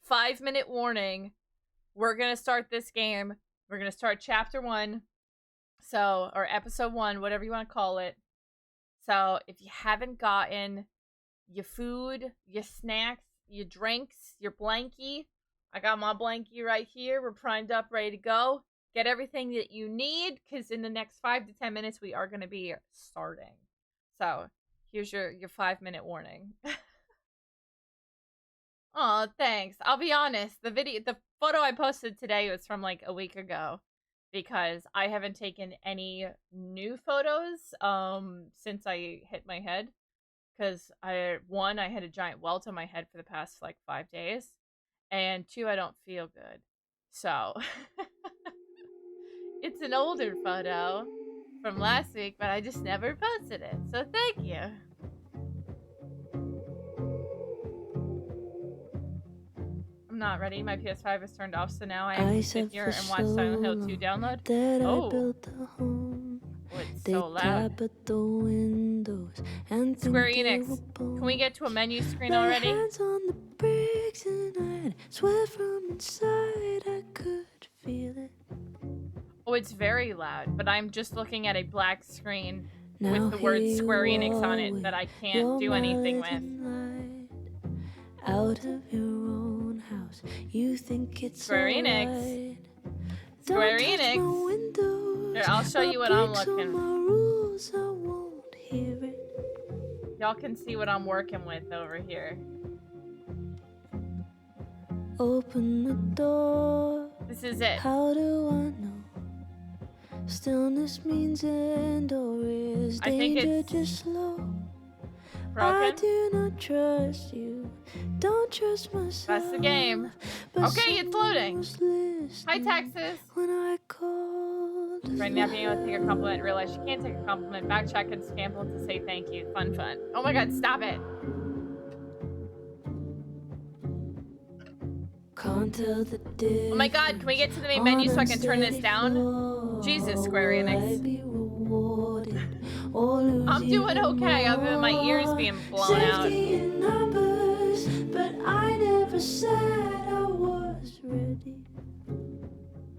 5-minute warning. We're gonna start this game. We're gonna start chapter 1. So, or episode 1, whatever you want to call it. So, if you haven't gotten your food, your snacks, your drinks, your blankie, I got my blankie right here. We're primed up, ready to go. Get everything that you need, because in the next 5 to 10 minutes, we are going to be starting. So, here's your 5-minute warning. Oh, thanks. I'll be honest. The photo I posted today was from like a week ago, because I haven't taken any new photos since I hit my head. Because I had a giant welt on my head for the past like 5 days, and 2, I don't feel good. So it's an older photo from last week, but I just never posted it. So thank you. I'm not ready. My PS5 is turned off, so now I have to sit here and watch Silent Hill 2 download. Oh. Oh, it's so loud. Square Enix, can we get to a menu screen already? Oh, it's very loud, but I'm just looking at a black screen with the word Square Enix on it that I can't do anything with. Out of your own house, you think it's Square Enix. Square Enix. Here, I'll show you what I'm looking. Y'all can see what I'm working with over here. Open the door. This is it. How do I know? Stillness means end or is danger just slow? Broken? I do not trust you. Don't trust myself. That's the game. Okay, it's loading. Hi, Texas. When I called. Right now, being able to take a compliment, realize you can't take a compliment. Backtrack and scamble to say thank you. Fun. Oh my god, stop it. Oh my god, can we get to the main menu so I can turn this down? Jesus, Square Enix. I'm doing okay, other than my ears being blown out.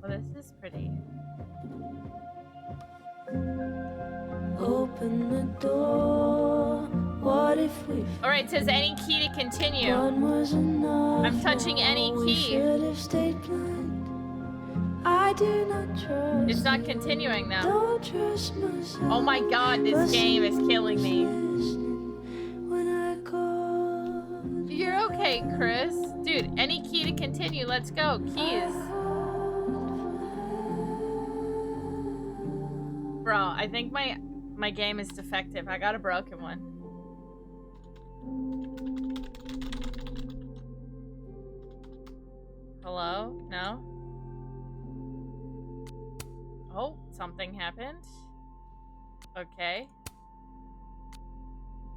Well, this is pretty. Open the door. What if we? All right, it says any key to continue. I'm touching any key. I do not trust. It's not continuing now. Don't trust myself. Oh my god, this game is killing me. You're okay, Chris. Dude, any key to continue. Let's go. Keys. Bro, I think my game is defective. I got a broken one. Hello? No? Oh, something happened. Okay.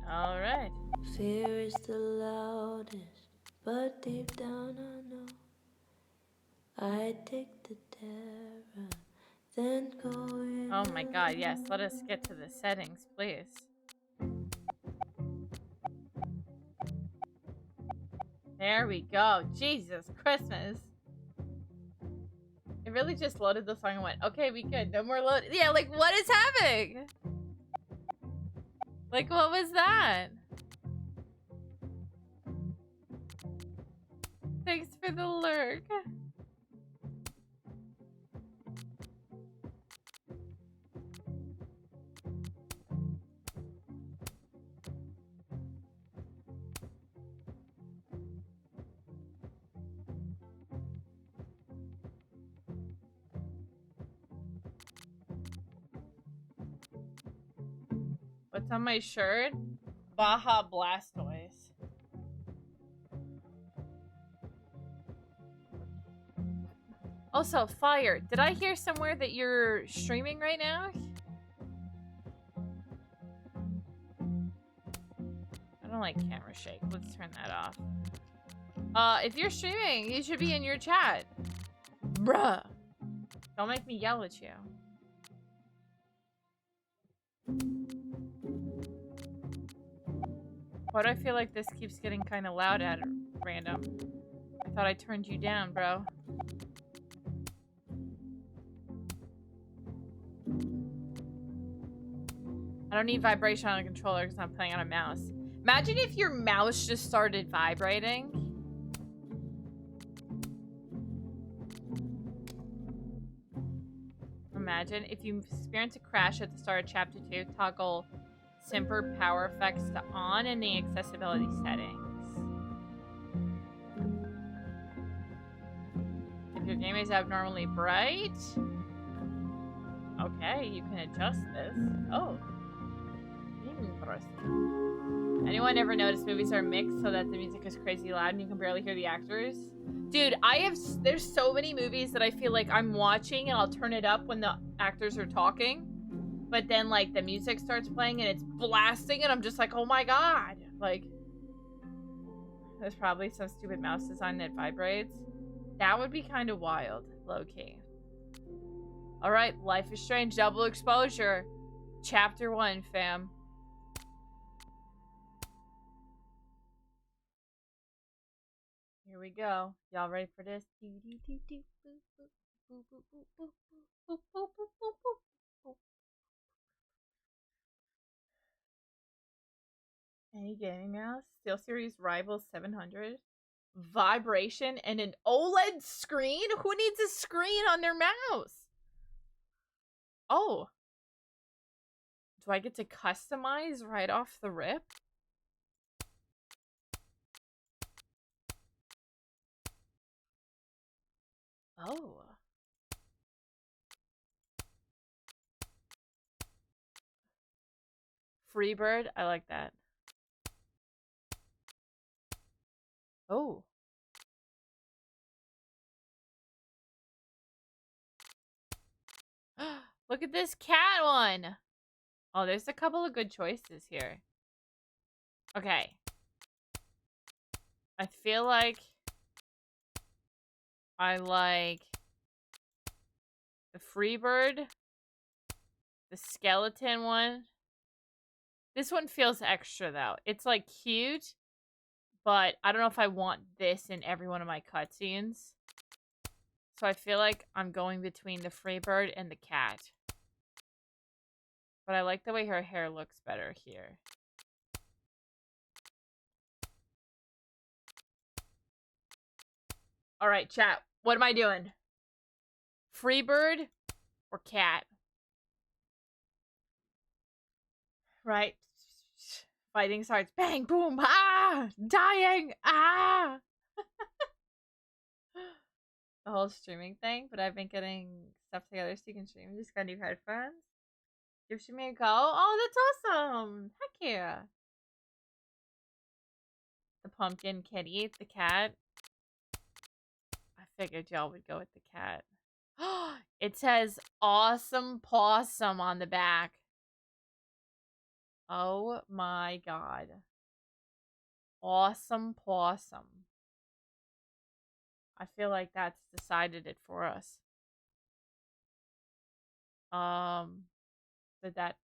Alright. Fear is the loudest, but deep down I know I take the terror, then go in. Oh my god, yes. Let us get to the settings, please. There we go. Jesus Christmas. It really just loaded the song and went, okay, we good. No more load. Yeah, like, what is happening? Like, what was that? Thanks for the lurk. What's on my shirt? Baja Blastoise. Also, Fire, did I hear somewhere that you're streaming right now? I don't like camera shake. Let's turn that off. If you're streaming, you should be in your chat. Bruh. Don't make me yell at you. Why do I feel like this keeps getting kind of loud at random? I I thought I turned you down, bro. I don't need vibration on a controller because I'm playing on a mouse. Imagine if your mouse just started vibrating. Imagine if you experience a crash at the start of Chapter 2, toggle Simper power effects to on in the accessibility settings. If your game is abnormally bright, okay, you can adjust this. Oh. Interesting. Anyone ever notice movies are mixed so that the music is crazy loud and you can barely hear the actors? Dude, there's so many movies that I feel like I'm watching and I'll turn it up when the actors are talking. But then, like, the music starts playing and it's blasting and I'm just like, oh my god. Like, there's probably some stupid mouse design that vibrates. That would be kind of wild, low-key. Alright, Life is Strange, double exposure. Chapter 1, fam. Here we go. Y'all ready for this? Any gaming mouse? SteelSeries rivals 700. Vibration and an OLED screen? Who needs a screen on their mouse? Oh. Do I get to customize right off the rip? Oh. Freebird? I like that. Oh. Look at this cat one. Oh, there's a couple of good choices here. Okay. I feel like I like the Freebird, the skeleton one. This one feels extra though. It's like cute, but I don't know if I want this in every one of my cutscenes. So I feel like I'm going between the Freebird and the cat. But I like the way her hair looks better here. Alright, chat. What am I doing? Freebird or cat? Right. Fighting starts. Bang, boom, ah! Dying, ah! The whole streaming thing, but I've been getting stuff together so you can stream. Just got new headphones. Give me a go. Oh, that's awesome! Heck yeah! The pumpkin kitty, the cat. I figured y'all would go with the cat. It says awesome possum on the back. Oh my god. Awesome possum. I feel like that's decided it for us.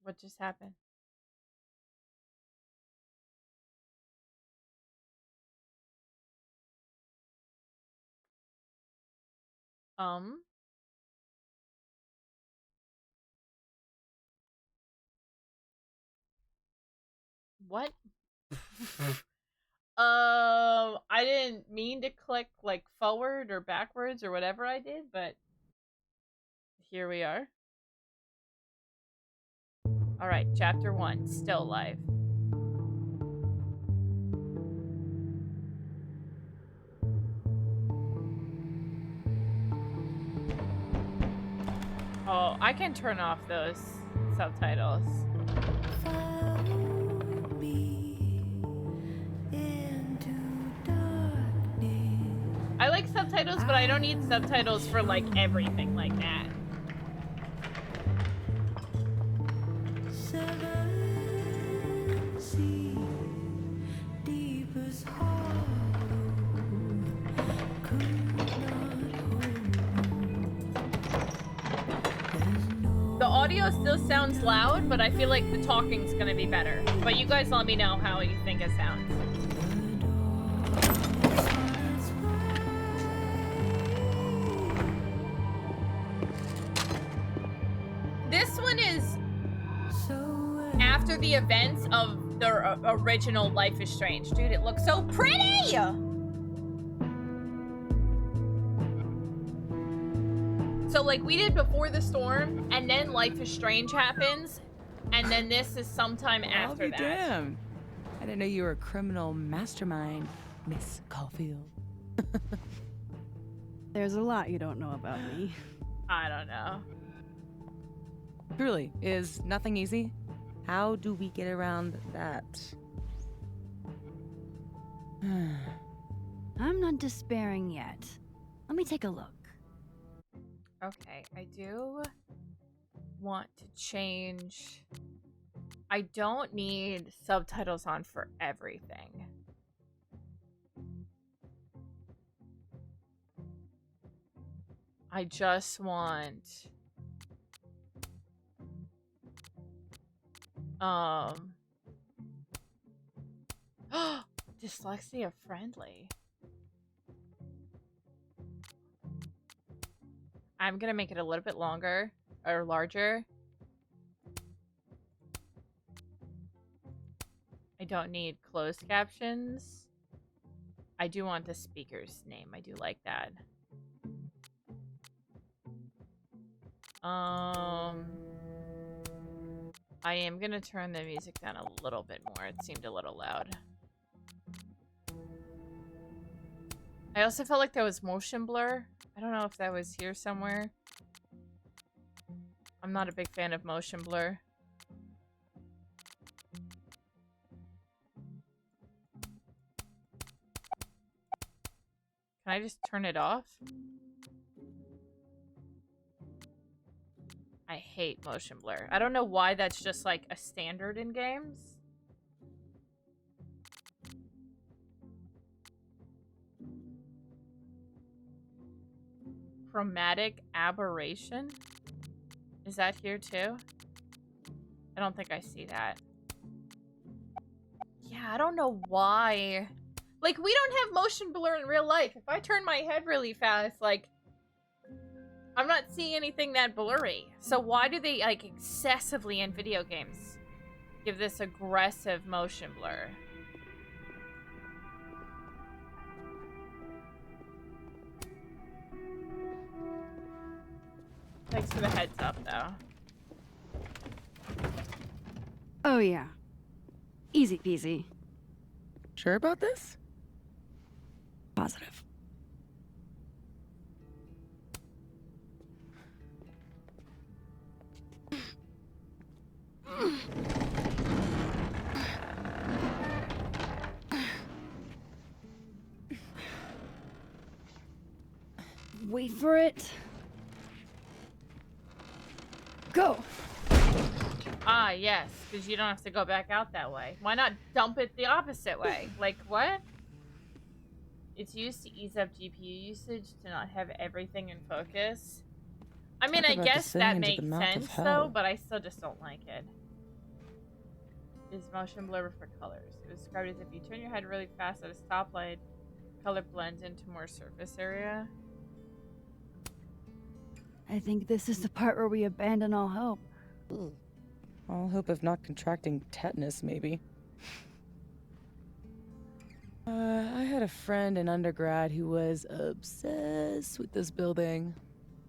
What just happened? What? I didn't mean to click, like, forward or backwards or whatever I did, but here we are. Alright, chapter 1, still live. Oh, I can turn off those subtitles. I like subtitles, but I don't need subtitles for, like, everything like that. The audio still sounds loud, but I feel like the talking's gonna be better. But you guys let me know how you think it sounds. after the events of the original Life is Strange. Dude, it looks so pretty! So, like, we did Before the Storm, and then Life is Strange happens, and then this is sometime after that. Damn. I didn't know you were a criminal mastermind, Miss Caulfield. There's a lot you don't know about me. I don't know. Truly, is nothing easy? How do we get around that? I'm not despairing yet. Let me take a look. Okay, I do want to change. I don't need subtitles on for everything. I just want dyslexia friendly. I'm gonna make it a little bit longer or larger. I don't need closed captions. I do want the speaker's name. I do like that. I am gonna turn the music down a little bit more. It seemed a little loud. I also felt like there was motion blur. I don't know if that was here somewhere. I'm not a big fan of motion blur. Can I just turn it off? I hate motion blur. I don't know why that's just like a standard in games. Chromatic aberration? Is that here too? I don't think I see that. Yeah, I don't know why. Like, we don't have motion blur in real life. If I turn my head really fast, like, I'm not seeing anything that blurry. So why do they, like, excessively in video games give this aggressive motion blur? Thanks for the heads up, though. Oh yeah. Easy peasy. Sure about this? Positive. Wait for it. Go. Ah, yes, because you don't have to go back out that way. Why not dump it the opposite way? Like, what? It's used to ease up GPU usage to not have everything in focus. I mean, I guess that makes sense, though, but I still just don't like it. Is motion blur for colors. It was described as if you turn your head really fast at a stoplight, color blends into more surface area. I think this is the part where we abandon all hope. All hope of not contracting tetanus, maybe. I had a friend in undergrad who was obsessed with this building.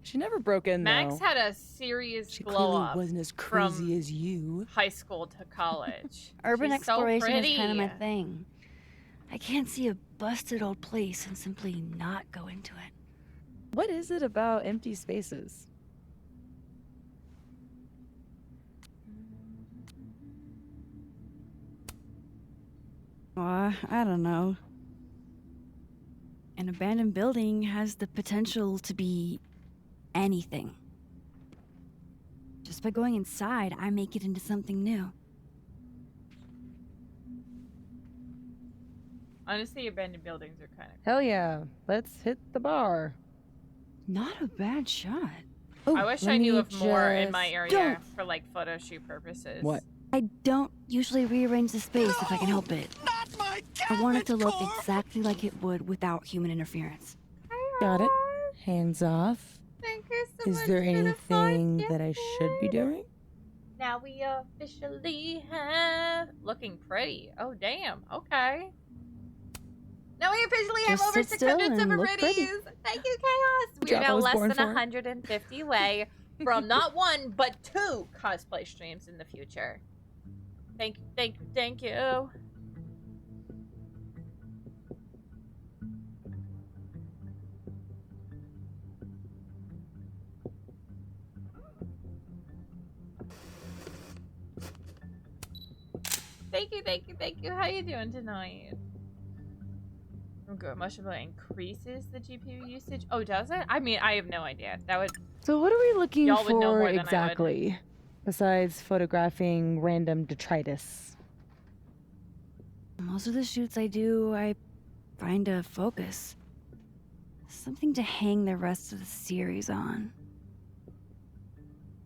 She never broke in, Max though. had a serious She glow clearly up wasn't as crazy from as you. high school to college. Urban She's exploration so is kind of my pretty. thing. I can't see a busted old place and simply not go into it. What is it about empty spaces? I don't know. An abandoned building has the potential to be anything. Just by going inside, I make it into something new. Honestly, abandoned buildings are kind of... Hell yeah. Let's hit the bar. Not a bad shot. I wish I knew of more in my just- area Don't. for, like, photo shoot purposes. What? I don't usually rearrange the space if I can help it. I want it to look exactly like it would without human interference. Got it. Hands off. Thank you so Is much there for the anything podcast. that I should be doing? Now we officially have looking pretty. Oh damn. Okay. Now we officially have Just over sit still 600 and look pretty. celebrities. Thank you, Chaos. We are Job I now was less born than for. 150 away from not one but two cosplay streams in the future. Thank you, thank you, thank you. Thank you, thank you, thank you. How you doing tonight? Good. Mushroom increases the GPU usage. Oh, does it? I mean, I have no idea. That would. So what are we looking Y'all would know for more than I would. exactly? Besides photographing random detritus. Most of the shoots I do, I find a focus. Something to hang the rest of the series on.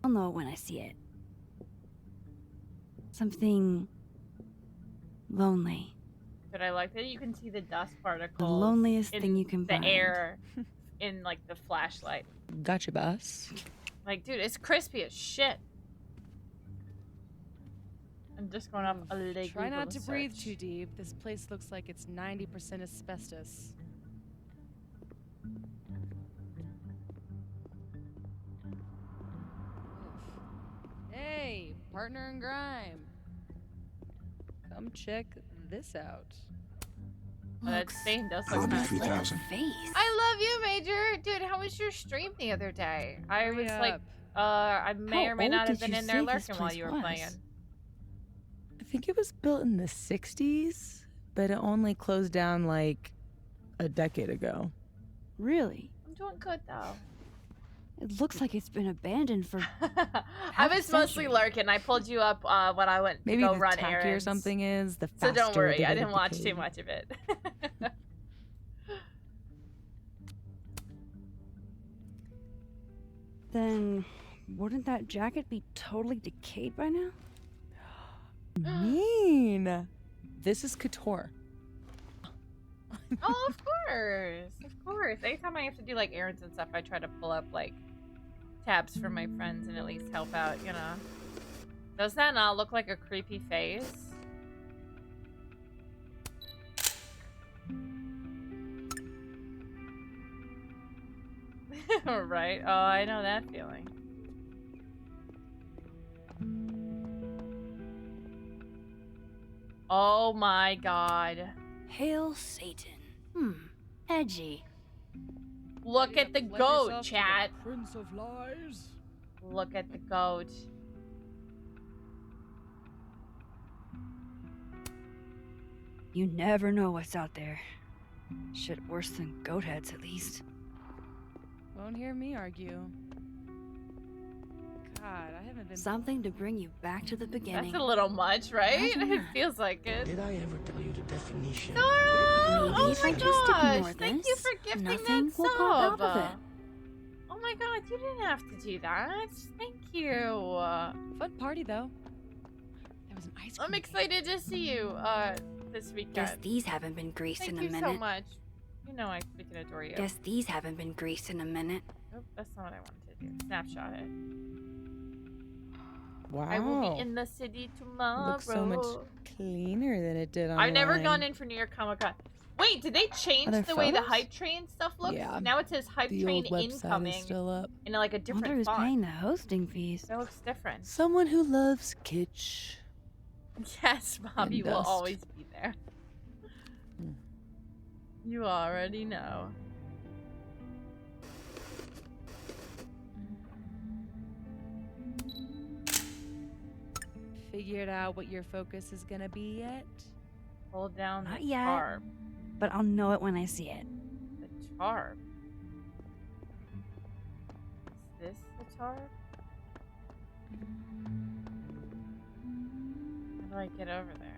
I'll know it when I see it. Something lonely. But I like that you can see the dust particles. The loneliest in thing you can the find. air in like the flashlight. Gotcha, boss. Like, dude, it's crispy as shit. I'm just going off a little. Try not to Google breathe search. too deep. This place looks like it's 90% asbestos. Hey, partner in crime. Come check this out. Oh, that Looks stain does look Copy nice. 3000. face. I love you, Major. Dude, how was your stream the other day? I Hurry was like, up. I may How or may old not have did been you in there say this lurking while place you were was? playing. I think it was built in the 60s, but it only closed down like a decade ago. Really? I'm doing good though. It looks like it's been abandoned for I half a was mostly century. lurking. I pulled you up when I went to Maybe go the run tackier errands. something is, the So faster don't worry, the I rate didn't of watch too decay. much of it. Then wouldn't that jacket be totally decayed by now? Mean. This is couture. Oh, of course. Of course. Anytime I have to do like errands and stuff, I try to pull up like tabs for my friends and at least help out, you know. Does that not look like a creepy face? Right? Oh, I know that feeling. Oh my god. Hail Satan. Edgy. Look at the goat, chat. Prince of Lies. Look at the goat. You never know what's out there. Shit worse than goat heads, at least. Won't hear me argue. God, I haven't been. Something to bring you back to the beginning. That's a little much, right? Imagine It that. feels like it. Did I ever tell you the definition? Nora! Maybe Oh if my I just ignore gosh! Thank you this, for gifting nothing that will pop sub. out of it. Oh my god, you didn't have to do that. Thank you. Fun party though. There was an ice cream. I'm excited to see you this weekend. Guess these haven't been greased Thank in a you minute. so much. You know I freaking adore you. Guess these haven't been greased in a minute. Oh, that's not what I wanted to do. Snapshot it. Wow. I will be in the city tomorrow. Looks so much cleaner than it did online. I've never gone in for New York Comic Con. Wait, did they change Are there the way the photos? hype train stuff looks? Yeah. Now it says hype The train old website incoming is still up. in like a Wonder different who's font. paying the hosting fees. That looks different. Someone who loves kitsch. Yes, Bobby will dust. always be there. Hmm. You already know. Figured out what your focus is gonna be yet? Hold down Not the yet. tarp. But I'll know it when I see it. The tarp. Is this the tarp? How do I get over there?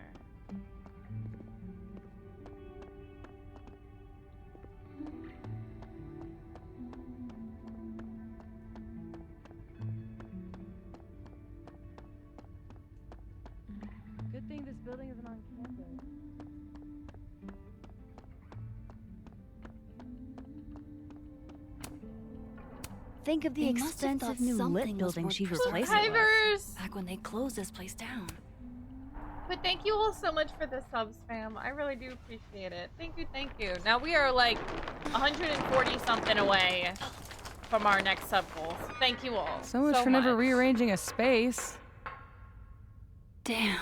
Good thing this building isn't on campus. think of the They must have expensive thought new lit something was building worth she preserving. replaced it with. Hivers! Back when they closed this place down. But thank you all so much for the subs, fam. I really do appreciate it. Thank you, thank you. Now we are like 140 something away from our next sub goal. So thank you all. So much for never rearranging a space. Damn.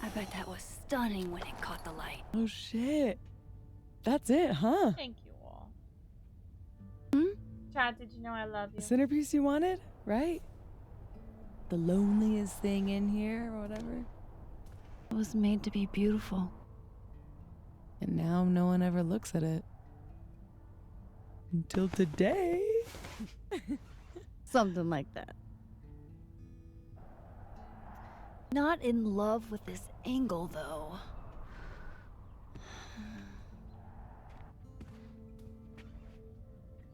I bet that was stunning when it caught the light. Oh shit. That's it, huh? Thank you all. Hmm? Chad, did you know I love you? The centerpiece you wanted, right? The loneliest thing in here or whatever. It was made to be beautiful. And now no one ever looks at it. Until today. Something like that. Not in love with this angle, though.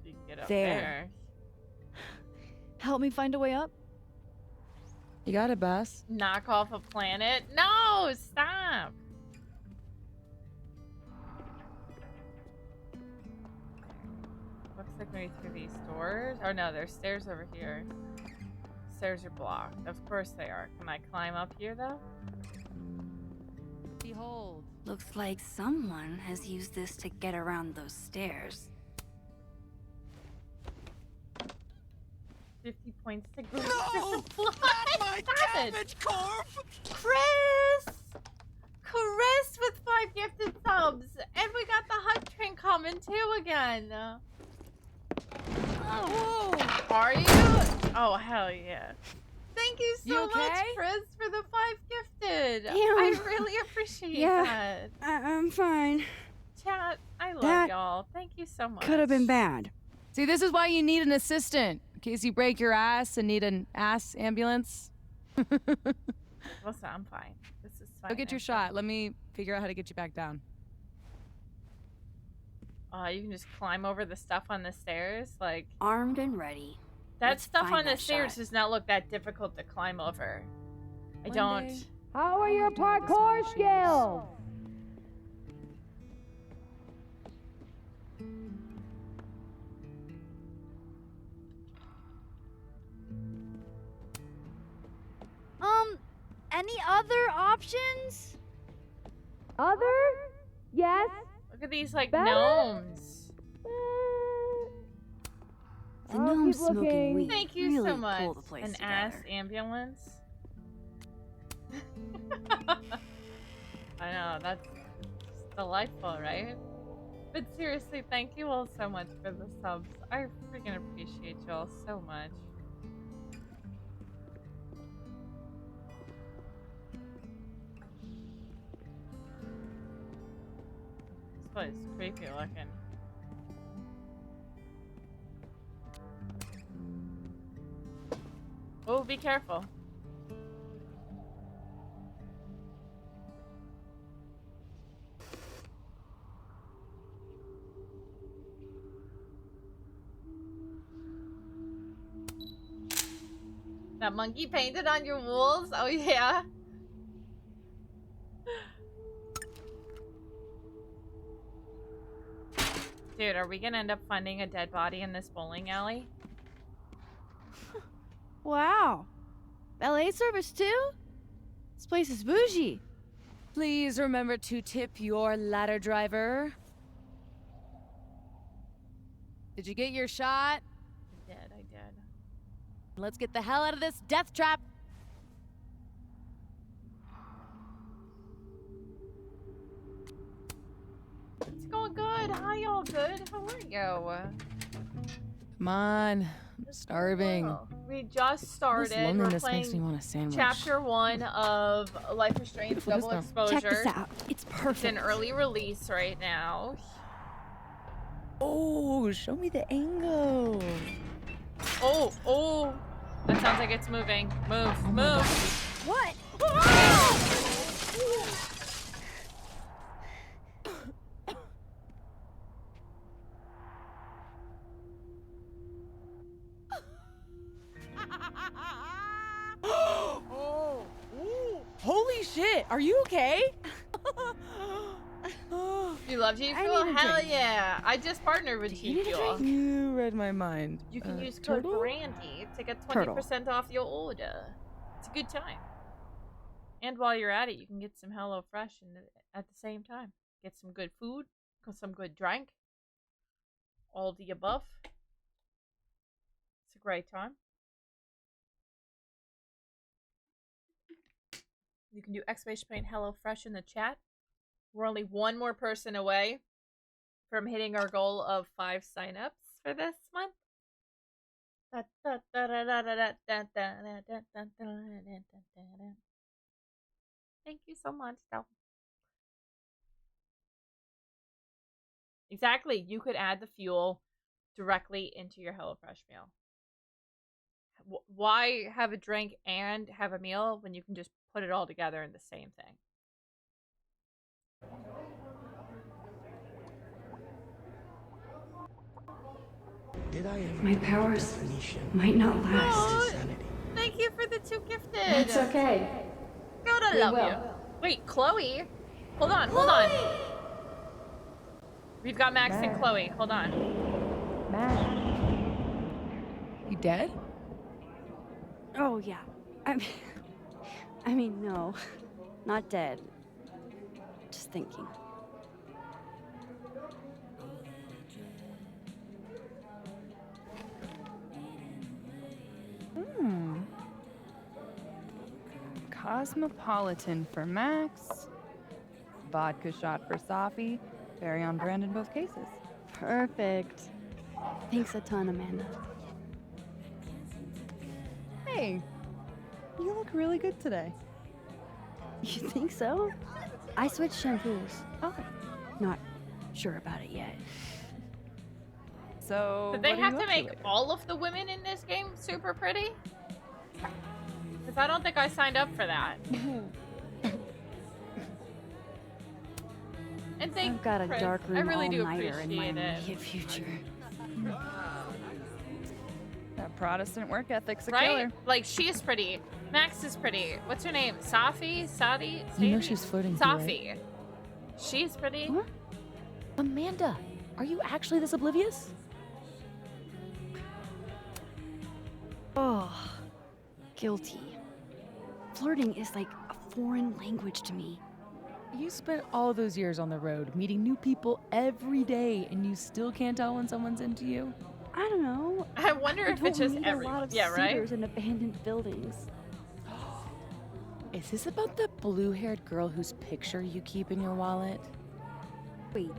So you can get up There. there. Help me find a way up? You got it, boss. Knock off a planet? No! Stop! Looks like maybe through these doors. Oh no, there's stairs over here. Stairs are blocked. Of course they are. Can I climb up here though? Behold. Looks like someone has used this to get around those stairs. 50 points to go. No! What? Not my Stop it. cabbage corp! Chris! Chris with 5 gifted subs! And we got the HUD train coming too again! Oh, are you? Oh, hell yeah. Thank you so You much, okay? Chris, for the 5 gifted! Damn. I really appreciate Yeah. that. I'm fine. Chat, I love That y'all. Thank you so much. Could have been bad. See, this is why you need an assistant. In case you break your ass and need an ass ambulance. Listen, I'm fine. This is fine. Go get your shot. Let me figure out how to get you back down. You can just climb over the stuff on the stairs. Like, Armed and ready. that Let's stuff find on the that stairs shot. does not look that difficult to climb over. I One don't. day. How are your I'll do this parkour one, shoes. skills? Any other options? Other? Yes. Look at these, like, Better? gnomes. The I'll gnomes keep smoking looking. weed Thank you really so much. pull the place An together. ass ambulance. I know, that's delightful, right? But seriously, thank you all so much for the subs. I freaking appreciate y'all so much. This place is creepy looking. Oh, be careful. That monkey painted on your walls? Oh yeah. Dude, are we gonna end up finding a dead body in this bowling alley? Wow. Ballet service too? This place is bougie. Please remember to tip your ladder driver. Did you get your shot? I did. Let's get the hell out of this death trap. It's going good. Hi, y'all good? How are you? Come on. I'm starving. Well, we just started. This We're loneliness playing makes me want a sandwich. Chapter 1 of Life is Strange Beautiful Double disco. Exposure. Check this out. It's It's perfect. an early release right now. Oh, show me the angle. Oh. That sounds like it's moving. Move. What? Holy shit, are you okay? You love G I Fuel? need a Hell drink. yeah! I just partnered with Do you G need a Fuel. drink? You read my mind. You can use code Turtle? Brandy to get Turtle. 20% off your order. It's a good time. And while you're at it, you can get some Hello Fresh at the same time. Get some good food, some good drink. All the above. It's a great time. You can do exclamation point Hello Fresh in the chat. We're only one more person away from hitting our goal of 5 signups for this month. Thank you so much, though. Exactly. You could add the fuel directly into your HelloFresh meal. Why have a drink and have a meal when you can just put it all together in the same thing? Did I ever My tell you the powers definition might not of last. insanity? Thank you for the 2 gifted. That's okay. Gotta We love will. you. Wait, Chloe? Hold on. We've got Max and Chloe. Hold on. Matt. You dead? Oh, yeah. I mean, no. Not dead. Just thinking. Cosmopolitan for Max. Vodka shot for Safi. Very on brand in both cases. Perfect. Thanks a ton, Amanda. Hey, you look really good today. You think so? I switched shampoos. Oh, Not sure about it yet. so Did they what are have you to up make later? all of the women in this game super pretty? Because I don't think I signed up for that. And thank I've got a Chris. dark room I really do all-nighter in my appreciate it. immediate future. That Protestant work ethic's a Right? killer. Like, she's pretty. Max is pretty. What's her name? Safi? Sadi? You know Sadie? she's flirting with you, right? Safi. She's pretty. What? Amanda, are you actually this oblivious? Oh, guilty. Flirting is like a foreign language to me. You spent all those years on the road, meeting new people every day, and you still can't tell when someone's into you? I don't know. I wonder if don't it's just meet everyone. a lot of Yeah, right? suitors in abandoned buildings. Is this about the blue-haired girl whose picture you keep in your wallet? Wait,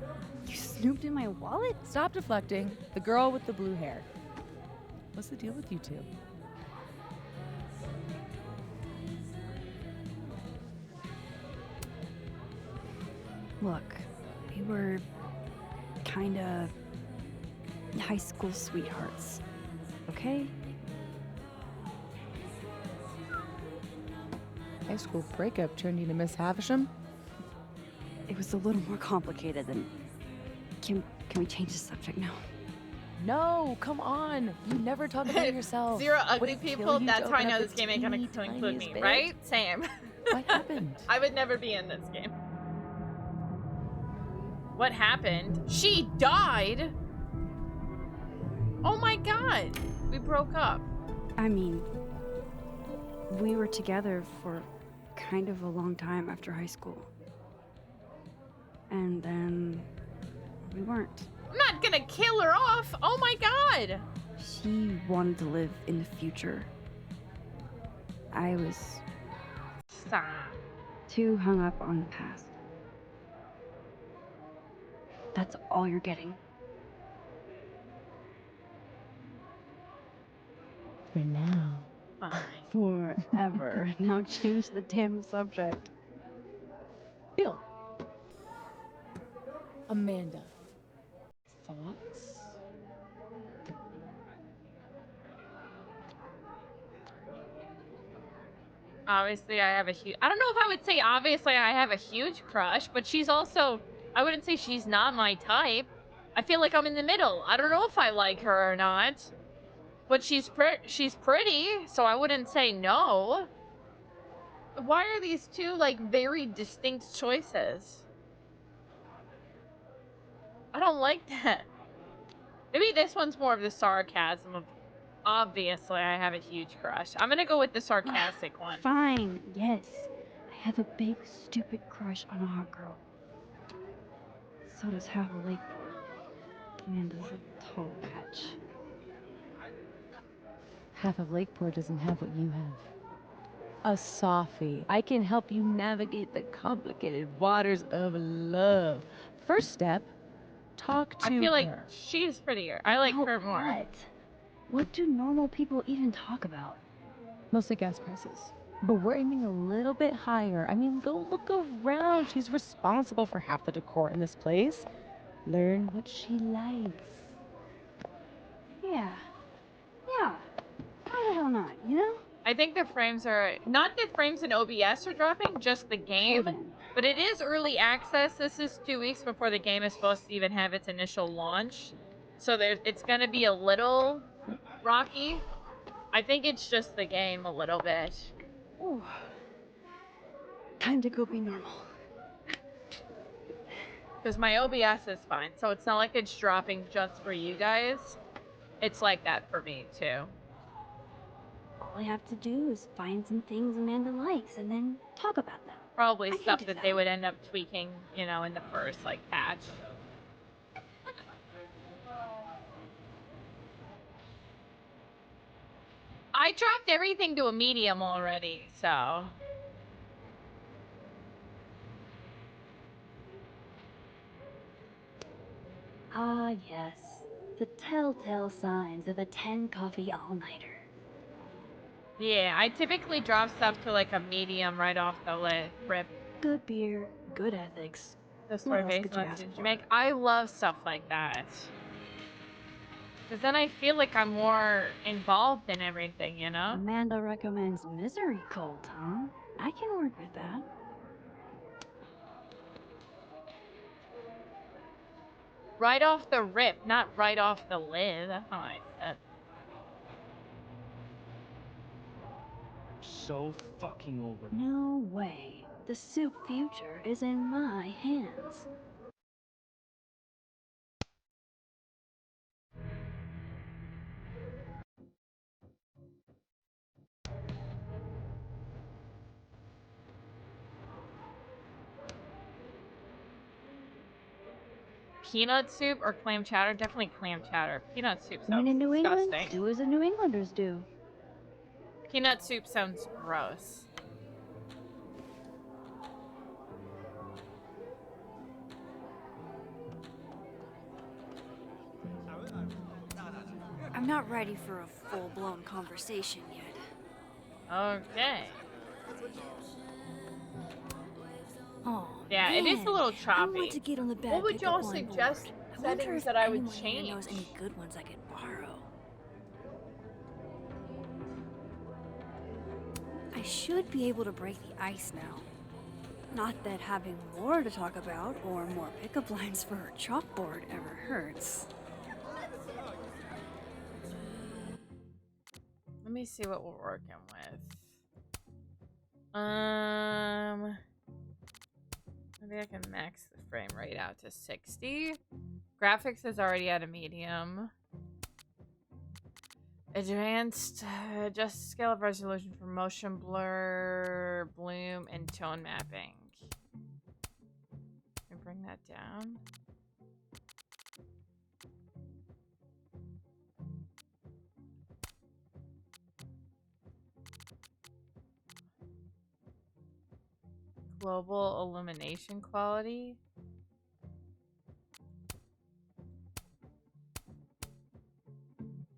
you snooped in my wallet? Stop deflecting. The girl with the blue hair. What's the deal with you two? Look, we were kinda high school sweethearts, okay? High school breakup turned you to Miss Havisham? It was a little more complicated than... Can we change the subject now? No, come on. You never talk about yourself. Zero Would ugly it kill people. you to That's how I open know up this the game ain't gonna teeny include me, tiniest bit? right? Same. What happened? I would never be in this game. What happened? She died? Oh my god. We broke up. I mean, we were together for kind of a long time after high school. And then we weren't. I'm not gonna kill her off. Oh my god. She wanted to live in the future. I was Stop. too hung up on the past. That's all you're getting. For now. Fine. Forever. Now change the damn subject. Bill. Amanda. Thoughts? Obviously, I have a huge... I don't know if I would say obviously I have a huge crush, but she's also... I wouldn't say she's not my type. I feel like I'm in the middle. I don't know if I like her or not. But she's pretty, so I wouldn't say no. Why are these two, like, very distinct choices? I don't like that. Maybe this one's more of the sarcasm of, obviously, I have a huge crush. I'm gonna go with the sarcastic one. Fine, yes. I have a big, stupid crush on a hot girl. So does half a Lakeport. And does a total patch. Half of Lakeport doesn't have what you have. A softie. I can help you navigate the complicated waters of love. First step, talk to I feel like her. she's prettier. I like her more. What? What do normal people even talk about? Mostly gas prices. But we're aiming a little bit higher. I mean, go look around. She's responsible for half the decor in this place. Learn what she likes. Yeah. Yeah. Why the hell not, you know? I think the frames are, not that frames in OBS are dropping, just the game. Well then. But it is early access. This is 2 weeks before the game is supposed to even have its initial launch. So it's going to be a little rocky. I think it's just the game a little bit. Ooh. Time to go be normal. Because my OBS is fine. So it's not like it's dropping just for you guys. It's like that for me, too. All I have to do is find some things Amanda likes and then talk about them. Probably I can stuff do that that. they would end up tweaking, you know, in the first, like, patch. I dropped everything to a medium already, so... Ah, yes. The telltale signs of a 10 coffee all-nighter. Yeah, I typically drop stuff to, like, a medium right off the rip. Good beer, good ethics. The What story else based could you on ask decisions for? you make. I love stuff like that. Because then I feel like I'm more involved in everything, you know? Amanda recommends Misery Cult, huh? I can work with that. Right off the rip, not right off the lid. That's not what I said. So fucking over. No way. The soup future is in my hands. Peanut soup or clam chowder? Definitely clam chowder. Peanut soup When sounds in New England, disgusting. do as the New Englanders do. Peanut soup sounds gross. I'm not ready for a full-blown conversation yet. Okay. Oh, Yeah, man. it is a little I choppy. want to get on the bad What would pickup y'all line suggest board. I wonder settings if that I would anyone here change? knows any good ones I could borrow. I should be able to break the ice now. Not that having more to talk about or more pickup lines for her chalkboard ever hurts. Let me see what we're working with. Maybe I can max the frame rate out to 60. Graphics is already at a medium. Advanced, adjust scale of resolution for motion blur, bloom, and tone mapping. Can I bring that down? Global illumination quality.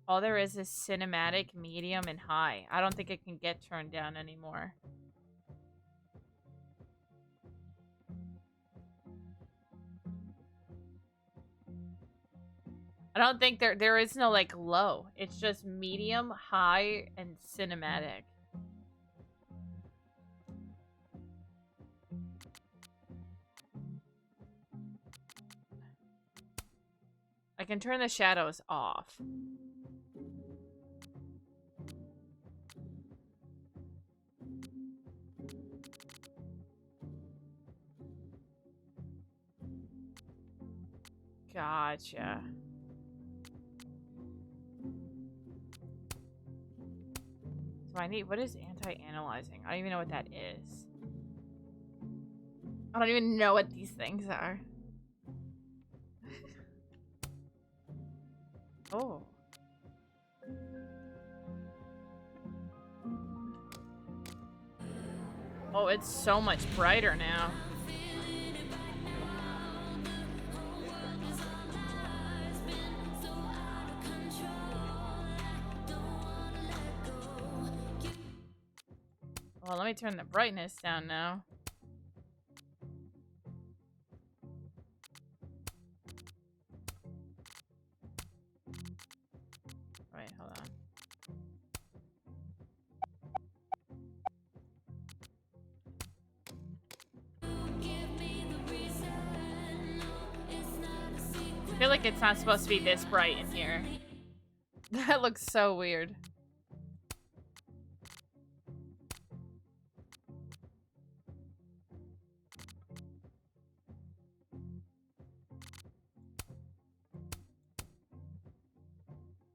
All there is cinematic, medium, and high. I don't think it can get turned down anymore. I don't think there is no like low. It's just medium, high, and cinematic. I can turn the shadows off. Gotcha. So I need, what is anti-analyzing? I don't even know what that is. I don't even know what these things are. Oh. Oh, it's so much brighter now. Well, let me turn the brightness down now. Wait, hold on. I feel like it's not supposed to be this bright in here. That looks so weird.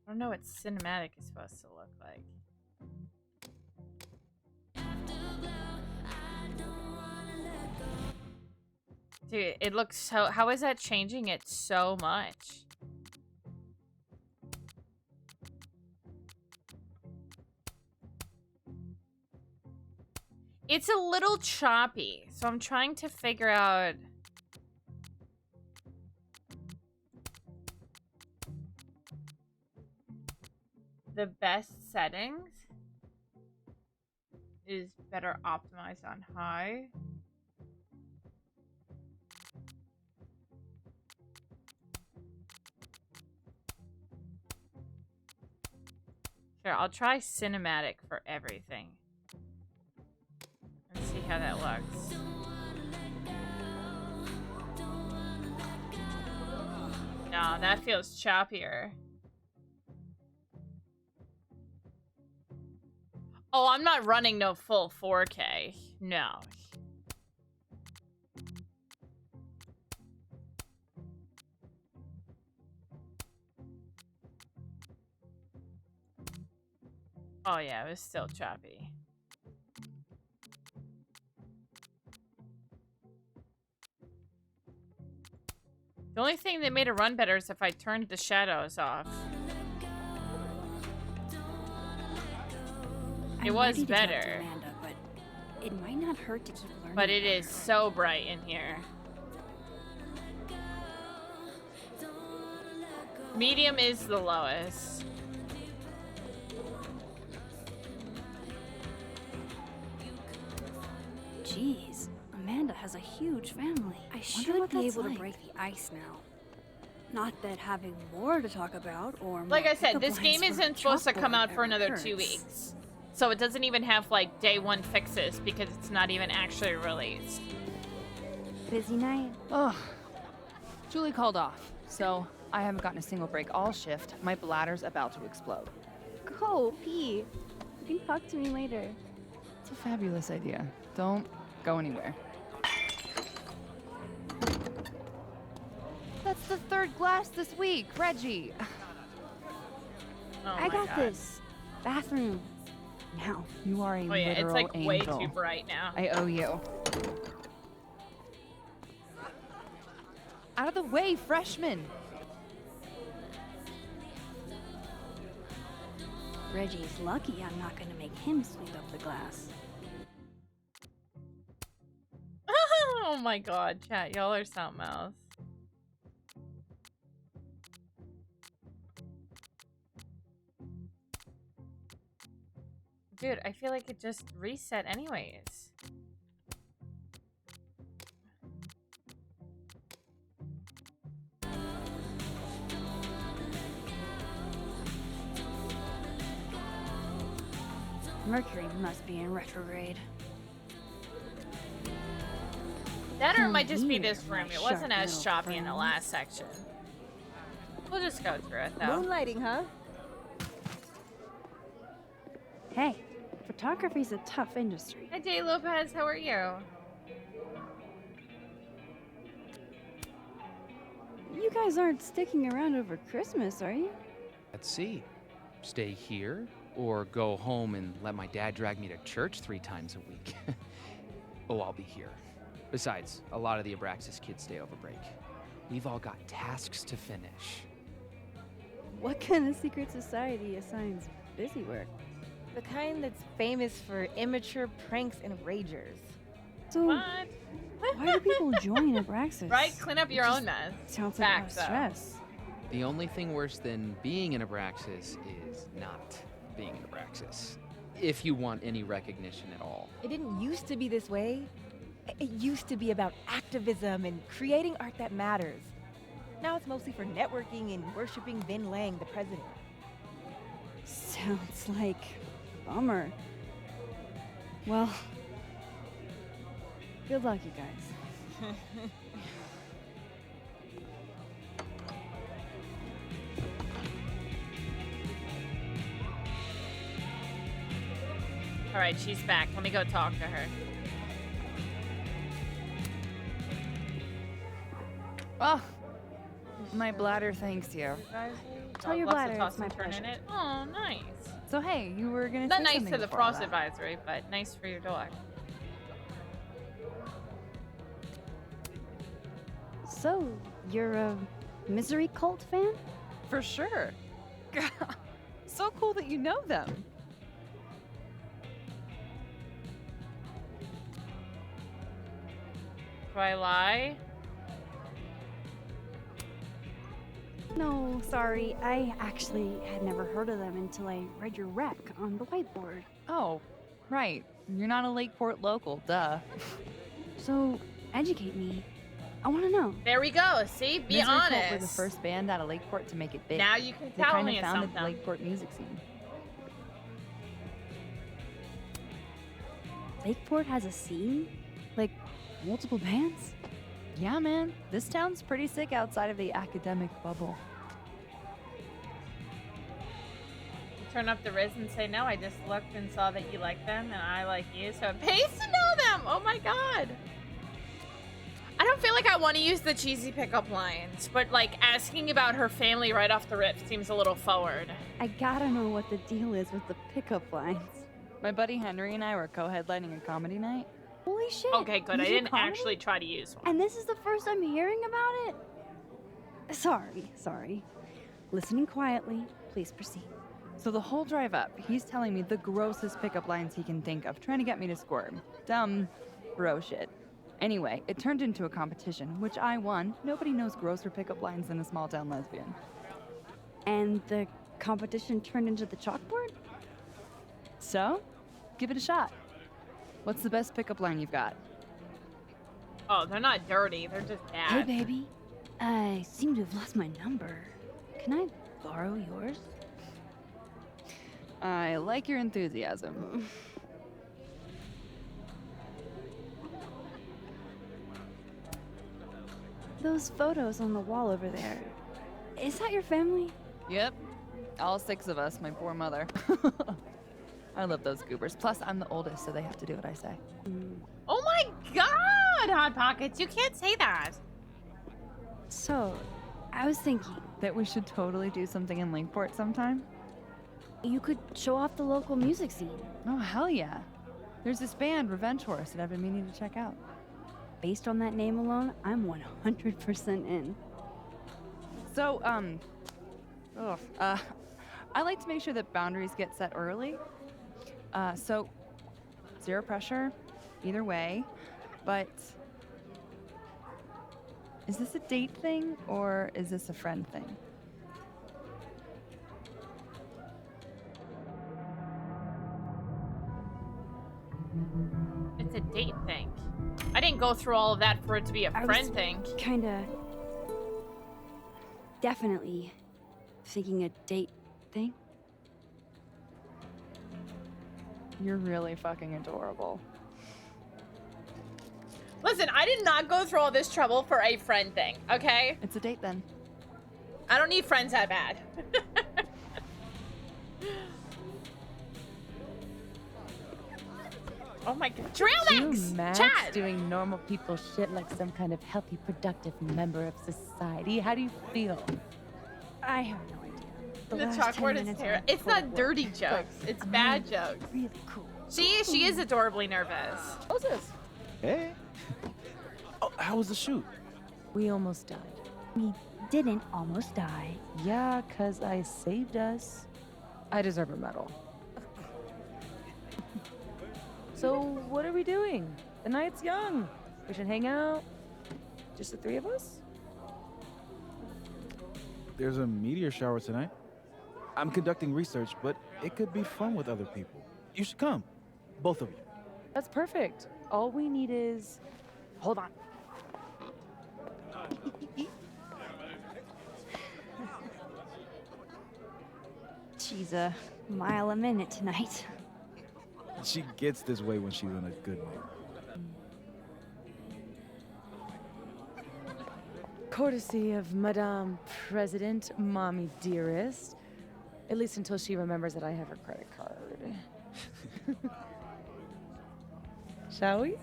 I don't know what cinematic is supposed to look like. Dude, it looks so... How is that changing it so much? It's a little choppy, so I'm trying to figure out... the best settings is better optimized on high. Sure, I'll try cinematic for everything. And see how that looks. No, that feels choppier. Oh, I'm not running no full 4K. No. Oh yeah, it was still choppy. The only thing that made it run better is if I turned the shadows off. It was better. Amanda, but it might not hurt to keep learning. But it is so bright in here. Medium is the lowest. Jeez, Amanda has a huge family. I should be able to break the ice now. Not that having war to talk about or like more I said, pickup this game lines for isn't supposed to come chalkboard out for ever another hurts. 2 weeks. So it doesn't even have like day 1 fixes because it's not even actually released. Busy night? Ugh. Julie called off, so I haven't gotten a single break all shift. My bladder's about to explode. Go, pee. You can talk to me later. It's a fabulous idea. Don't go anywhere. That's the 3rd glass this week, Reggie. Oh I my got God. this. Bathroom. Now, you are a Oh yeah, it's literal like way angel. too bright now. I owe you. Out of the way, freshman! Reggie's lucky I'm not gonna make him sweep up the glass. Oh my God, chat, y'all are something else. Dude, I feel like it just reset anyways. Mercury must be in retrograde. That or it might just be Here, this my room. It wasn't sharp as little choppy in the friends. last section. We'll just go through it though. Moonlighting, huh? Hey, photography's a tough industry. Hi Jay Lopez, how are you? You guys aren't sticking around over Christmas, are you? Let's see. Stay here, or go home and let my dad drag me to church 3 times a week. Oh, I'll be here. Besides, a lot of the Abraxas kids stay over break. We've all got tasks to finish. What kind of secret society assigns busy work? The kind that's famous for immature pranks and ragers. So, What? why do people join Abraxas? Right? Clean up your own mess. Sounds like a lot of Facts, though. stress. The only thing worse than being an Abraxas is not being an Abraxas. If you want any recognition at all. It didn't used to be this way. It used to be about activism and creating art that matters. Now it's mostly for networking and worshiping Vin Lang, the president. Sounds like a bummer. Well, good luck, you guys. All right, she's back. Let me go talk to her. Oh, my bladder thanks you. Tell your Lots bladder of it's toss my and turn in pleasure. it. Oh, nice. So hey, you were gonna Not say nice something to the before all Frost that. Advisory, but nice for your dog. So, you're a Misery Cult fan? For sure. So cool that you know them. Do I lie? No, sorry. I actually had never heard of them until I read your rec on the whiteboard. Oh, right. You're not a Lakeport local, duh. So, educate me. I want to know. There we go. See? Be Misery Cult honest. were the first band out of Lakeport to make it big. Now you can They tell kind me of it's founded the something. Lakeport music scene. Lakeport has a scene? Like, multiple bands? Yeah, man. This town's pretty sick outside of the academic bubble. Turn up the Riz and say, no, I just looked and saw that you like them and I like you, so it pays to know them. Oh my god. I don't feel like I want to use the cheesy pickup lines, but like asking about her family right off the rip seems a little forward. I gotta know what the deal is with the pickup lines. My buddy Henry and I were co-headlining a comedy night. Holy shit. Okay, good. you I do didn't comedy? actually try to use one. And this is the first I'm hearing about it? Sorry. Listening quietly, please proceed. So the whole drive up, he's telling me the grossest pickup lines he can think of, trying to get me to squirm. Dumb bro shit. Anyway, it turned into a competition, which I won. Nobody knows grosser pickup lines than a small town lesbian. And the competition turned into the chalkboard? So, give it a shot. What's the best pickup line you've got? Oh, they're not dirty. They're just Hey, bad. baby. I seem to have lost my number. Can I borrow yours? I like your enthusiasm. Those photos on the wall over there. Is that your family? Yep. All 6 of us, my poor mother. I love those goobers. Plus, I'm the oldest, so they have to do what I say. Oh my god, Hot Pockets. You can't say that. So, I was thinking, That we should totally do something in Lakeport sometime? you could show off the local music scene. Oh, hell yeah. There's this band, Revenge Horse, that I've been meaning to check out. Based on that name alone, I'm 100% in. So, I like to make sure that boundaries get set early. So, zero pressure, either way. But, is this a date thing, or is this a friend thing? It's a date thing. I didn't go through all of that for it to be a I was friend thing. Kinda. Definitely thinking a date thing. You're really fucking adorable. Listen, I did not go through all this trouble for a friend thing, okay? It's a date then. I don't need friends that bad. Oh my god. Trail You, mix! Max, Chad! doing normal people shit like some kind of healthy, productive member of society. How do you feel? I have no idea. The last 10 chalkboard is minutes terrible. were It's full not of dirty work, jokes. but It's I'm bad really, jokes. Really cool. She is adorably nervous. What's this? Hey. Oh, how was the shoot? We almost died. We didn't almost die. Yeah, 'cause I saved us. I deserve a medal. So, what are we doing? The night's young. We should hang out. Just the three of us? There's a meteor shower tonight. I'm conducting research, but it could be fun with other people. You should come. Both of you. That's perfect. All we need is... Hold on. She's a mile a minute tonight. She gets this way when she's in a good mood. Courtesy of Madame President, Mommy Dearest. At least until she remembers that I have her credit card. Shall we?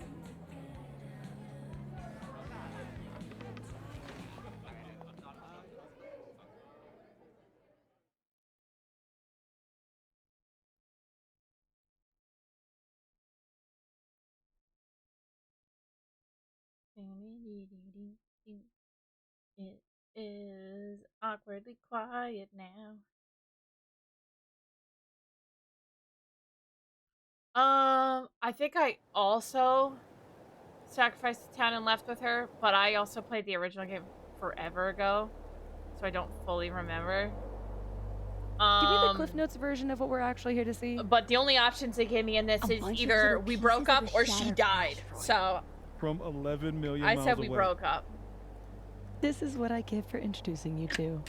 It is awkwardly quiet now. I think I also sacrificed the town and left with her, but I also played the original game forever ago, so I don't fully remember. Give me the Cliff Notes version of what we're actually here to see. But the only options they gave me in this is either we broke up or she died. So From 11 million I miles said we away. broke up. This is what I get for introducing you to.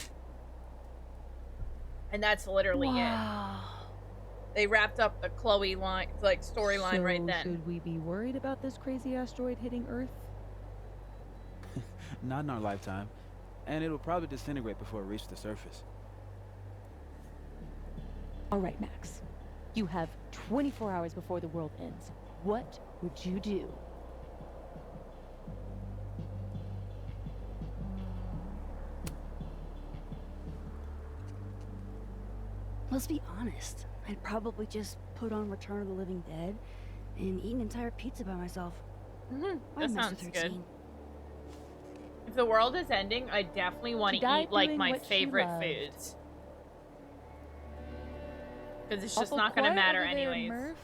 And that's literally Wow. it. They wrapped up the Chloe line, like storyline So right then. should we be worried about this crazy asteroid hitting Earth? Not in our lifetime. And it'll probably disintegrate before it reaches the surface. All right, Max. You have 24 hours before the world ends. What would you do? Let's be honest. I'd probably just put on Return of the Living Dead and eat an entire pizza by myself. Why That mess with sounds her good. teen? If the world is ending, I definitely want To to die eat like doing my what she favorite loves. foods. Because it's just Awful not going to quiet matter over there, anyways. Murph.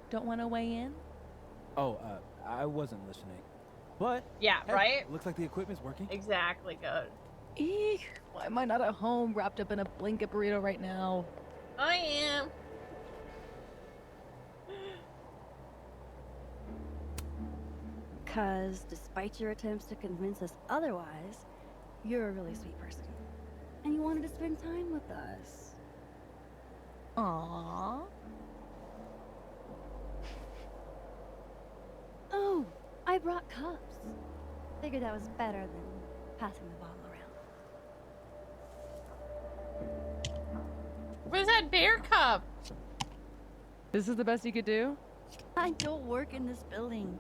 Don't want to weigh in? Oh, I wasn't listening. But Yeah, hey, right? looks like the equipment's working. Exactly, good. Eek, why am I not at home wrapped up in a blanket burrito right now? I am. Because despite your attempts to convince us otherwise, you're a really sweet person. And you wanted to spend time with us. Aww. Oh, I brought cups. Figured that was better than passing the bottle around. Where's that bear cup? This is the best you could do? I don't work in this building.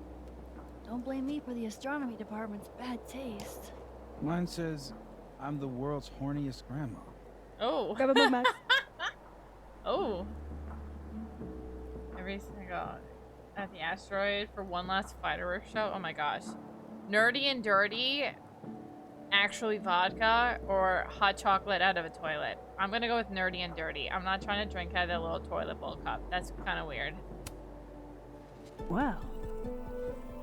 Don't blame me for the astronomy department's bad taste. Mine says, I'm the world's horniest grandma. Oh. Grab a move, Max. Oh. Every single at the asteroid for one last fireworks show. Oh my gosh. Nerdy and dirty. Actually vodka or hot chocolate out of a toilet. I'm gonna go with nerdy and dirty. I'm not trying to drink out of that little toilet bowl cup. That's kind of weird. Well,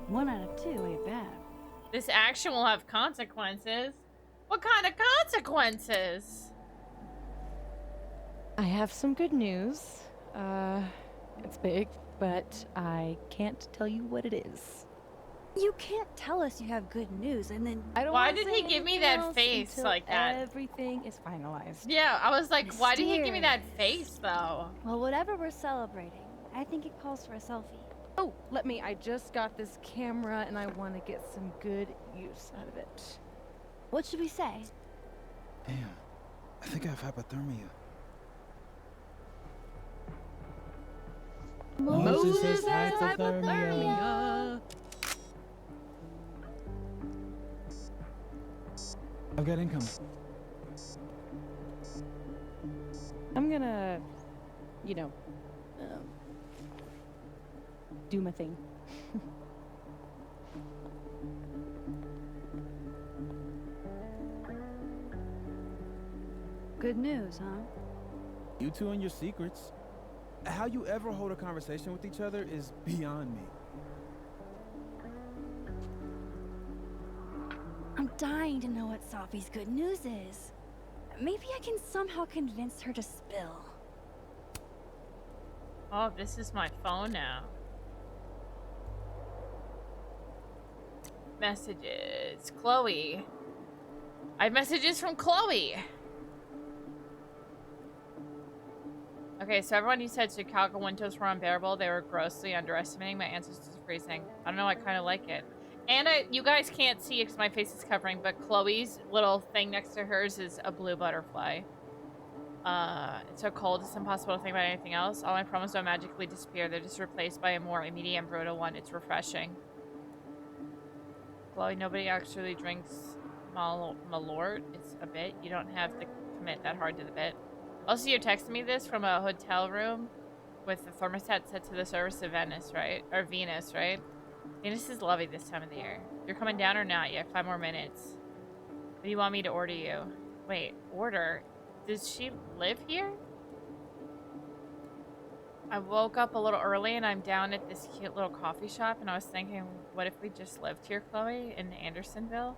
1 out of 2 ain't bad. This action will have consequences. What kind of consequences? I have some good news. It's big, but I can't tell you what it is. You can't tell us you have good news and then I don't Why wanna did say he give me anything that else face until like that? Everything is finalized. Yeah, I was like, why did he give me that Mysterious. face though? Well, whatever we're celebrating, I think it calls for a selfie. Oh, I just got this camera and I want to get some good use out of it. What should we say? Damn, I think I have hypothermia. Moses has hypothermia. I've got income. I'm gonna, you know, do my thing. Good news, huh? You two and your secrets. How you ever hold a conversation with each other is beyond me. I'm dying to know what Safi's good news is. Maybe I can somehow convince her to spill. Oh, this is my phone now. Messages. Chloe. I have messages from Chloe. Okay, so everyone, you said Chicago winters were unbearable. They were grossly underestimating my ancestors freezing. I don't know, I kind of like it. And you guys can't see it because my face is covering, but Chloe's little thing next to hers is a blue butterfly. It's so cold, it's impossible to think about anything else. All my problems don't magically disappear. They're just replaced by a more immediate and brutal one. It's refreshing. Chloe, nobody actually drinks Malort. It's a bit. You don't have to commit that hard to the bit. Also, you're texting me this from a hotel room with the thermostat set to the service of Venice, right? Or Venus, right? Venus is lovely this time of the year. You're coming down or not? You have 5 more minutes. What do you want me to order you? Wait, order? Does she live here? I woke up a little early and I'm down at this cute little coffee shop and I was thinking, what if we just lived here, Chloe, in Andersonville?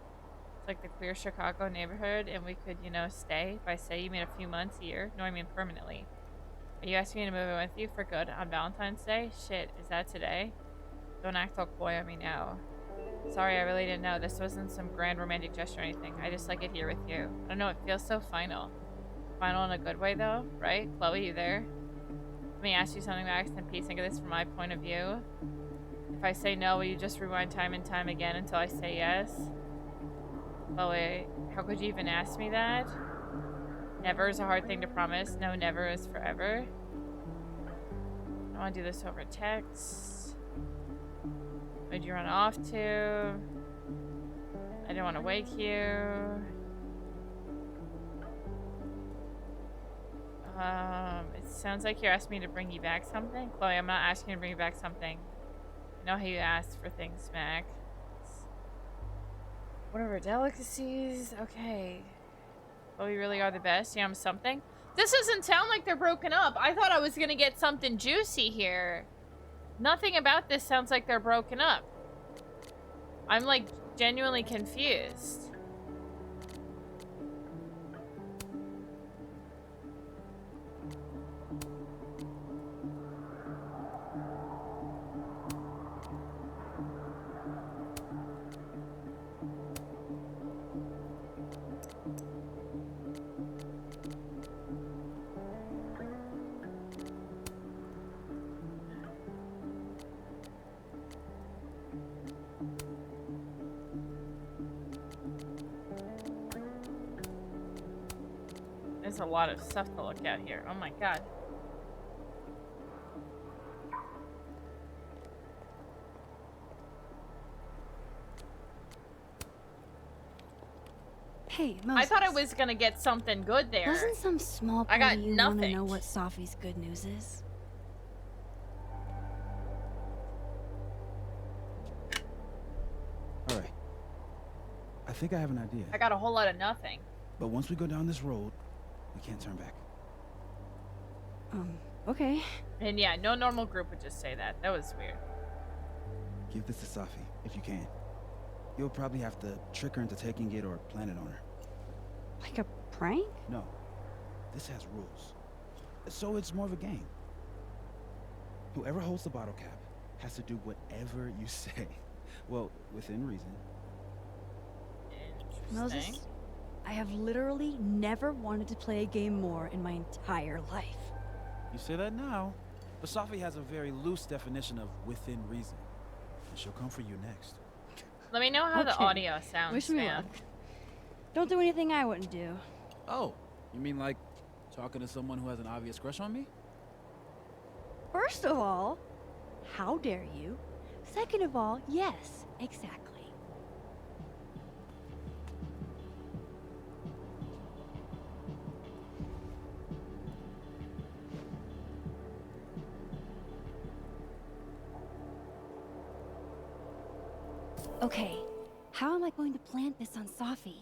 It's like the queer Chicago neighborhood and we could, you know, stay. By stay, you mean a few months, a year? No, I mean permanently. Are you asking me to move in with you for good on Valentine's Day? Shit, is that today? Don't act all coy on me now. Sorry, I really didn't know. This wasn't some grand romantic gesture or anything. I just like it here with you. I don't know, it feels so final. Final in a good way, though, right? Chloe, you there? Let me ask you something, Max, and please think of this from my point of view. If I say no, will you just rewind time and time again until I say yes? Chloe, how could you even ask me that? Never is a hard thing to promise. No, never is forever. I want to do this over text. Where'd you run off to? I didn't want to wake you. It sounds like you're asking me to bring you back something. Chloe, I'm not asking you to bring you back something. I know how you ask for things, Mac. Whatever, delicacies. Okay. Chloe, really are the best. Yeah, I'm something. This doesn't sound like they're broken up. I thought I was gonna get something juicy here. Nothing about this sounds like they're broken up. I'm like genuinely confused. There's a lot of stuff to look at here. Oh my god. Hey, Moses. I thought I was gonna get something good there. Doesn't some small I part got of you want to nothing. know what Safi's good news is? All right. I think I have an idea. I got a whole lot of nothing. But once we go down this road, we can't turn back. Okay. And yeah, no normal group would just say that. That was weird. Give this to Safi, if you can. You'll probably have to trick her into taking it or plan it on her. Like a prank? No. This has rules. So it's more of a game. Whoever holds the bottle cap has to do whatever you say. Well, within reason. Interesting. Moses, I have literally never wanted to play a game more in my entire life. You say that now, but Safi has a very loose definition of within reason. And she'll come for you next. Let me know how the Okay. audio sounds, Wish me man. luck. Don't do anything I wouldn't do. Oh, you mean like talking to someone who has an obvious crush on me? First of all, How dare you? Second of all, yes, exactly. Okay, how am I going to plant this on Safi?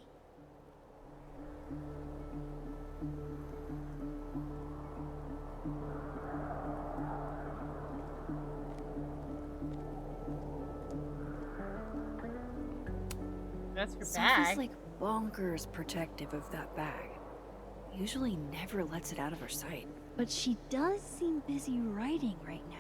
That's your Safi's bag. like bonkers protective of that bag. Usually never lets it out of her sight. But she does seem busy writing right now.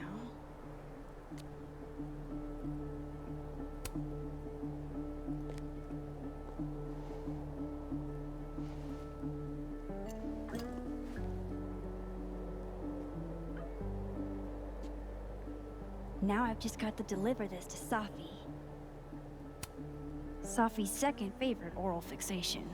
Now I've just got to deliver this to Safi. Safi's second favorite oral fixation.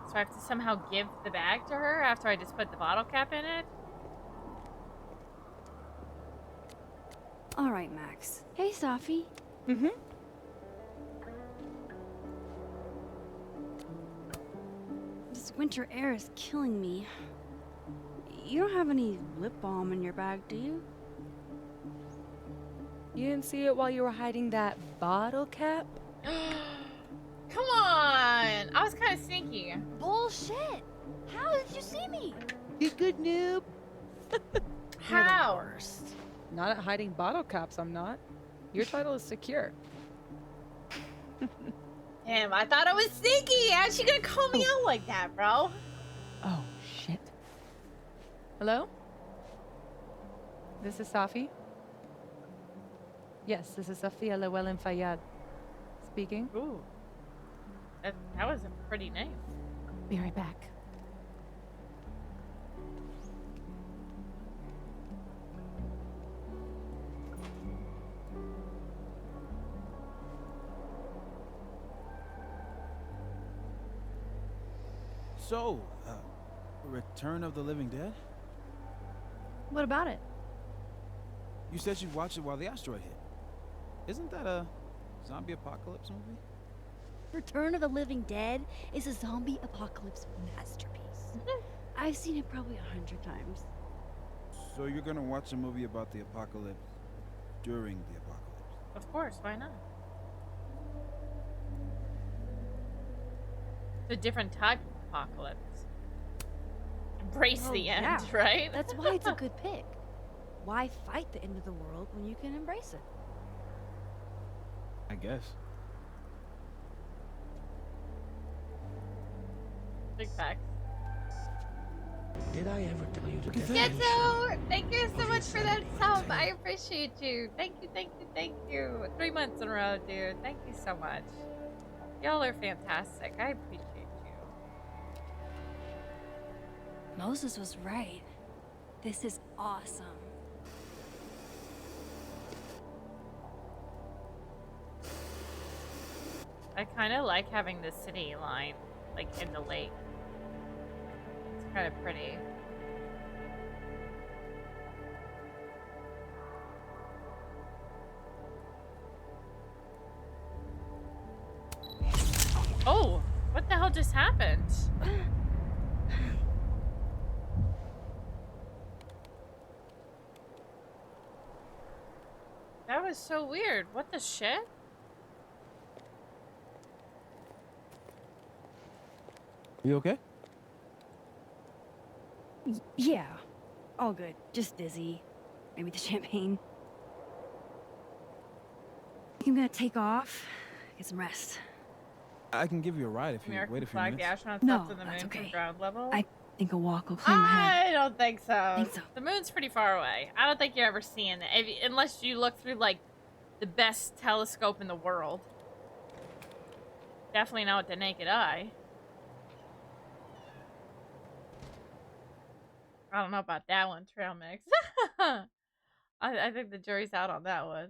So I have to somehow give the bag to her after I just put the bottle cap in it? All right, Max. Hey, Safi. Mm-hmm. This winter air is killing me. You don't have any lip balm in your bag, do you? You didn't see it while you were hiding that bottle cap? Come on! I was kind of sneaky. Bullshit! How did you see me? You good noob? How? Not at hiding bottle caps, I'm not. Your title is secure. Damn, I thought I was sneaky. How's she gonna call me out like that, bro? Oh, shit. Hello? This is Safi? Yes, this is Safia Llewellyn Fayyad. Speaking. Ooh. That was a pretty name. Be right back. So, Return of the Living Dead? What about it? You said you'd watch it while the asteroid hit. Isn't that a zombie apocalypse movie? Return of the Living Dead is a zombie apocalypse masterpiece. I've seen it probably 100 times. So you're gonna watch a movie about the apocalypse during the apocalypse? Of course, why not? It's a different type of apocalypse. Embrace Oh, the end, yeah. right? That's why it's a good pick. Why fight the end of the world when you can embrace it? I guess. Big facts. Did I ever tell you to get Getzo! Thank you so much for that sub. I appreciate you. Thank you, thank you, thank you. 3 months in a row, dude. Thank you so much. Y'all are fantastic. I appreciate you. Moses was right. This is awesome. I kind of like having the city line, like, in the lake. It's kind of pretty. Oh, what the hell just happened? That was so weird. What the shit? You okay? Yeah, all good. Just dizzy. Maybe the champagne. I'm gonna take off, get some rest. I can give you a ride if you American wait a few flag, the minutes. astronauts No, left to the that's moon from okay. ground level? I think a walk will clear my head. I don't think so. Think so. The moon's pretty far away. I don't think you're ever seeing it. Unless you look through, like, the best telescope in the world. Definitely not with the naked eye. I don't know about that one, Trail Mix. I think the jury's out on that one.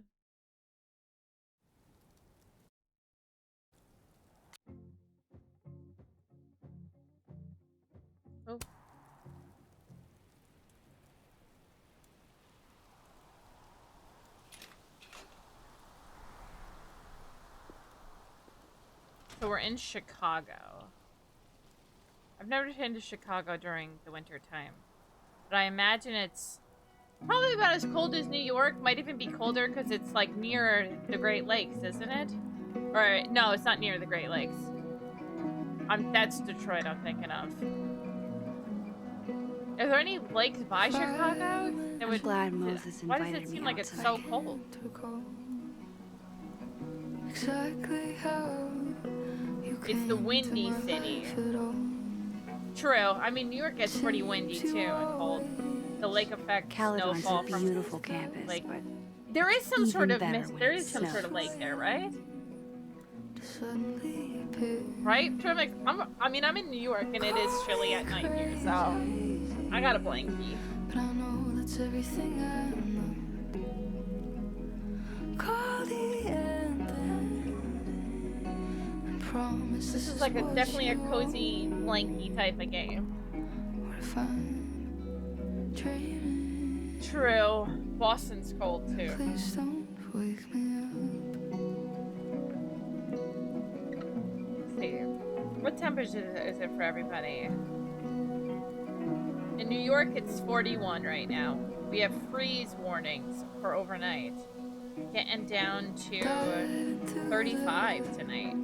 Oh. So we're in Chicago. I've never been to Chicago during the winter time, but I imagine it's probably about as cold as New York. Might even be colder because it's like near the Great Lakes, isn't it? Or no, it's not near the Great Lakes. That's Detroit I'm thinking of. Are there any lakes by Chicago? That would, glad Moses why does invited it me seem like it's outside. so cold? It's the windy city. True. I mean, New York gets pretty windy too and cold. The lake effect, Caledon's snowfall a from beautiful campus, like but there is some sort even of better when there it is some sort of snows. lake there, right? Right? I mean, I'm in New York and it is chilly at night here, so I got a blankie. But I know that's everything I know. Call the end and promise This is like definitely a cozy blankie type of game. What if I'm dreaming? True. Boston's cold too. Please don't wake me up. Let's see. What temperature is it for everybody? In New York, it's 41 right now. We have freeze warnings for overnight. Getting down to 35 tonight.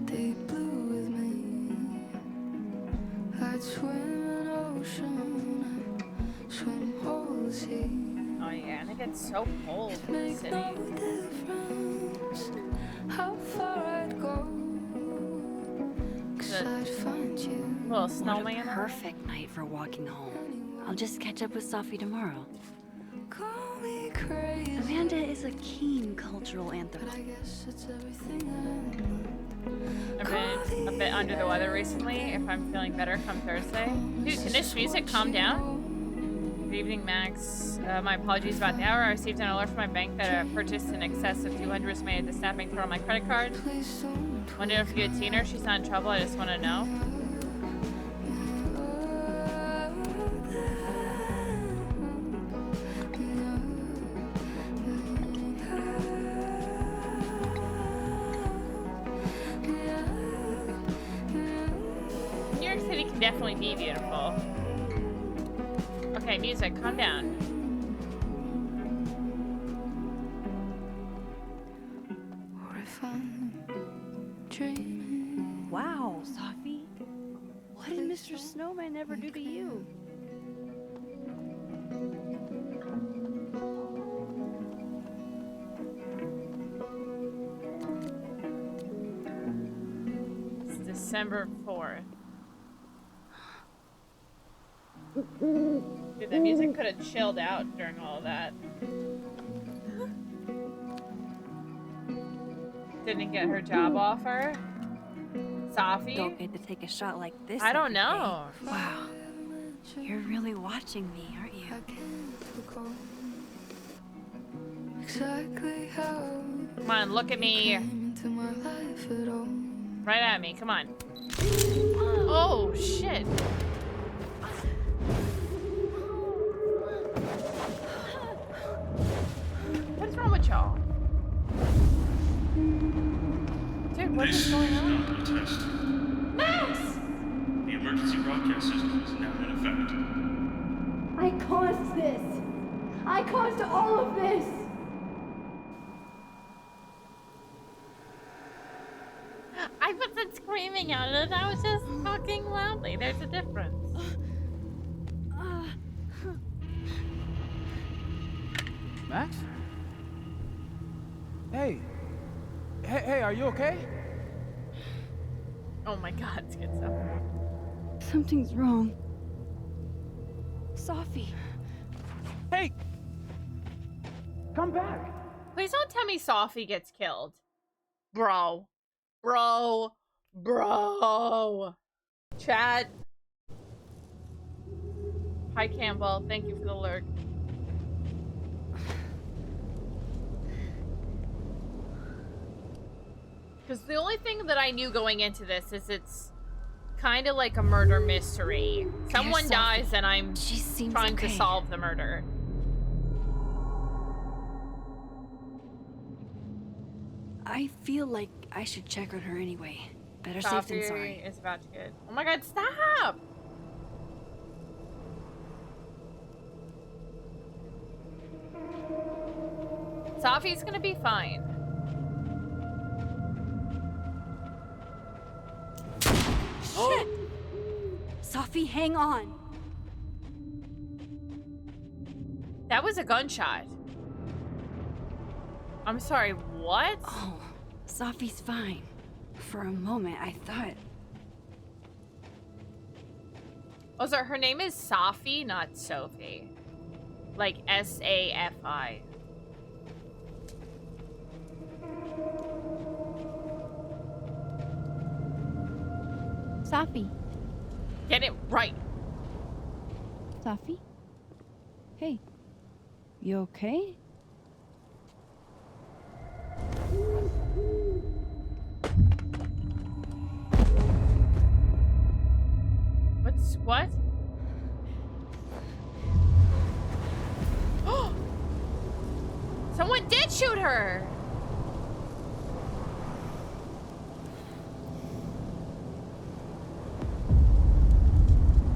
Deep blue with me. I'd swim an ocean, swim holes here. Oh yeah, and it gets so cold in the Make city. no difference how far I'd go. 'Cause I'd find you. Little What a snowman. perfect night for walking home. I'll just catch up with Sophie tomorrow. Call me crazy. Amanda is a keen cultural anthem. But I guess it's everything I know. I've been a bit under the weather recently. If I'm feeling better come Thursday. Dude, can this music calm down? Good evening, Max. My apologies about the hour. I received an alert from my bank that a purchase in excess of 200 was made at the snapping throw on my credit card. Wonder if you had seen her. She's not in trouble. I just want to know. New York City can definitely be beautiful. Okay, music, calm down. Or if I'm dreaming. Wow, Sophie. What did Mr. Snowman ever do to you? It's December 4th. Dude, that music could have chilled out during all of that. Didn't get her job offer? Sophie? Don't get to take a shot like this. I don't every day. know. Wow. You're really watching me, aren't you? I can't recall exactly how Come on, look at me. came into my life at all. Right at me, come on. Oh, shit. What's wrong with y'all? Dude, what is going on? Not a test. Max! The emergency broadcast system is now in effect. I caused this. I caused all of this. I wasn't screaming at it. I was just talking loudly. There's a difference. Max? Hey. Hey, are you okay? Oh my god, schizo. Something's wrong. Sophie. Hey! Come back! Please don't tell me Sophie gets killed. Bro. Bro. Bro. Chat. Hi, Campbell. Thank you for the lurk. Because the only thing that I knew going into this is it's kind of like a murder mystery. Someone dies and I'm trying to solve the murder. I feel like I should check on her anyway. Better safe than sorry. Is about to get... Oh my god, stop! Safi's gonna be fine. Shit! Safi, hang on. That was a gunshot. I'm sorry, what? Oh, Safi's fine. For a moment, I thought... Oh, so her name is Safi, not Sophie. Like S-A-F-I. Safi. Get it right. Safi? Hey. You okay? What? Someone did shoot her!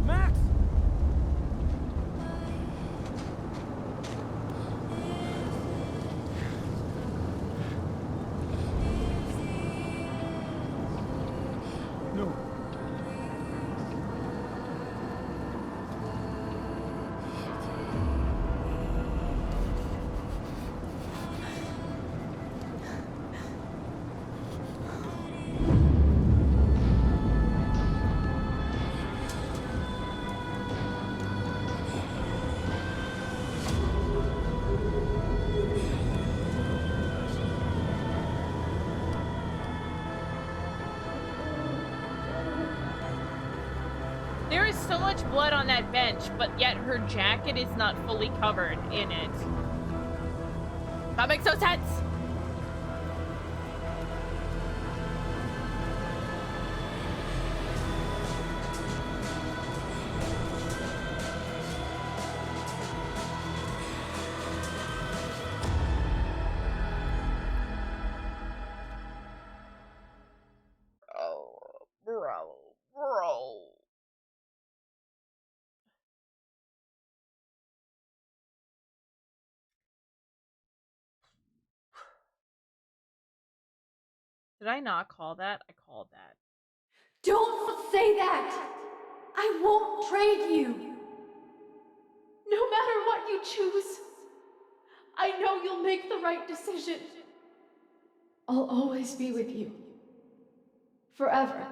Max! No. There is so much blood on that bench, but yet her jacket is not fully covered in it. That makes no sense! Bro. Did I not call that? I called that. Don't say that! I won't trade you! No matter what you choose, I know you'll make the right decision. I'll always be with you. Forever.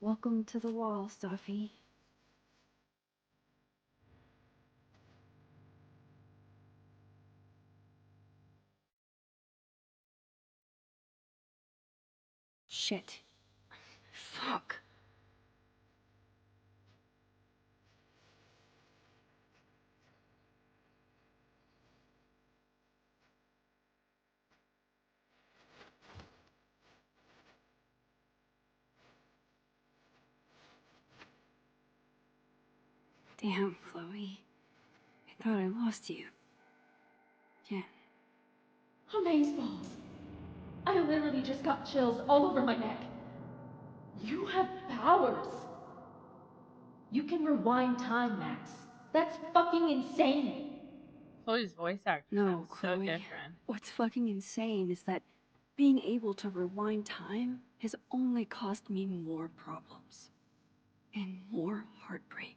Welcome to the wall, Safi. Shit. Fuck. Damn, Chloe. I thought I lost you. Yeah. Amazeballs. I literally just got chills all over my neck. You have powers. You can rewind time, Max. That's fucking insane. Chloe's voice actor No, sounds so Chloe. different. What's fucking insane is that being able to rewind time has only caused me more problems. And more heartbreak.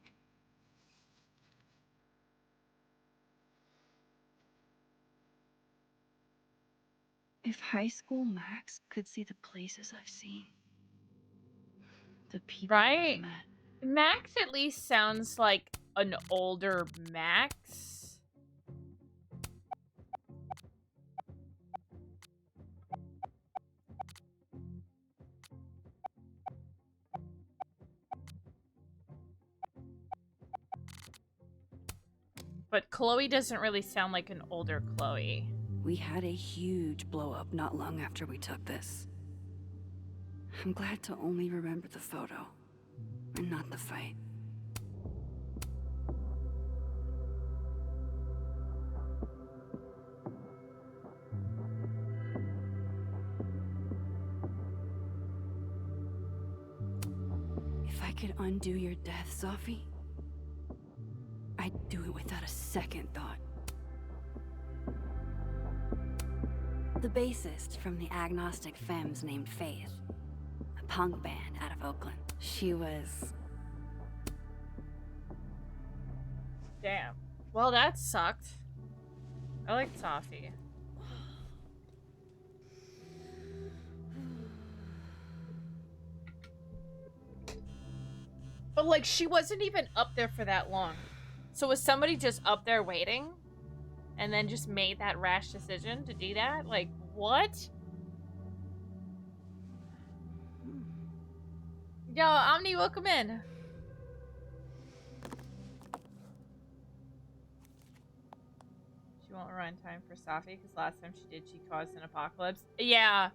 If high school Max could see the places I've seen, the people Right? I've met. Max at least sounds like an older Max. But Chloe doesn't really sound like an older Chloe. We had a huge blow up not long after we took this. I'm glad to only remember the photo and not the fight. If I could undo your death, Sophie, I'd do it without a second thought. The bassist from the Agnostic Femmes named Faith, a punk band out of Oakland. She was... Damn. Well, that sucked. I like Sophie. But, like, she wasn't even up there for that long. So was somebody just up there waiting? And then just made that rash decision to do that? Like, what? Yo, Omni, welcome in. She won't run time for Safi because last time she did, she caused an apocalypse. Yeah,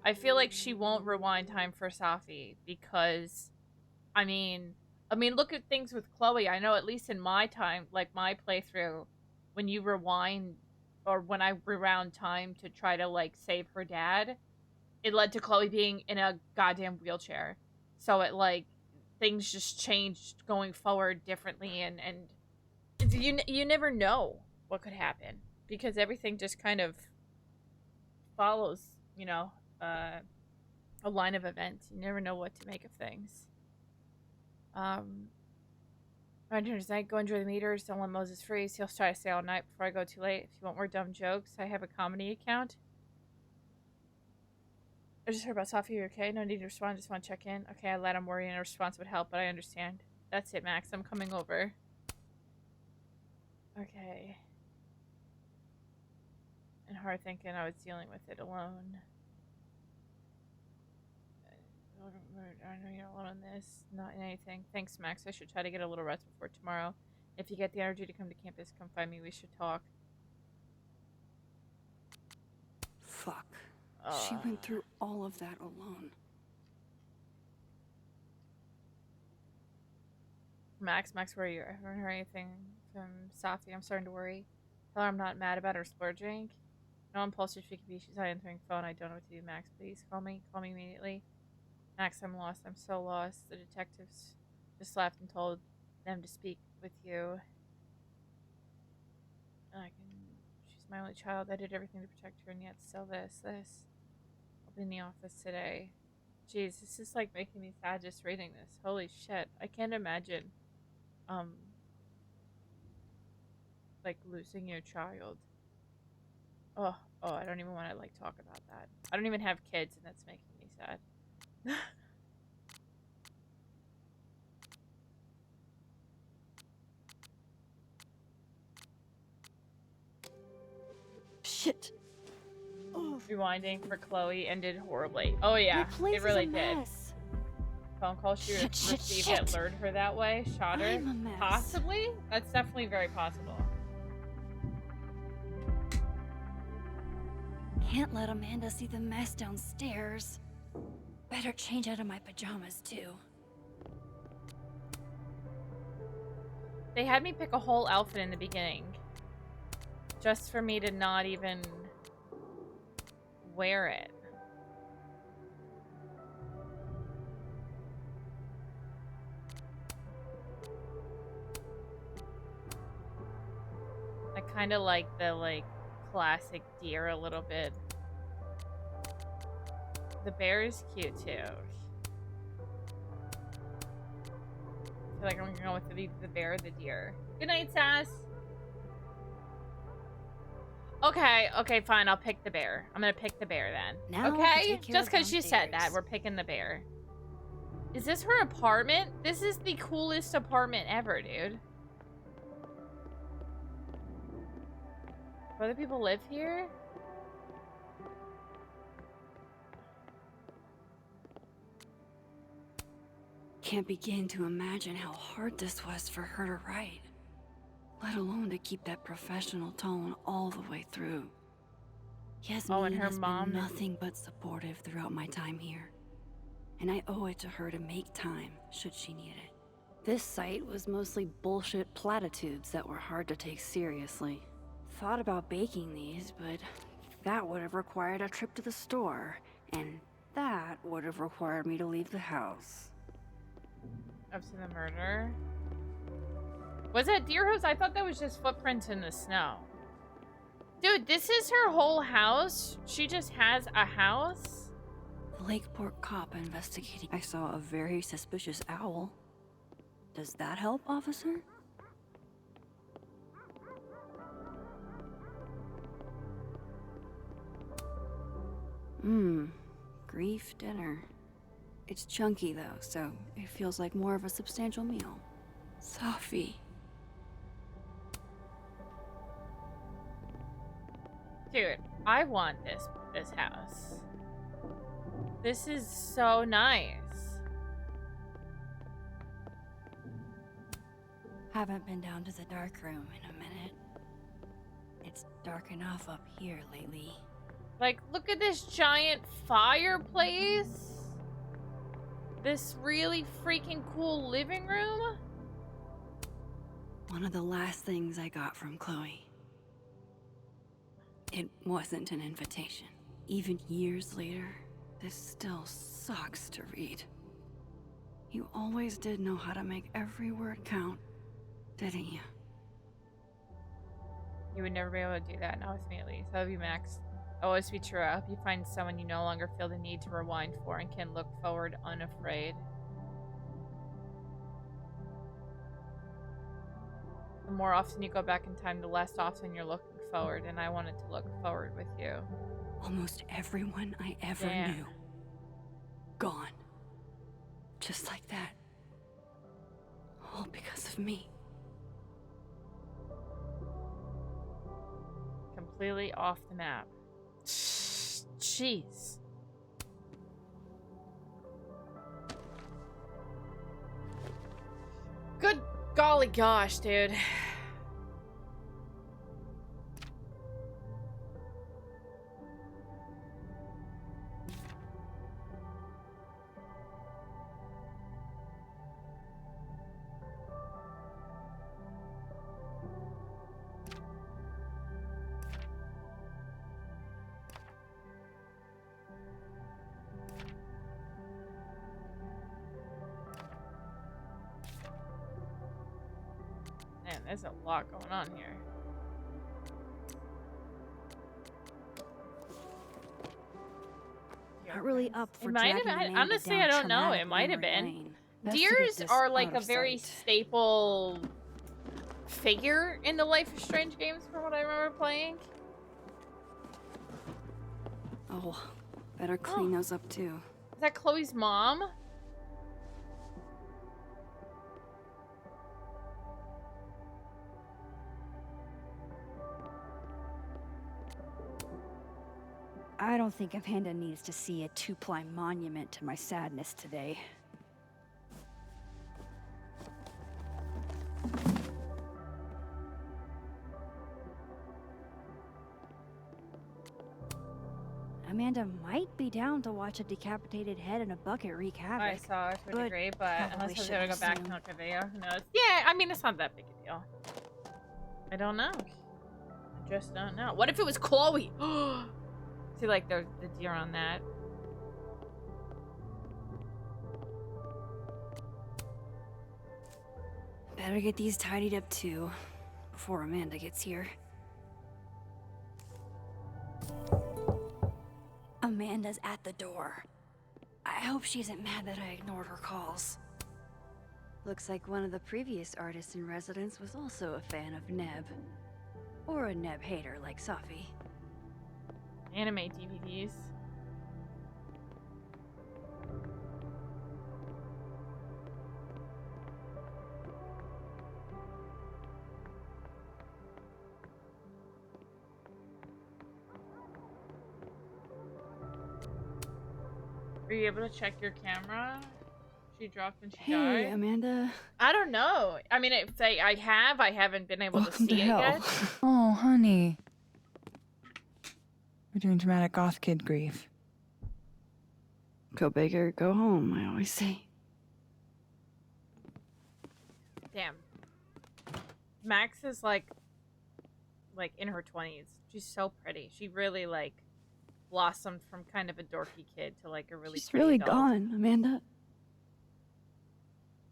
I feel like she won't rewind time for Safi because, I mean, look at things with Chloe. I know at least in my time, like my playthrough, when you rewind, or when I rewound time to try to like save her dad, it led to Chloe being in a goddamn wheelchair. So it like things just changed going forward differently, and you never know what could happen because everything just kind of follows, you know, a line of events. You never know what to make of things. My turn tonight. Go enjoy the meters. Don't let Moses freeze. He'll try to stay all night before I go too late. If you want more dumb jokes, I have a comedy account. I just heard about Sophie. You're okay? No need to respond. Just want to check in. Okay, I let him worry and a response would help, but I understand. That's it, Max. I'm coming over. Okay. And hard thinking I was dealing with it alone. I know you're alone in this. Not in anything. Thanks, Max. I should try to get a little rest before tomorrow. If you get the energy to come to campus, come find me. We should talk. Fuck. She went through all of that alone. Max, where are you? I haven't heard anything from Safi. I'm starting to worry. Tell her I'm not mad about her splurging. No impulsive she could be. She's not answering phone. I don't know what to do. Max, please call me. Call me immediately. Max, I'm lost. I'm so lost. The detectives just left and told them to speak with you. She's my only child. I did everything to protect her, and yet still this. I'll be in the office today. Jeez, this is like making me sad just reading this. Holy shit. I can't imagine, like losing your child. Oh, I don't even want to like talk about that. I don't even have kids, and that's making me sad. Shit. Rewinding for Chloe ended horribly. Oh yeah, it really did. Phone call she received that lured her that way, shot her. Possibly? That's definitely very possible. Can't let Amanda see the mess downstairs. Better change out of my pajamas too. They had me pick a whole outfit in the beginning. Just for me to not even wear it. I kind of like the classic deer a little bit. The bear is cute too. I feel like I'm gonna go with the bear or the deer. Good night, Sass. Okay, fine. I'll pick the bear. I'm gonna pick the bear then. Now to okay? take care Just of because she said that, downstairs. we're picking the bear. Is this her apartment? This is the coolest apartment ever, dude. Do other people live here? Can't begin to imagine how hard this was for her to write, let alone to keep that professional tone all the way through. Yasmin and her has mom been nothing but supportive throughout my time here, and I owe it to her to make time should she need it. This site was mostly bullshit platitudes that were hard to take seriously. Thought about baking these, but that would have required a trip to the store, and that would have required me to leave the house. Up to the murder. Was that deer hooves? I thought that was just footprints in the snow. Dude, this is her whole house? She just has a house? The Lakeport cop investigating. I saw a very suspicious owl. Does that help, officer? Grief dinner. It's chunky though, so it feels like more of a substantial meal. Sophie. Dude, I want this house. This is so nice. Haven't been down to the dark room in a minute. It's dark enough up here lately. Like, look at this giant fireplace. This really freaking cool living room. One of the last things I got from Chloe. It wasn't an invitation. Even years later, this still sucks to read. You always did know how to make every word count, didn't you? You would never be able to do that, not with me at least. That would be Max. Always be true. I hope you find someone you no longer feel the need to rewind for and can look forward unafraid. The more often you go back in time, the less often you're looking forward, and I wanted to look forward with you. Almost everyone I ever knew. Gone. Just like that. All because of me. Completely off the map. Jeez. Good golly gosh, dude. Man, there's a lot going on here. Not really up for It might have dragging been. Amanda Honestly, down I don't know. traumatic It might have memory been. lane. Best to get Deers this are like out a of very sight. staple figure in the Life is Strange games from what I remember playing. Oh, better clean those up too. Is that Chloe's mom? I don't think Amanda needs to see a 2-ply monument to my sadness today. Amanda might be down to watch a decapitated head in a bucket wreak havoc. I saw it to a degree, but probably unless I was gonna shouldn't go back and assume. look at the video, who knows? Yeah, I mean, it's not that big a deal. I don't know. I just don't know. What if it was Chloe? See, like, there's the deer on that. Better get these tidied up too, before Amanda gets here. Amanda's at the door. I hope she isn't mad that I ignored her calls. Looks like one of the previous artists in residence was also a fan of Neb. Or a Neb hater like Safi. Anime DVDs. Were you able to check your camera? She dropped when she Hey, died? Amanda. I don't know. I mean, if I haven't been able to Welcome see to it hell. yet. Oh, honey. We're doing dramatic goth kid grief. Go big or go home, I always say. Damn. Max is like in her 20s. She's so pretty. She really like blossomed from kind of a dorky kid to like a really She's pretty really adult. gone, Amanda.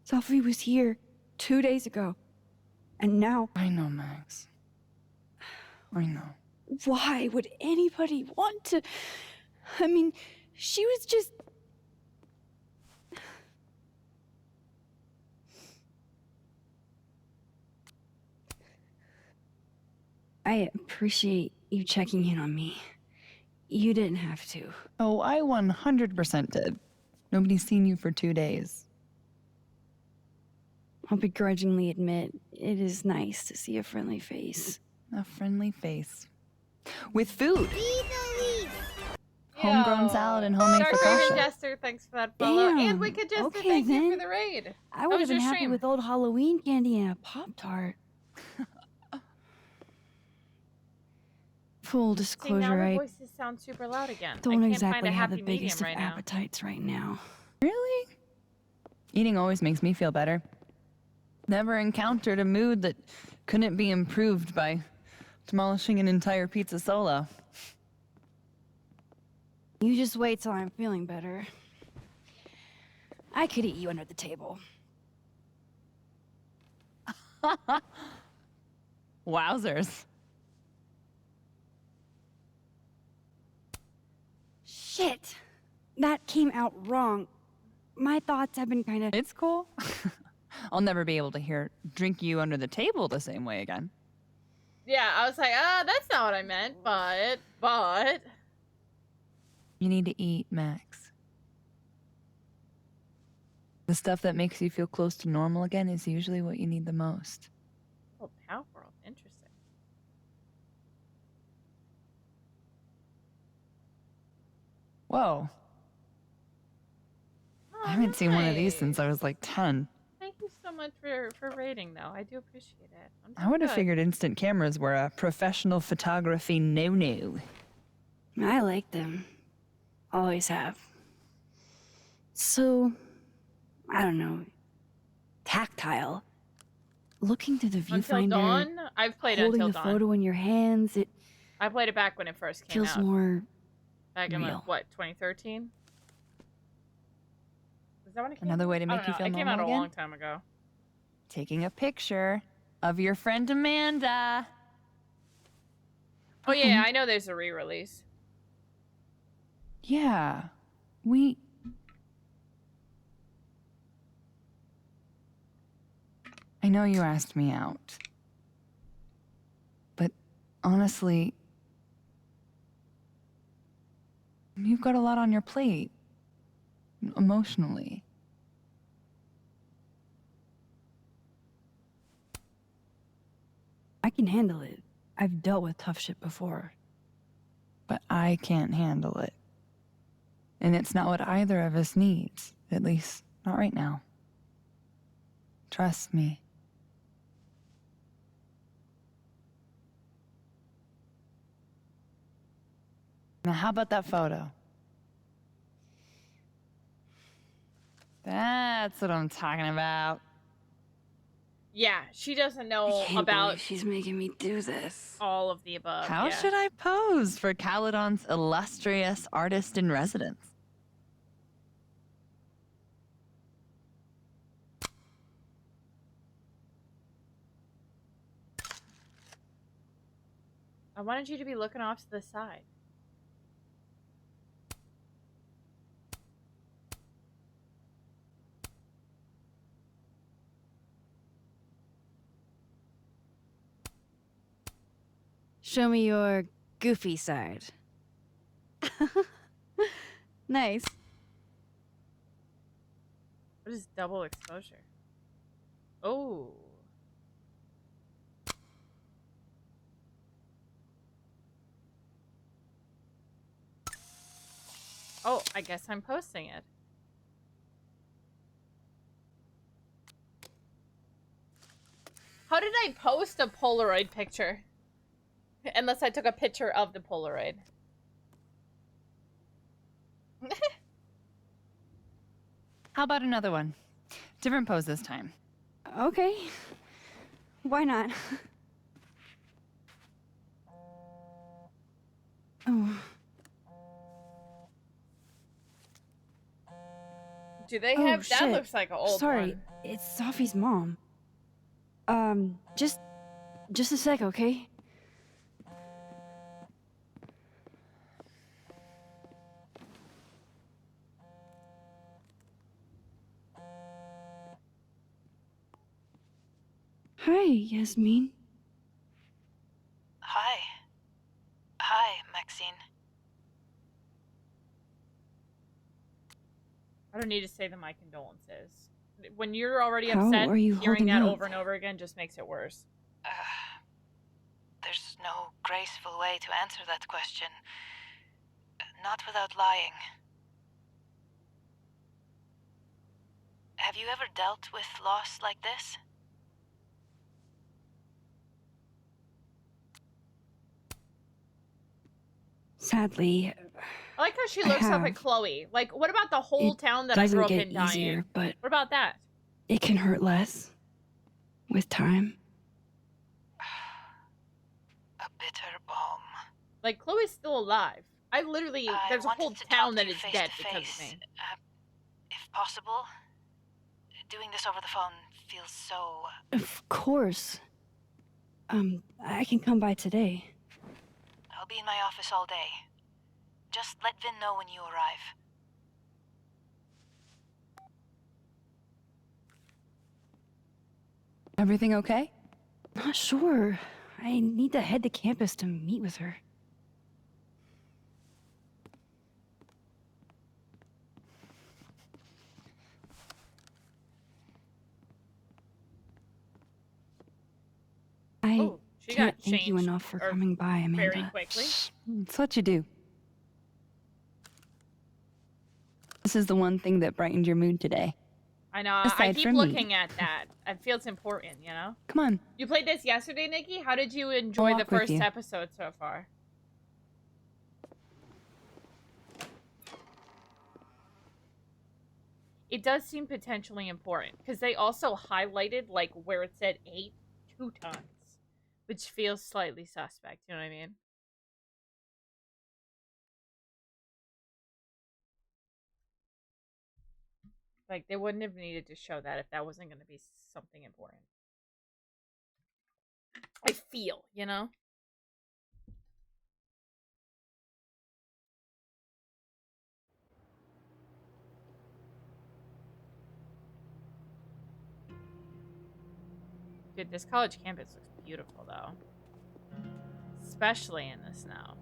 Sophie was here 2 days ago. And now... I know, Max. I know. Why would anybody want to... I mean, she was just... I appreciate you checking in on me. You didn't have to. Oh, I 100% did. Nobody's seen you for 2 days. I'll begrudgingly admit, it is nice to see a friendly face. A friendly face. With food. Homegrown salad and homemade Dark Raven focaccia. Jester, thanks for that follow. And Damn. Wicked Jester, Okay, thank you then. for the raid. I How would was have been your happy stream? with old Halloween candy and a Pop-Tart. Full See, now disclosure, the I voices sound super loud again. I don't can't exactly find a have the happy medium biggest of right now. appetites right now. Really? Eating always makes me feel better. Never encountered a mood that couldn't be improved by demolishing an entire pizza solo. You just wait till I'm feeling better. I could eat you under the table. Wowzers. Shit! That came out wrong. My thoughts have been kind of... It's cool. I'll never be able to drink you under the table the same way again. Yeah, I was like, that's not what I meant, but... You need to eat, Max. The stuff that makes you feel close to normal again is usually what you need the most. Oh, Power World, interesting. Whoa. Oh, I haven't seen one of these nice. since I was like 10. Thank you so much for rating, though. I do appreciate it. I'm I would have good. figured instant cameras were a professional photography no-no. I like them. Always have. So, I don't know, tactile. Looking through the Until viewfinder, Dawn? I've played holding Until the Dawn. photo in your hands, it I played it back when it first came feels out. more Back in, real. like, what, 2013? Is that when it came Another out? way to I make don't you know. feel It came out normal a again? long time ago. Taking a picture of your friend Amanda. Oh, yeah, I know there's a re-release. Yeah, I know you asked me out. But honestly, you've got a lot on your plate. Emotionally. I can handle it. I've dealt with tough shit before. But I can't handle it. And it's not what either of us needs. At least, not right now. Trust me. Now, how about that photo? That's what I'm talking about. Yeah, she doesn't know I can't about believe she's making me do this. all of the above. How yeah. should I pose for Caledon's illustrious artist in residence? I wanted you to be looking off to the side. Show me your goofy side. Nice. What is double exposure? Oh. Oh, I guess I'm posting it. How did I post a Polaroid picture? Unless I took a picture of the Polaroid. How about another one? Different pose this time. Okay. Why not? Oh. Do they Oh, have... That shit. looks like an old Sorry, one. it's Sophie's mom. Just a sec, okay? Hi, Yasmin. Hi. Hi, Maxine. I don't need to say my condolences. When you're already How upset, are you hearing holding that up? over and over again just makes it worse. There's no graceful way to answer that question. Not without lying. Have you ever dealt with loss like this? Sadly, I like how she I looks up have. at Chloe. Like, what about the whole It town that I doesn't grew up get in dying? easier, but What about that? it can hurt less with time. A bitter balm. Like, Chloe's still alive. I literally, there's a whole wanted to town talk that to you is face dead to because of face. me. If possible. Doing this over the phone feels so... Of course. I can come by today. I'll be in my office all day. Just let Vin know when you arrive. Everything okay? Not sure. I need to head to campus to meet with her. I She can't got thank you changed enough for coming by, Amanda. very quickly. It's what you do. This is the one thing that brightened your mood today. I know. I Aside keep from me. looking at that. I feel it's important, you know? Come on. You played this yesterday, Nikki? How did you enjoy the walk with first you. episode so far? It does seem potentially important because they also highlighted like where it said 8 2 times, which feels slightly suspect. You know what I mean? Like they wouldn't have needed to show that if that wasn't going to be something important. I feel, you know? Dude, this college campus looks beautiful, though. Especially in the snow.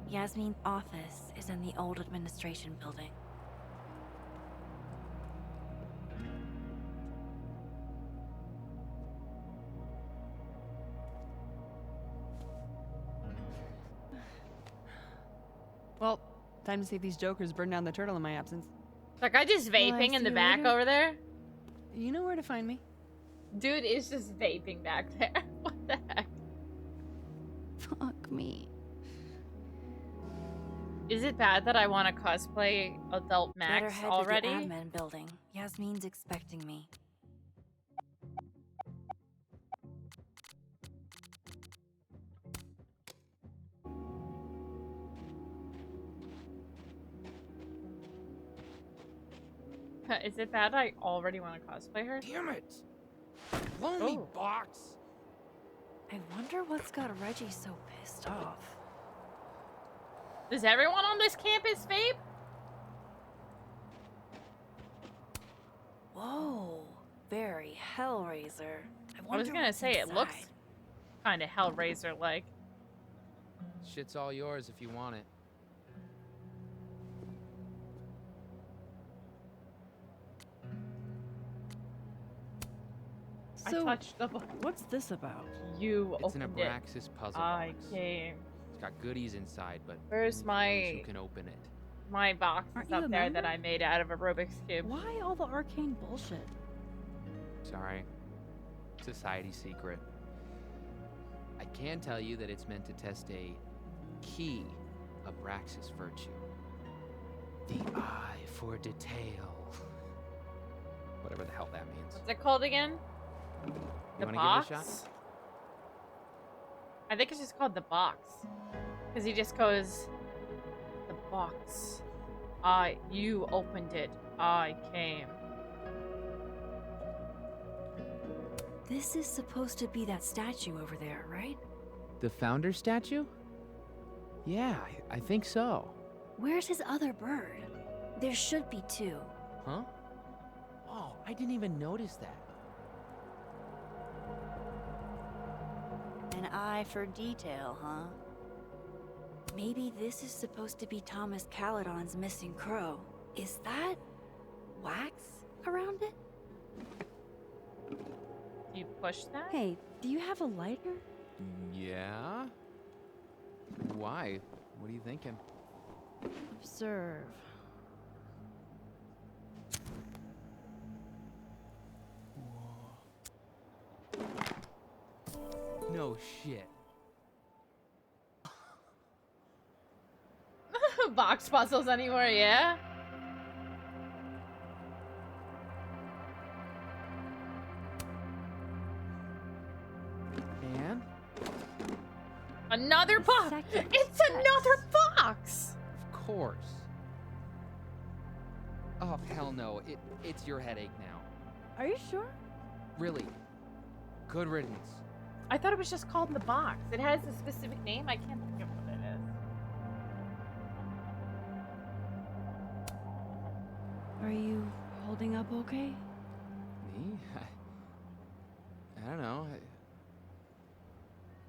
Yasmin's office is in the old administration building. Well, time to see if these jokers burn down the turtle in my absence. Like I just vaping in the back over there. You know where to find me. Dude is just vaping back there. What the heck? Fuck me. Is it bad that I want to cosplay Adult Better Max head already? to the admin building. Yasmin's expecting me. Is it bad I already want to cosplay her? Damn it! Lonely box! I wonder what's got Reggie so pissed off. Does everyone on this campus vape? Whoa, very Hellraiser. I was gonna say, it looks kind of Hellraiser-like. Shit's all yours if you want it. I touched the book. What's this about? You It's an opened it. Abraxas puzzle I box. came. It's got goodies inside, but Where's only those my who can open it. my box Aren't is you up a there that member? I made out of a Rubik's Cube? Why all the arcane bullshit? Sorry. Society secret. I can tell you that it's meant to test a key Abraxas virtue. The eye for detail. Whatever the hell that means. What's it called again? You The wanna box? give it a shot? I think it's just called the box. Because he just goes, the box. You opened it. I came. This is supposed to be that statue over there, right? The founder statue? Yeah, I think so. Where's his other bird? There should be two. Huh? Oh, I didn't even notice that. An eye for detail, huh? Maybe this is supposed to be Thomas Caledon's missing crow. Is that wax around it? Do you push that? Hey, do you have a lighter? Yeah? Why? What are you thinking? Observe. No shit. Box puzzles anywhere, yeah? And? Another box! It's another box! Of course. Oh, hell no. It's your headache now. Are you sure? Really. Good riddance. I thought it was just called the box. It has a specific name. I can't think of what it is. Are you holding up okay? Me? I don't know.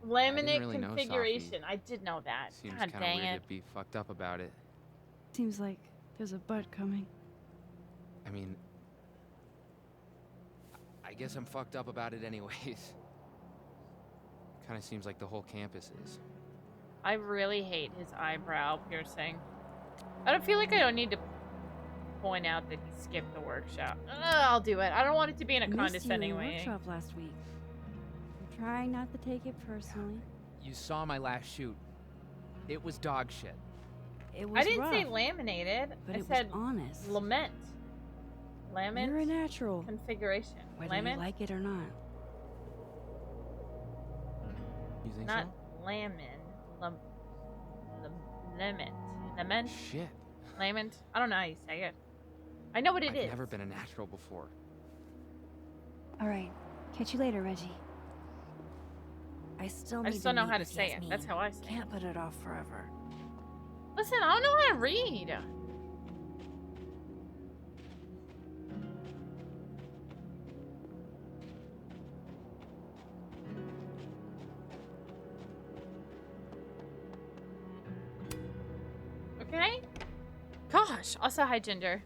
Laminate really know, configuration. I did know that. Seems God kind of dang weird it. to be fucked up about it. Seems like there's a butt coming. I mean, I guess I'm fucked up about it anyways. Kind of seems like the whole campus is. I really hate his eyebrow piercing. I don't feel like I don't need to point out that he skipped the workshop. I'll do it. I don't want it to be in a Missed condescending you in way. workshop last week. I'm trying not to take it personally. You saw my last shoot. It was dog shit. It was I didn't say rough, laminated. but I it said was honest. lament. Lament You're a natural, configuration. whether Lament, you like it or not. You think not so? lament. Lament. Lament. Shit. Lament. I don't know how you say it. I know what it I've is. never been a natural before. All right, catch you later, Reggie. I still I need just to don't know meet how to with say it. Yasmin. That's how I say it. Can't put it off forever. Listen, I don't know how to read. Okay? Gosh, also hi, Ginger.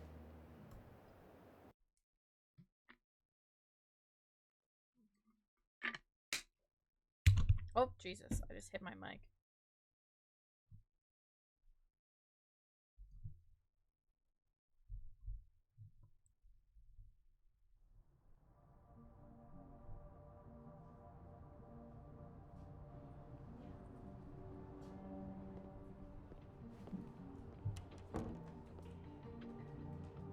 Oh, Jesus, I just hit my mic.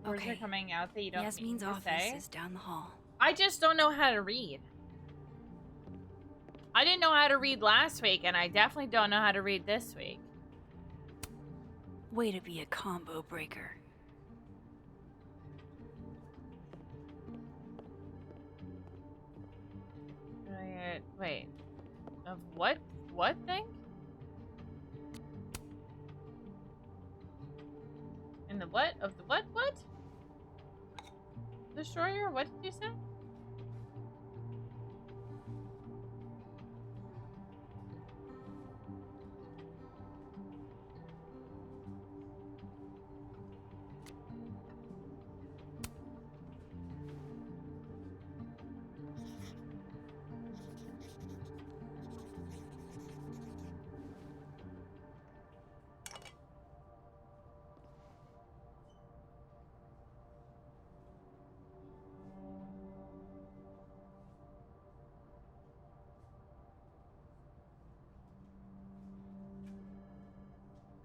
Words are coming out that you don't Yasmin's mean to office say. is down the hall. I just don't know how to read. I didn't know how to read last week, and I definitely don't know how to read this week. Way to be a combo breaker. Wait. Of what? What thing? In the what? Of the what? What? Destroyer? What did you say?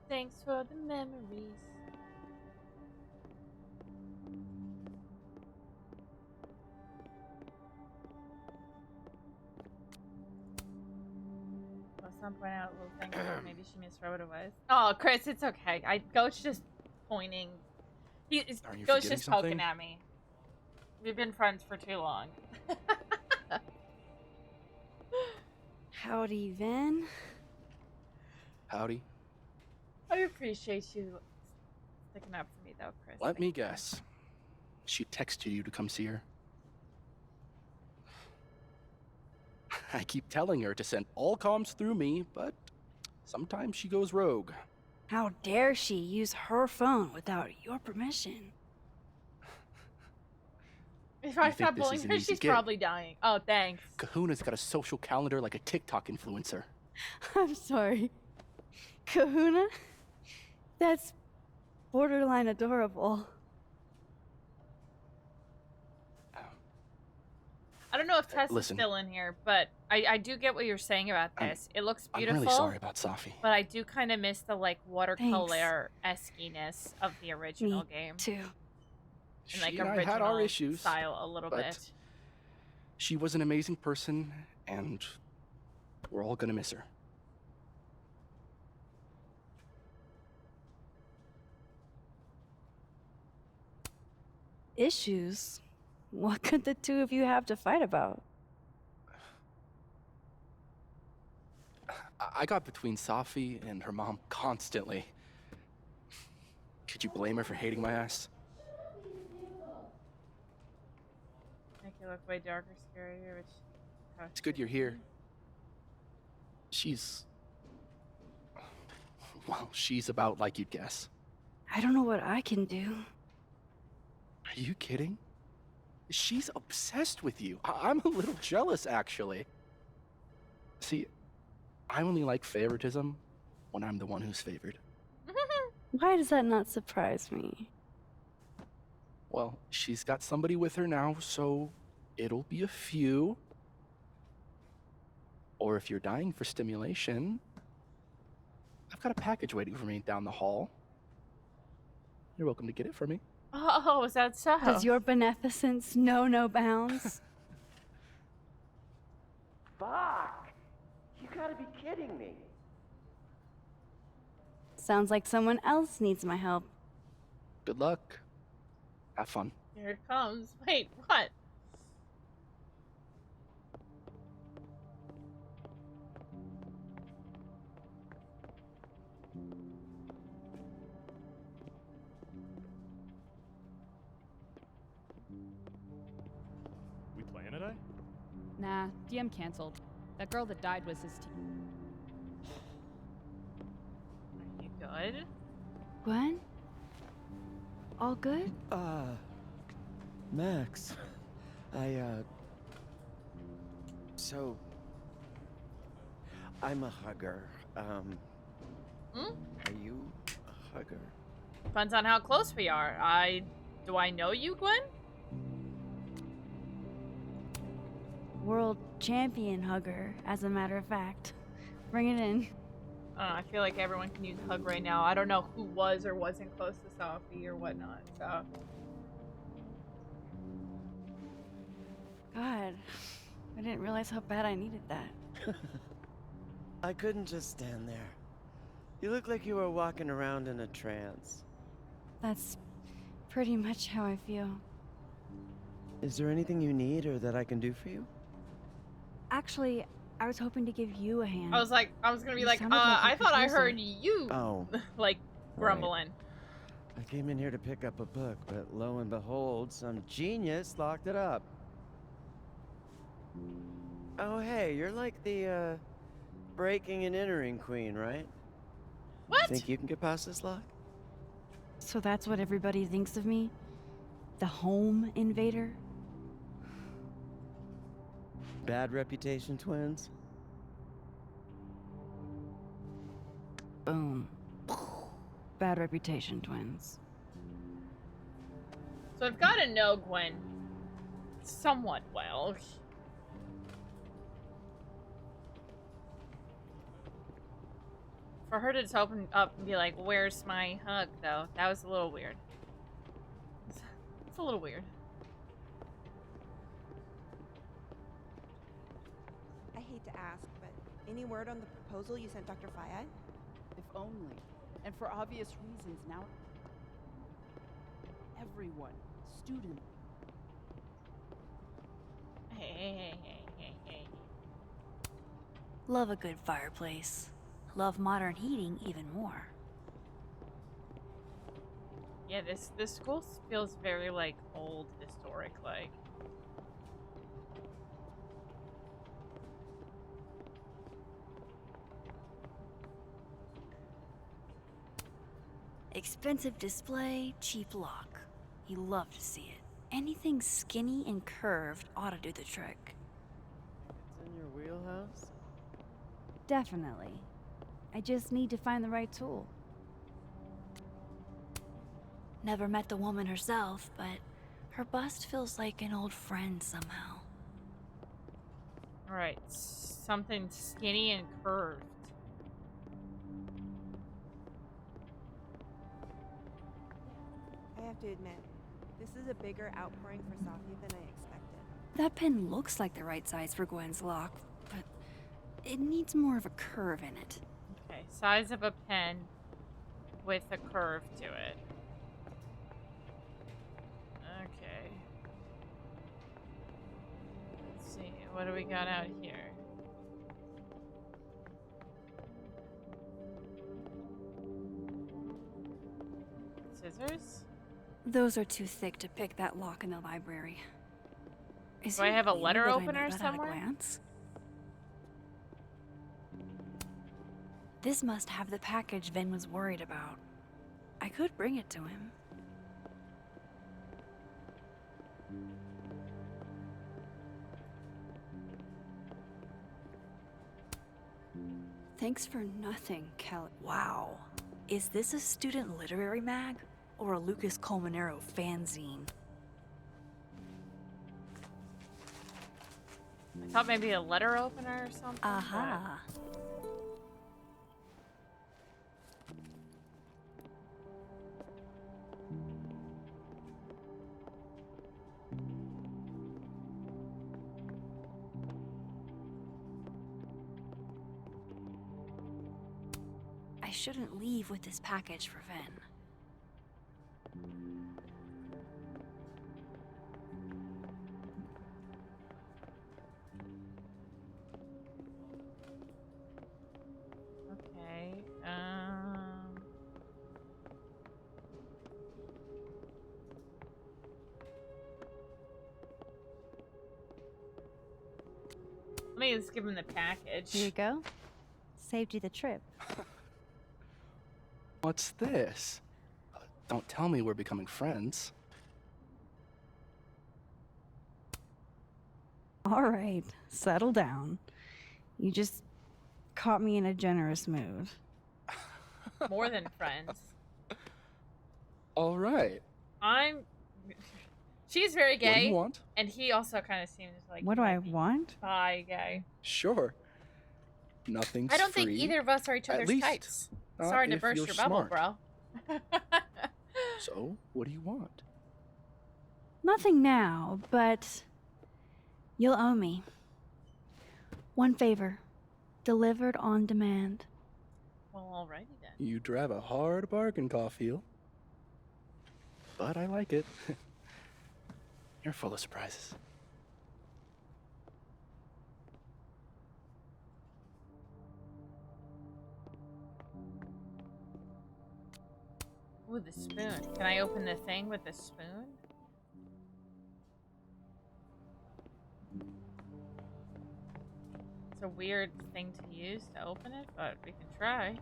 Thanks for the memories. Well, some point out a little thing. Maybe she misread what it was. Oh, Chris, it's okay. Goat's just pointing. Goat's just poking at me. We've been friends for too long. Howdy, Vin. Howdy. I appreciate you sticking up for me, though, Chris. Let me guess. She texted you to come see her? I keep telling her to send all comms through me, but sometimes she goes rogue. How dare she use her phone without your permission? If I stop bullying her, she's probably dying. Oh, thanks. Kahuna's got a social calendar like a TikTok influencer. I'm sorry. Kahuna? That's borderline adorable. I don't know if Tess is still in here, but I do get what you're saying about this. It looks beautiful. I'm really sorry about Safi. But I do kind of miss the like watercolor-esque-ness of the original game. Too. And like She and I original had our issues, style a little bit. She was an amazing person, and we're all gonna miss her. Issues? What could the two of you have to fight about? I got between Safi and her mom constantly. Could you blame her for hating my ass? Make it look way darker, scarier, which... It's good you're here. Well, she's about like you'd guess. I don't know what I can do. Are you kidding? She's obsessed with you. I'm a little jealous, actually. See, I only like favoritism when I'm the one who's favored. Why does that not surprise me? Well, she's got somebody with her now, so it'll be a few. Or if you're dying for stimulation, I've got a package waiting for me down the hall. You're welcome to get it for me. Oh, is that so? Does your beneficence know no bounds? Fuck! You gotta be kidding me. Sounds like someone else needs my help. Good luck. Have fun. Here it comes. Wait, what? We playing today? Nah, DM canceled. That girl that died was his team. Are you good? Gwen? All good? Max. So... I'm a hugger. Are you a hugger? Depends on how close we are. Do I know you, Gwen? World champion hugger, as a matter of fact. Bring it in. I feel like everyone can use a hug right now. I don't know who was or wasn't close to Sophie or whatnot, so. God, I didn't realize how bad I needed that. I couldn't just stand there. You look like you were walking around in a trance. That's pretty much how I feel. Is there anything you need or that I can do for you? Actually, I was hoping to give you a hand. I was gonna be You like, sounded like you I could thought I use heard it. you, Oh. like, Right. grumbling. I came in here to pick up a book, but lo and behold, some genius locked it up. Oh, hey, you're like the, breaking and entering queen, right? What? Think you can get past this lock? So that's what everybody thinks of me? The home invader? Bad reputation, twins? Boom. Bad reputation, twins. So I've got to know Gwen somewhat well. For her to just open up and be like, "Where's my hug?" though, that was a little weird. It's a little weird. I hate to ask, but any word on the proposal you sent Dr. Fayad? If only. And for obvious reasons, now everyone, student. Hey. Love a good fireplace. Love modern heating even more. Yeah, this school feels very like old, historic, like. Expensive display, cheap lock. You love to see it. Anything skinny and curved ought to do the trick. It's in your wheelhouse? Definitely. I just need to find the right tool. Never met the woman herself, but her bust feels like an old friend somehow. Alright, something skinny and curved. I have to admit, this is a bigger outpouring for Safi than I expected. That pen looks like the right size for Gwen's lock, but it needs more of a curve in it. Okay, size of a pen with a curve to it. Okay. Let's see, what do we got out here? Scissors? Those are too thick to pick that lock in the library. Is Do I it have a weird letter that I know opener that at a somewhere? glance? This must have the package Ven was worried about. I could bring it to him. Thanks for nothing, Kelly. Wow. Is this a student literary mag? Or a Lucas Colmenero fanzine? I thought maybe a letter opener or something. Aha. I shouldn't leave with this package for Ven. Okay. Let me just give him the package. Here you go. Saved you the trip. What's this? Don't tell me we're becoming friends. All right, settle down. You just caught me in a generous mood. More than friends. All right. She's very gay. What do you want? And he also kind of seems like. What do I want? Bi gay. Sure. Nothing's I don't think free, either of us are each at other's least types. not Sorry to if burst you're your bubble, smart. bro. So, what do you want? Nothing now, but you'll owe me. One favor. Delivered on demand. Well, alrighty then. You drive a hard bargain, Caulfield. But I like it. You're full of surprises. Ooh, the spoon. Can I open the thing with the spoon? It's a weird thing to use to open it, but we can try.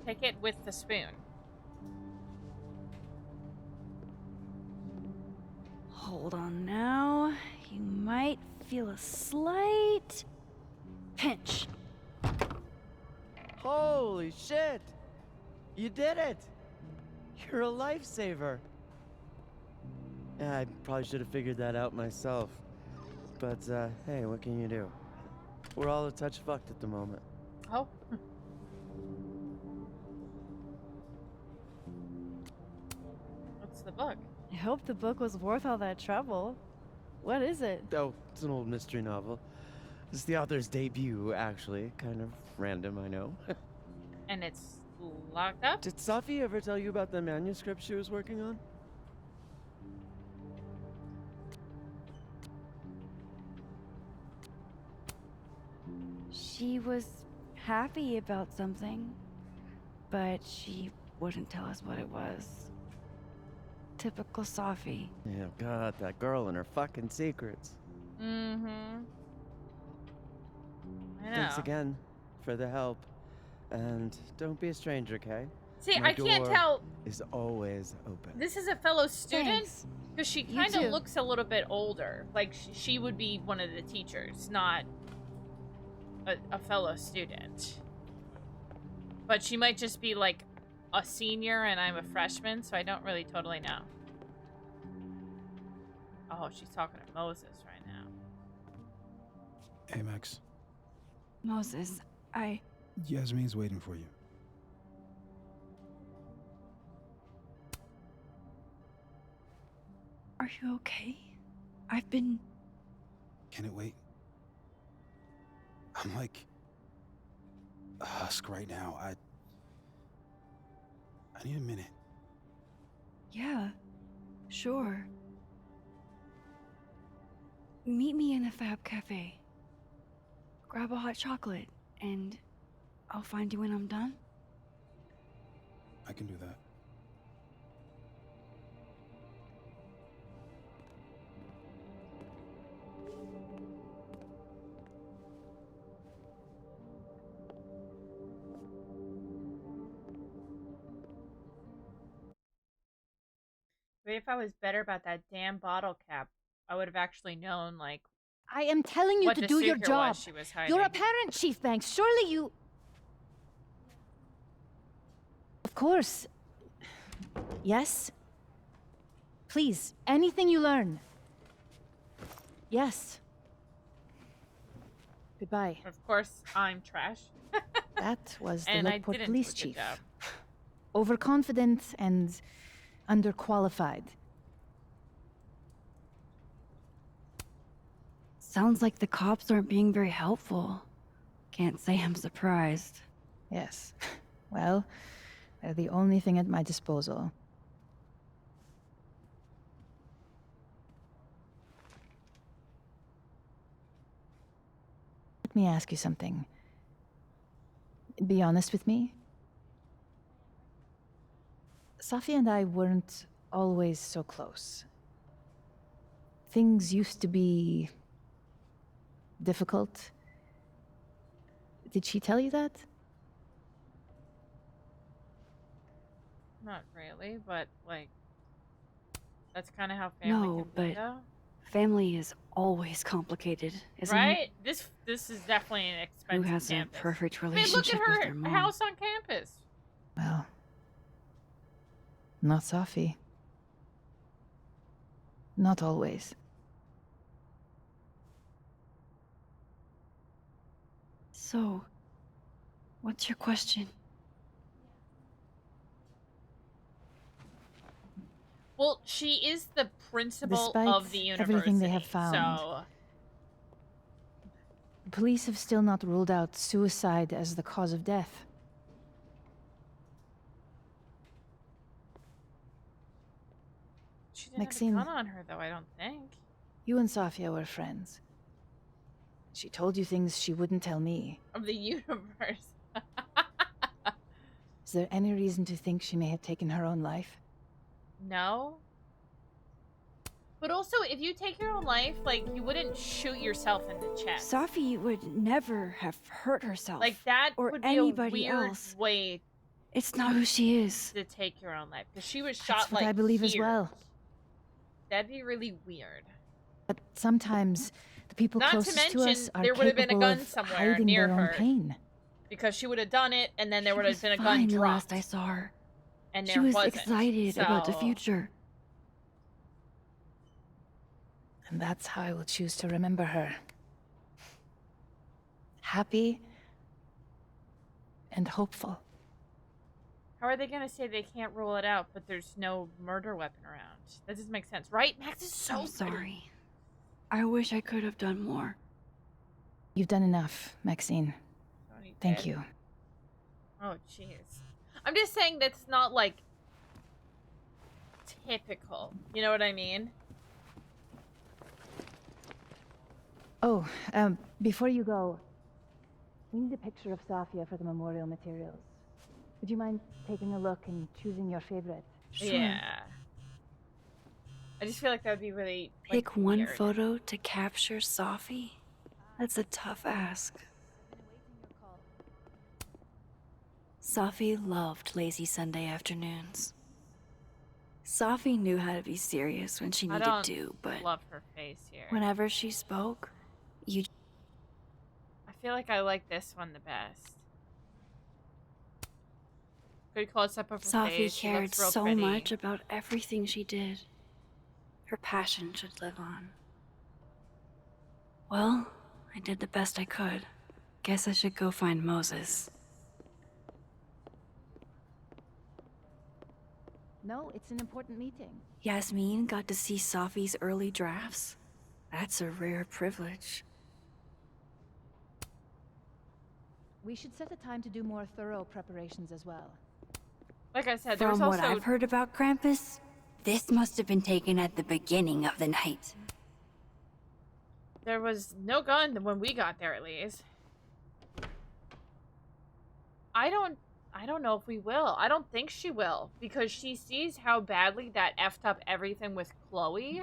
Take it with the spoon. Hold on now. You might feel a slight pinch. Holy shit! You did it! You're a lifesaver. Yeah, I probably should have figured that out myself. But, hey, what can you do? We're all a touch fucked at the moment. Oh. What's the book? I hope the book was worth all that trouble. What is it? Oh, it's an old mystery novel. It's the author's debut, actually. Kind of random, I know. And it's locked up? Did Safi ever tell you about the manuscript she was working on? She was happy about something, but she wouldn't tell us what it was. Typical Safi. Yeah, God, that girl and her fucking secrets. Mm-hmm. I know. Thanks again for the help. And don't be a stranger, Kay? See, My I can't door tell. Is always open. This is a fellow student? Thanks. Because she You kind too. of looks a little bit older. Like, she would be one of the teachers, not a fellow student. But she might just be, like, a senior and I'm a freshman, so I don't really totally know. Oh, she's talking to Moses right now. Hey, Max. Moses, Yasmin's waiting for you. Are you okay? I've been... Can it wait? I'm like a husk right now. I need a minute. Yeah, sure. Meet me in a Fab Cafe. Grab a hot chocolate, and I'll find you when I'm done. I can do that. Maybe if I was better about that damn bottle cap, I would have actually known, like, I am telling you what to the do your secret job. was she was hiding. You're a parent, Chief Banks. Surely you... Of course. Yes? Please, anything you learn. Yes. Goodbye. Of course, I'm trash. That was the And I Lakeport didn't Police do a good Chief. job. Overconfident and underqualified. Sounds like the cops aren't being very helpful. Can't say I'm surprised. Yes. Well, they're the only thing at my disposal. Let me ask you something. Be honest with me. Safi and I weren't always so close. Things used to be difficult. Did she tell you that? Not really, but, like, that's kind of how family No, can be, but though. family is always complicated, isn't Right? it? This is definitely an Who expensive has campus. a perfect I mean, look relationship at with their her mom? house on campus. Well, not Safi. Not always. So, what's your question? Well, she is the principal Despite of the university. everything they have found, So, the police have still not ruled out suicide as the cause of death. she didn't Maxine, have a gun on her, though, I don't think. you and Safia were friends. She told you things she wouldn't tell me. Of the universe. there any reason to think she may have taken her own life? No. But also, if you take your own life, like, you wouldn't shoot yourself in the chest. Safi would never have hurt herself. Like, that or would be anybody a weird else. way It's not who she is. to take your own life. Because she was That's shot, what like, I believe here. as well. That'd be really weird. But sometimes the people Not to closest to mention, us are there would have been a capable gun of somewhere hiding near their own her. pain. Because she would have done it, and then there She would have was been a gun fine the dropped. last I saw her. And She there was wasn't. excited about the So- future. And that's how I will choose to remember her. Happy and hopeful. How are they gonna say they can't rule it out, but there's no murder weapon around? That doesn't make sense, right? Max is so I'm sorry. I wish I could have done more. You've done enough, Maxine. Thank you. Oh, jeez. I'm just saying that's not, like, typical. You know what I mean? Oh, before you go, we need a picture of Safia for the memorial materials. Would you mind taking a look and choosing your favorite? Yeah. I just feel like that would be really, like, Pick one weird. photo to capture Safi? That's a tough ask. Safi loved lazy Sunday afternoons. Safi knew how to be serious when she I needed don't to, but love her face here. whenever she spoke, you... I feel like I like this one the best. Good close-up of her Safi face. She cared looks real so pretty. much about everything she did. Her passion should live on. Well, I did the best I could. Guess I should go find Moses. No, it's an important meeting. Yasmin got to see Safi's early drafts. That's a rare privilege. We should set a time to do more thorough preparations as well. Like I said, there was From what also... I've heard about Krampus, this must have been taken at the beginning of the night. There was no gun when we got there, at least. I don't know if we will. I don't think she will. Because she sees how badly that effed up everything with Chloe.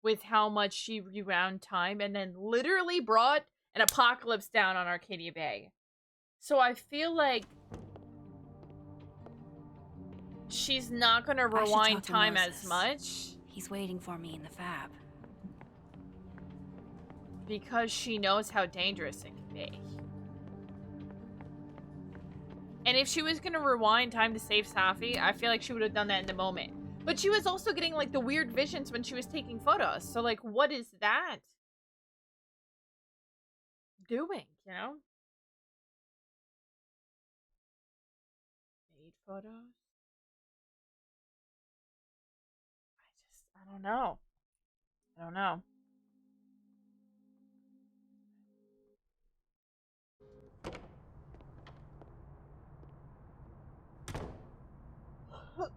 With how much she rewound time. And then literally brought an apocalypse down on Arcadia Bay. So I feel like... she's not gonna I should rewind talk to time Moses. as much. He's waiting for me in the fab. Because she knows how dangerous it can be. And if she was gonna rewind time to save Safi, I feel like she would have done that in the moment. But she was also getting, like, the weird visions when she was taking photos. So, like, what is that doing, you know? Made photos? I don't know. I don't know.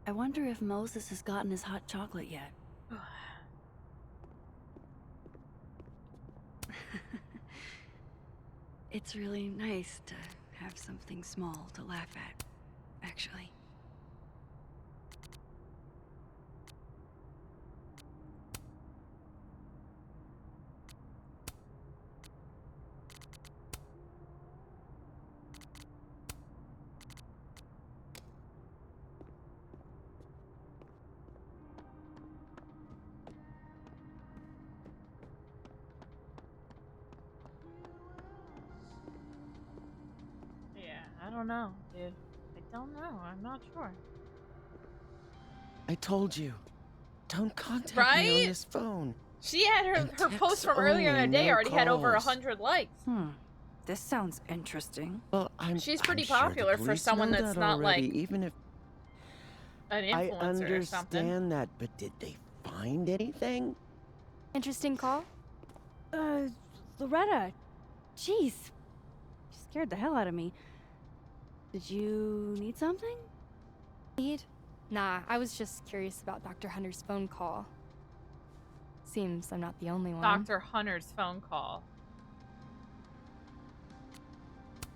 I wonder if Moses has gotten his hot chocolate yet. It's really nice to have something small to laugh at, actually. I don't know, dude. I don't know. I'm not sure. I told you. Don't contact me on Right? this phone. She had her post from earlier in the day already had over 100 likes. This sounds interesting. Well, She's pretty I'm sure the popular for police someone know that's that not already, like even if an I influencer or something. understand that, but did they find anything? Interesting call? Loretta. Jeez. You scared the hell out of me. Did you need something? Need? Nah, I was just curious about Dr. Hunter's phone call. Seems I'm not the only one. Dr. Hunter's phone call.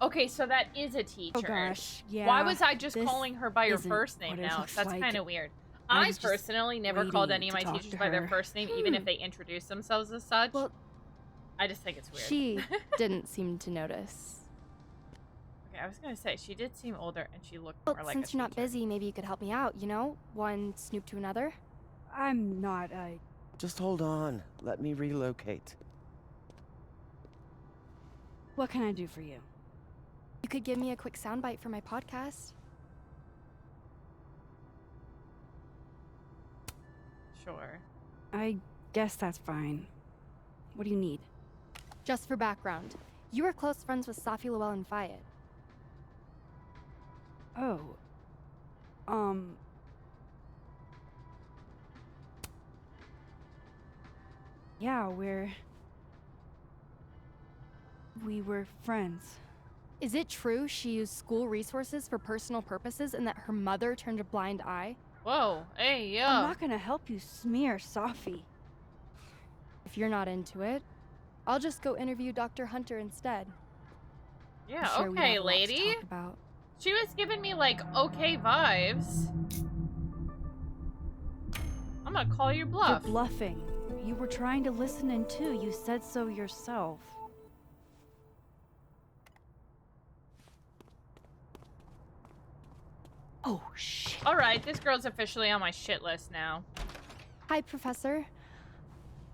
Okay, so that is a teacher. Oh gosh, yeah. Why was I just this calling her by her isn't first name what it now? looks That's like. kind of weird. I I was just personally never called waiting any of my to talk teachers to by their her. first name, even if they introduce themselves as such. Well, I just think it's weird. she didn't seem to notice. Okay, I was gonna say, she did seem older and she looked Well, more like since a you're not teacher. busy, maybe you could help me out, you know? One snoop to another. I'm not, Just hold on. Let me relocate. What can I do for you? You could give me a quick soundbite for my podcast. Sure. I guess that's fine. What do you need? Just for background, you were close friends with Safi Llewellyn and Fayed. Oh. Yeah, we were friends. Is it true she used school resources for personal purposes and that her mother turned a blind eye? Whoa, hey, yeah. I'm not gonna help you smear Safi. If you're not into it, I'll just go interview Dr. Hunter instead. Yeah, I'm sure we okay, have a lot to lady. talk about. She was giving me, like, okay vibes. I'm gonna call your bluff. You're bluffing. You were trying to listen in too. You said so yourself. Oh, shit. Alright, this girl's officially on my shit list now. Hi, Professor.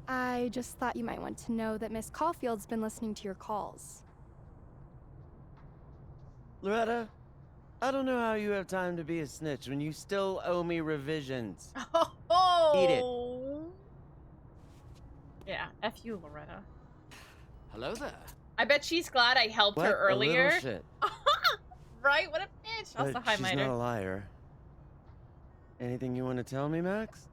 I just thought you might want to know that Miss Caulfield's been listening to your calls. Loretta, I don't know how you have time to be a snitch when you still owe me revisions. Oh! Eat it. Yeah, F you, Loretta. Hello there. I bet she's glad I helped What her a little earlier. shit. Right? What a bitch. Also, But hi, she's Miter. not a liar. Anything you want to tell me, Max?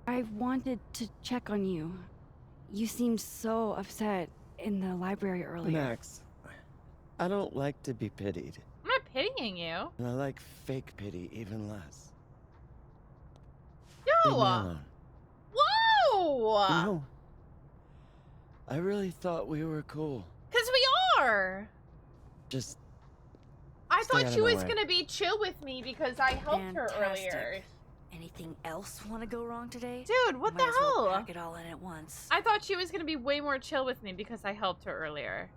I wanted to check on you. You seemed so upset in the library earlier. Max, I don't like to be pitied. I'm not pitying you. And I like fake pity even less. Yo! Leave me alone. Whoa! No. I really thought we were cool. Because we are. Just I stay out thought of she my was way. going to be chill with me because I helped her earlier. Fantastic. Anything else want to go wrong today? Dude, what Might the as well hell? pack it all in at once. I thought she was going to be way more chill with me because I helped her earlier.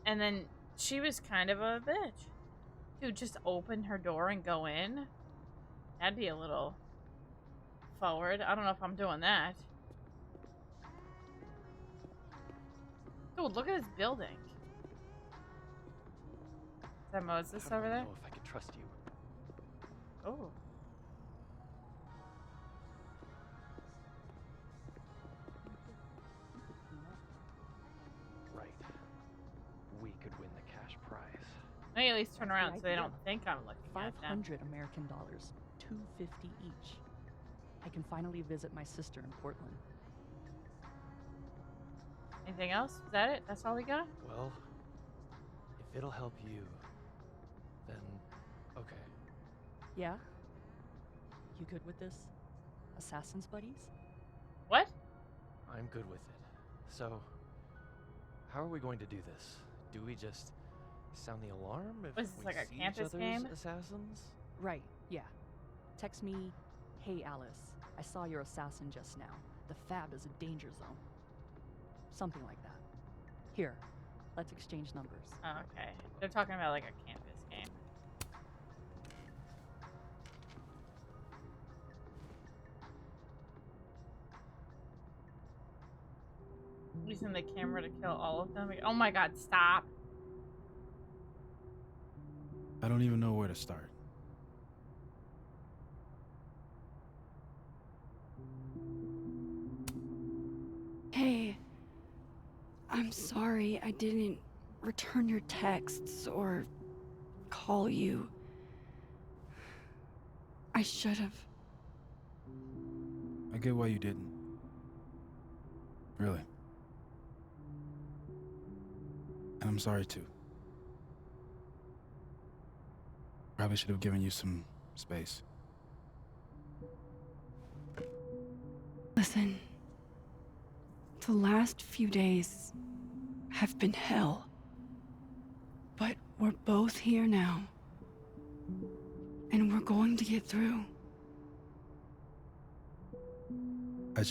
And then she was kind of a bitch. Dude, just open her door and go in? That'd be a little forward. I don't know if I'm doing that. Dude, look at this building. Is that Moses over there? I don't know if I can trust you. Oh. Right. We could win the cash prize. Let me at least turn around so they idea. don't think I'm looking at them. 500 American dollars, $250 each. I can finally visit my sister in Portland. Anything else? Is that it? That's all we got? Well, if it'll help you, then okay. Yeah? You good with this? Assassin's buddies? What? I'm good with it. So, how are we going to do this? Do we just sound the alarm if Was this we like a see campus each other's game? assassins? Right, yeah. Text me, hey Alice, I saw your assassin just now. The Fab is a danger zone. Something like that. Here, let's exchange numbers. Oh, okay. They're talking about like a campus game. Using the camera to kill all of them. Oh my god, stop. I don't even know where to start. Hey, I'm sorry I didn't return your texts or call you. I should have. I get why you didn't. Really. And I'm sorry too. Probably should have given you some space. Listen, The last few days have been hell. But we're both here now. And we're going to get through. I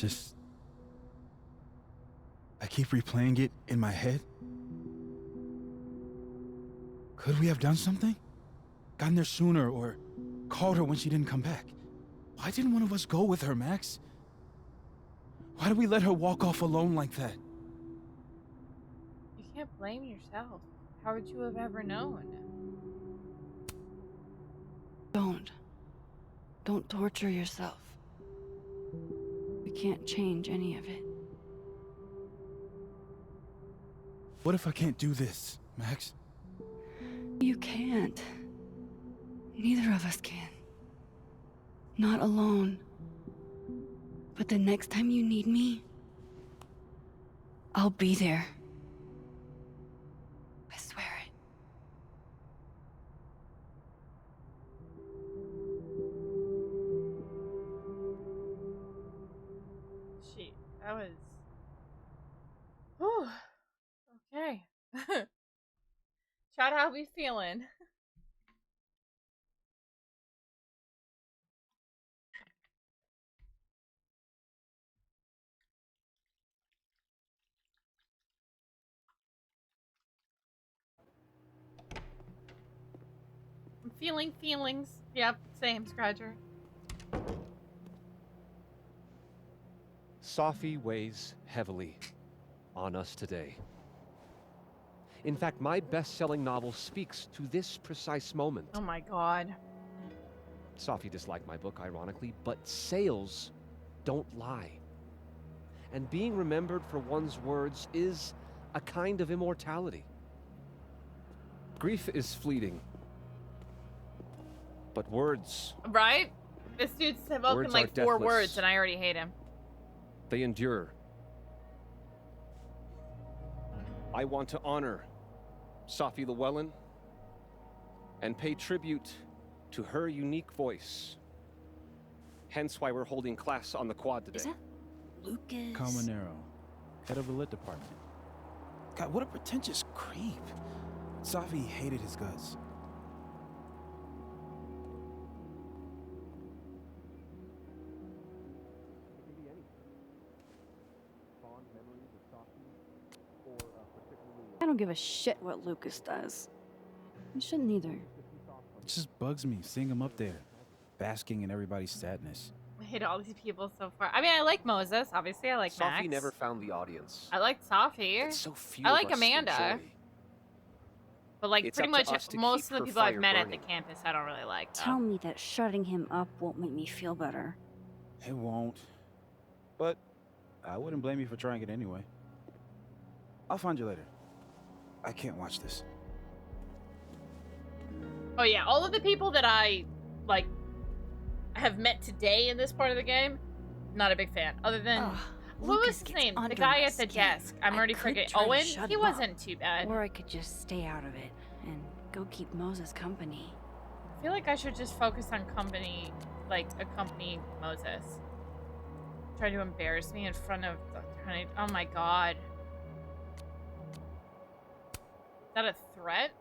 keep replaying it in my head. Could we have done something? Gotten there sooner or called her when she didn't come back? Why didn't one of us go with her, Max? Why did we let her walk off alone like that? You can't blame yourself. How would you have ever known? Don't torture yourself. You can't change any of it. What if I can't do this, Max? You can't. Neither of us can. Not alone. But the next time you need me, I'll be there. I swear it. Shit, that was... Whew. Okay. Chat, how we feeling? I'm feeling feelings. Yep, same, Scratcher. Safi weighs heavily on us today. In fact, my best-selling novel speaks to this precise moment. Oh my god. Safi disliked my book, ironically, but sales don't lie. And being remembered for one's words is a kind of immortality. Grief is fleeting, but words... Right? This dude's spoken like 4 words and I already hate him. They endure. I want to honor Safi Llewellyn and pay tribute to her unique voice. Hence why we're holding class on the quad today. Is that Lucas? Calmanero, head of the lit department. God, what a pretentious creep. Safi hated his guts. I don't give a shit what Lucas does. You shouldn't either. It just bugs me seeing him up there, basking in everybody's sadness. I hate all these people so far. I mean, I like Moses. Obviously, I like Max. Safi never found the audience. I like Safi. So few I of like us Amanda. enjoy. But like It's pretty up to much us to most keep of the her people I've fire met at burning. the campus I don't really like. Though. Tell me that shutting him up won't make me feel better. It won't. But I wouldn't blame you for trying it anyway. I'll find you later. I can't watch this. Oh yeah, all of the people that I like have met today in this part of the game, not a big fan. Other than what was his name? The guy at the desk. I'm already forgetting. Owen. He wasn't too bad. Or I could just stay out of it and go keep Moses company. I feel like I should just focus on company, like accompanying Moses. Try to embarrass me in front of Dr. Honey. Oh my god. Is that a threat?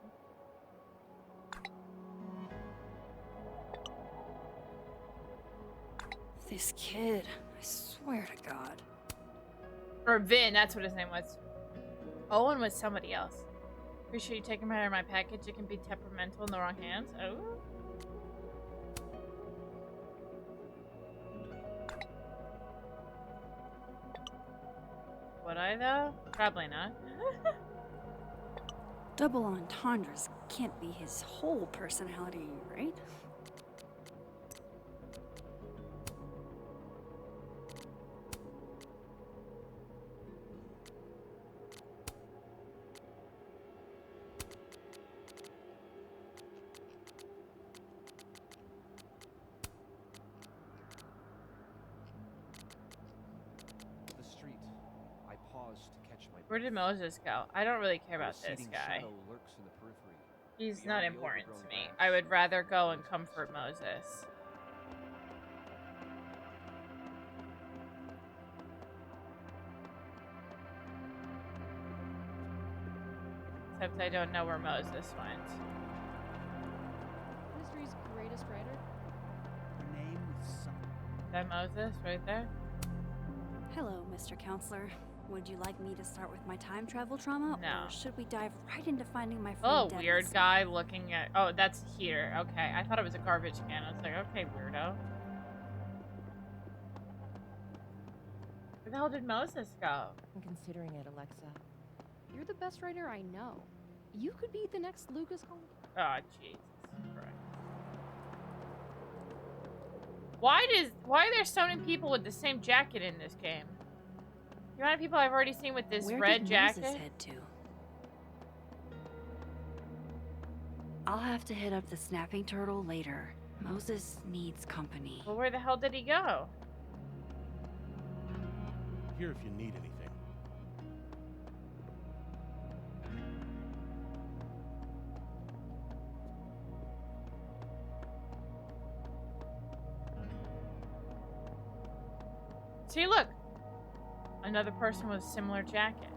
This kid, I swear to God. Or Vin, that's what his name was. Owen was somebody else. Appreciate you taking me out of my package. It can be temperamental in the wrong hands. Oh. Would I though? Probably not. Double entendres can't be his whole personality, right? The street. I paused to catch my Where did Moses go? I don't really care about this receding guy. shadow lurks in the periphery. He's Beyond not the important to overgrown me. grass. I would rather go and comfort Moses. Except I don't know where Moses went. History's greatest writer? Her name was something. Is that Moses right there? Hello, Mr. Counselor. Would you like me to start with my time travel trauma? No. Or should we dive right into finding my friend Oh, Devin weird Smith? guy looking at... Oh, that's here. Okay. I thought it was a garbage can. I was like, okay, weirdo. Where the hell did Moses go? I'm considering it, Alexa. You're the best writer I know. You could be the next Lucas Hall. Oh, Jesus Christ. Why are there so many people with the same jacket in this game? The amount of people I've already seen with this Where red did jacket. Moses head to? I'll have to hit up the snapping turtle later. Moses needs company. Well, where the hell did he go? Here if you need anything. See, look. Another person with a similar jacket.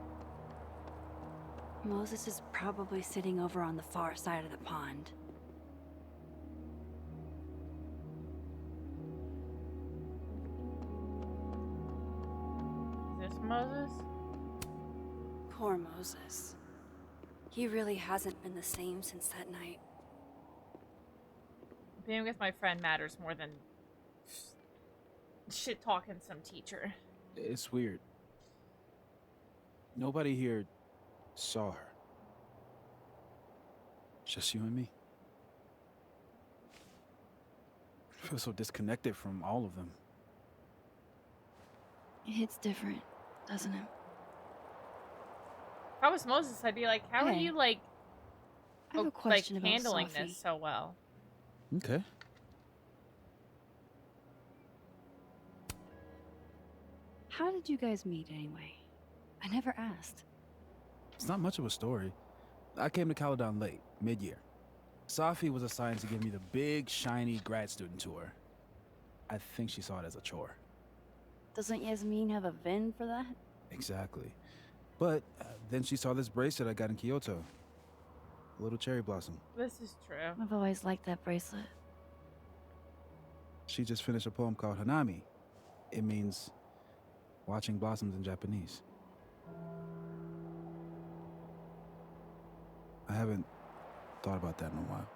Moses is probably sitting over on the far side of the pond. Is this Moses? Poor Moses. He really hasn't been the same since that night. Being with my friend matters more than shit talking some teacher. It's weird. Nobody here saw her. Just you and me. I feel so disconnected from all of them. It hits different, doesn't it? If I was Moses, I'd be like, how are Hey, you, like, I have a question about handling Sophie. this so well? Okay. How did you guys meet anyway? I never asked. It's not much of a story. I came to Caledon late, mid-year. Sophie was assigned to give me the big, shiny grad student tour. I think she saw it as a chore. Doesn't Yasmin have a VIN for that? Exactly. But then she saw this bracelet I got in Kyoto. A little cherry blossom. This is true. I've always liked that bracelet. She just finished a poem called Hanami. It means watching blossoms in Japanese. I haven't thought about that in a while.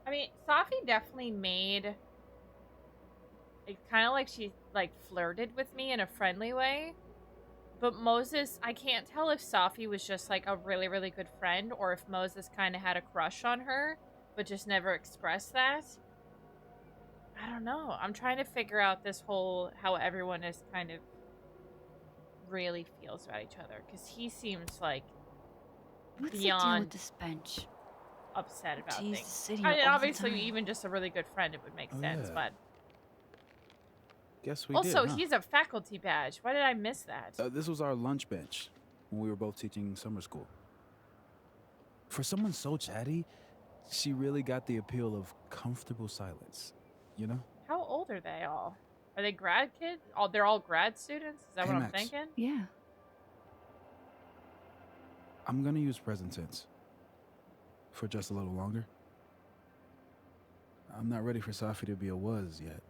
I mean, Sophie definitely made it kind of like she, like, flirted with me in a friendly way. But Moses, I can't tell if Sophie was just, like, a really, really good friend or if Moses kind of had a crush on her, but just never expressed that. I don't know. I'm trying to figure out this whole, how everyone is kind of really feels about each other. Because he seems, like, What's the deal beyond with this bench? upset about Jeez, things. sit here I mean, all the obviously, time. even just a really good friend, it would make sense, yeah. but... Guess we Also, did, huh? he's a faculty badge. Why did I miss that? This was our lunch bench when we were both teaching summer school. For someone so chatty, she really got the appeal of comfortable silence, you know? How old are they all? Are they grad kids? Oh, they're all grad students? Is that Hey, what I'm Max. thinking? Yeah. I'm gonna use present tense. For just a little longer. I'm not ready for Sophie to be a was yet.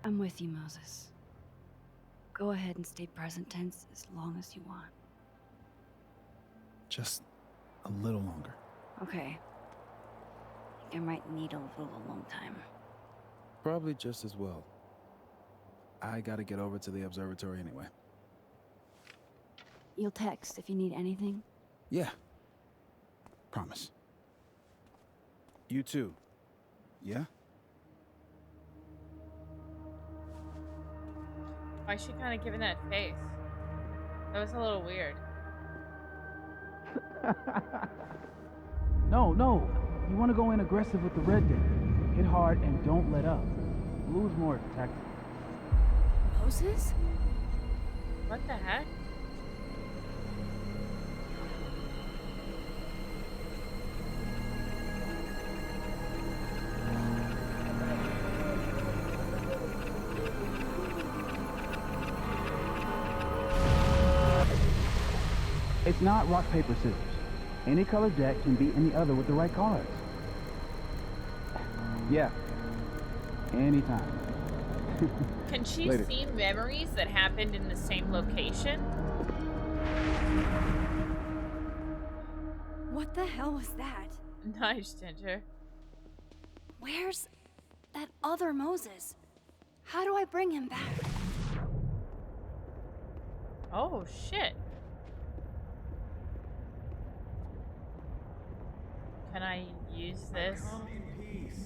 I'm with you, Moses. Go ahead and stay present tense as long as you want. Just a little longer. Okay. I think I might need a little alone time. Probably just as well. I gotta get over to the observatory anyway. You'll text if you need anything? Yeah. Promise. You too. Yeah? Why is she kind of giving that face? That was a little weird. No. You want to go in aggressive with the red bit. Hit hard and don't let up. Blue's more tactical. Moses? What the heck? It's not rock, paper, scissors. Any color deck can beat any other with the right cards. Yeah. Anytime. Can she Later. see memories that happened in the same location? What the hell was that? Nice, Ginger. Where's that other Moses? How do I bring him back? Oh, shit. Can I use this? Come in peace.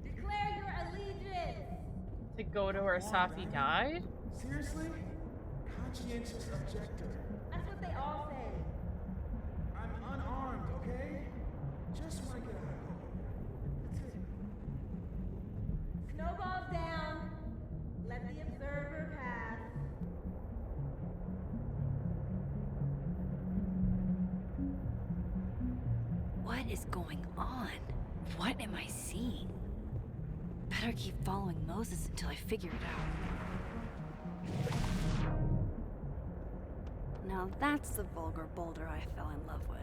Declare your allegiance. To go to where Safi died? Seriously? Conscientious objector. That's what they all say. I'm unarmed, okay? Just want to get out of Gold. That's it. Snowballs down. Let the observer pass. What is going on? What am I seeing? Better keep following Moses until I figure it out. Now that's the vulgar boulder I fell in love with.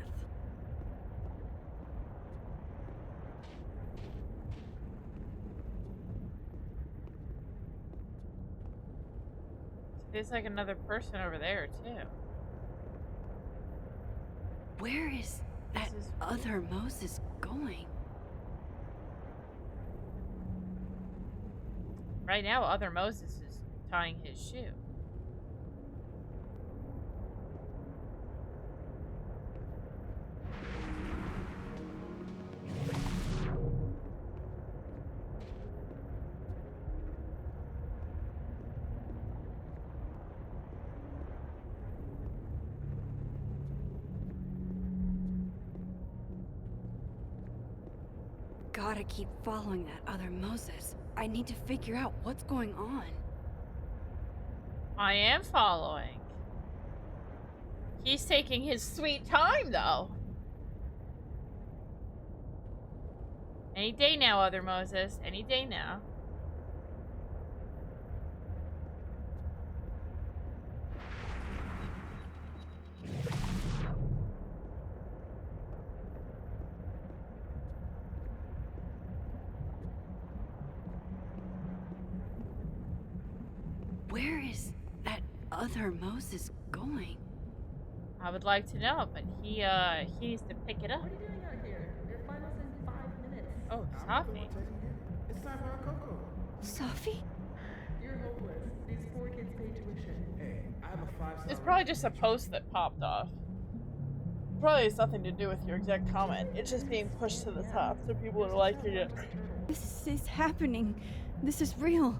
There's like another person over there, too. Where is that other Moses going? Right now, other Moses is tying his shoe. Gotta keep following that other Moses. I need to figure out what's going on. I am following. He's taking his sweet time, though. Any day now, other Moses. Any day now. Where is that other Moses going? I would like to know, but he needs to pick it up. What are you doing out here? Your final's in 5 minutes. Oh, I'm the Safi. one taking it. It's time for our cocoa. Safi? You're hopeless. These poor kids pay tuition. Hey, I have a 5-star. It's probably just a post that popped off. Probably has nothing to do with your exact comment. It's just being pushed to the top, so people are liking it. This is happening. This is real.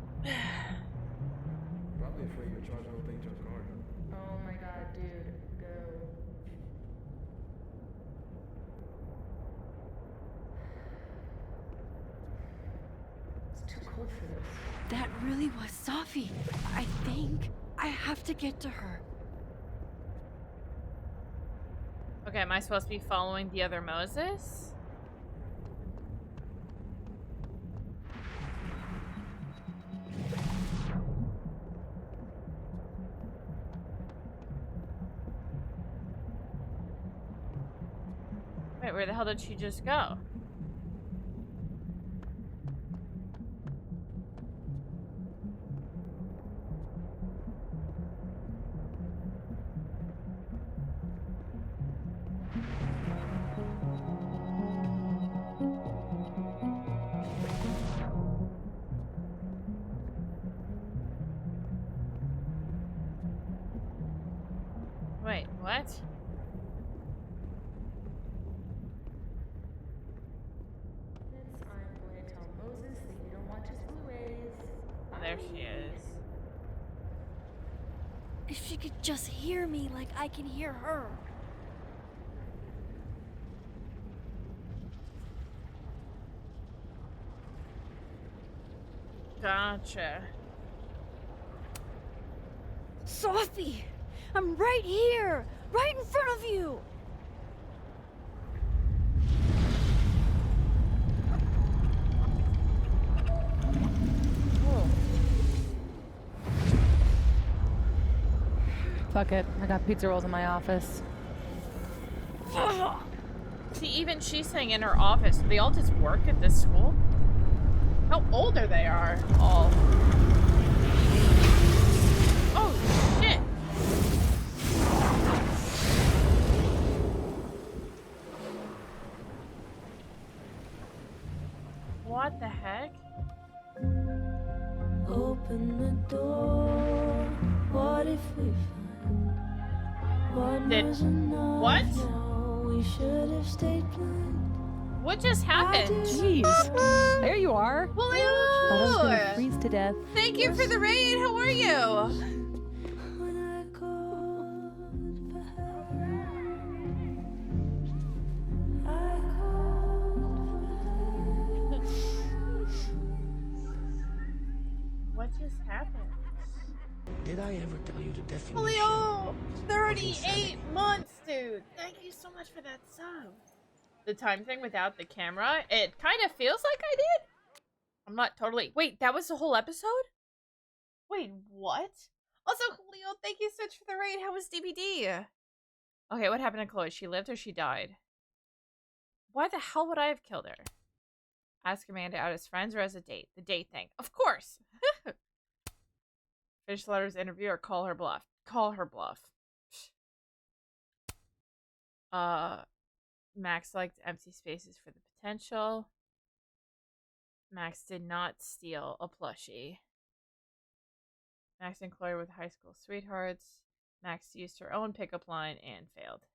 Probably afraid you'll charge the whole thing to a card. Oh my god, dude. Go. It's too cold for this. That really was Safi. I think I have to get to her. Okay, am I supposed to be following the other Moses? Wait, where the hell did she just go? Wait, what? I'm going to tell Moses that you don't want his Blu-rays. Oh, there she is. If she could just hear me like I can hear her. Gotcha. Safi! I'm right here! Right in front of you! Fuck it. I got pizza rolls in my office. See, even she's saying in her office, they all just work at this school? How old are they all? Oh, shit. What the heck? Open the door. What if we find one was enough? What? Now we should have stayed blind. What just happened? Jeez. There you are. Julio! Thought I was gonna freeze to death. Thank you for the raid. How are you? What just happened? Did I ever tell you the definition? Julio! 38 months, dude. Thank you so much for that sub. The time thing without the camera, it kind of feels like I did. I'm not totally... Wait, that was the whole episode? Wait, what? Also, Julio, thank you so much for the raid. How was DVD? Okay, what happened to Chloe? She lived or she died? Why the hell would I have killed her? Ask Amanda out as friends or as a date? The date thing. Of course! Finish the letter's interview or call her bluff? Call her bluff. Max liked empty spaces for the potential. Max did not steal a plushie. Max and Chloe were the high school sweethearts. Max used her own pickup line and failed.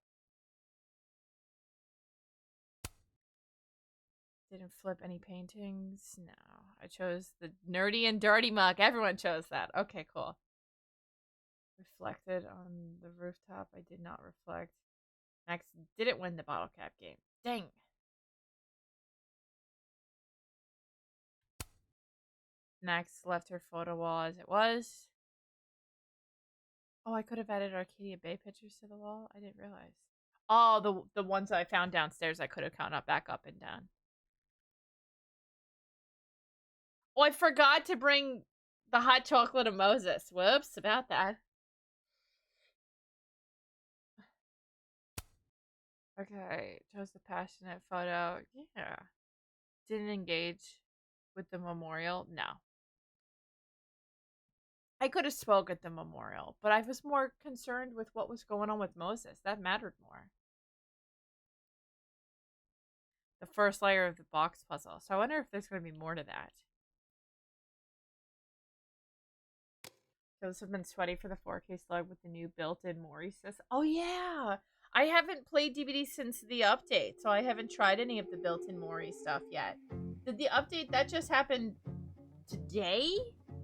Didn't flip any paintings. No. I chose the nerdy and dirty mug. Everyone chose that. Okay, cool. Reflected on the rooftop. I did not reflect. Max didn't win the bottle cap game. Dang. Max left her photo wall as it was. Oh, I could have added Arcadia Bay pictures to the wall. I didn't realize. Oh, the ones I found downstairs I could have counted back up and down. Oh, I forgot to bring the hot chocolate of Moses. Whoops, about that. Okay, chose the passionate photo. Yeah. Didn't engage with the memorial. No. I could have spoke at the memorial, but I was more concerned with what was going on with Moses. That mattered more. The first layer of the box puzzle. So I wonder if there's going to be more to that. Those have been sweaty for the 4K slug with the new built-in Mori system. Oh yeah! I haven't played DVD since the update, so I haven't tried any of the built-in Mori stuff yet. Did the update that just happened today?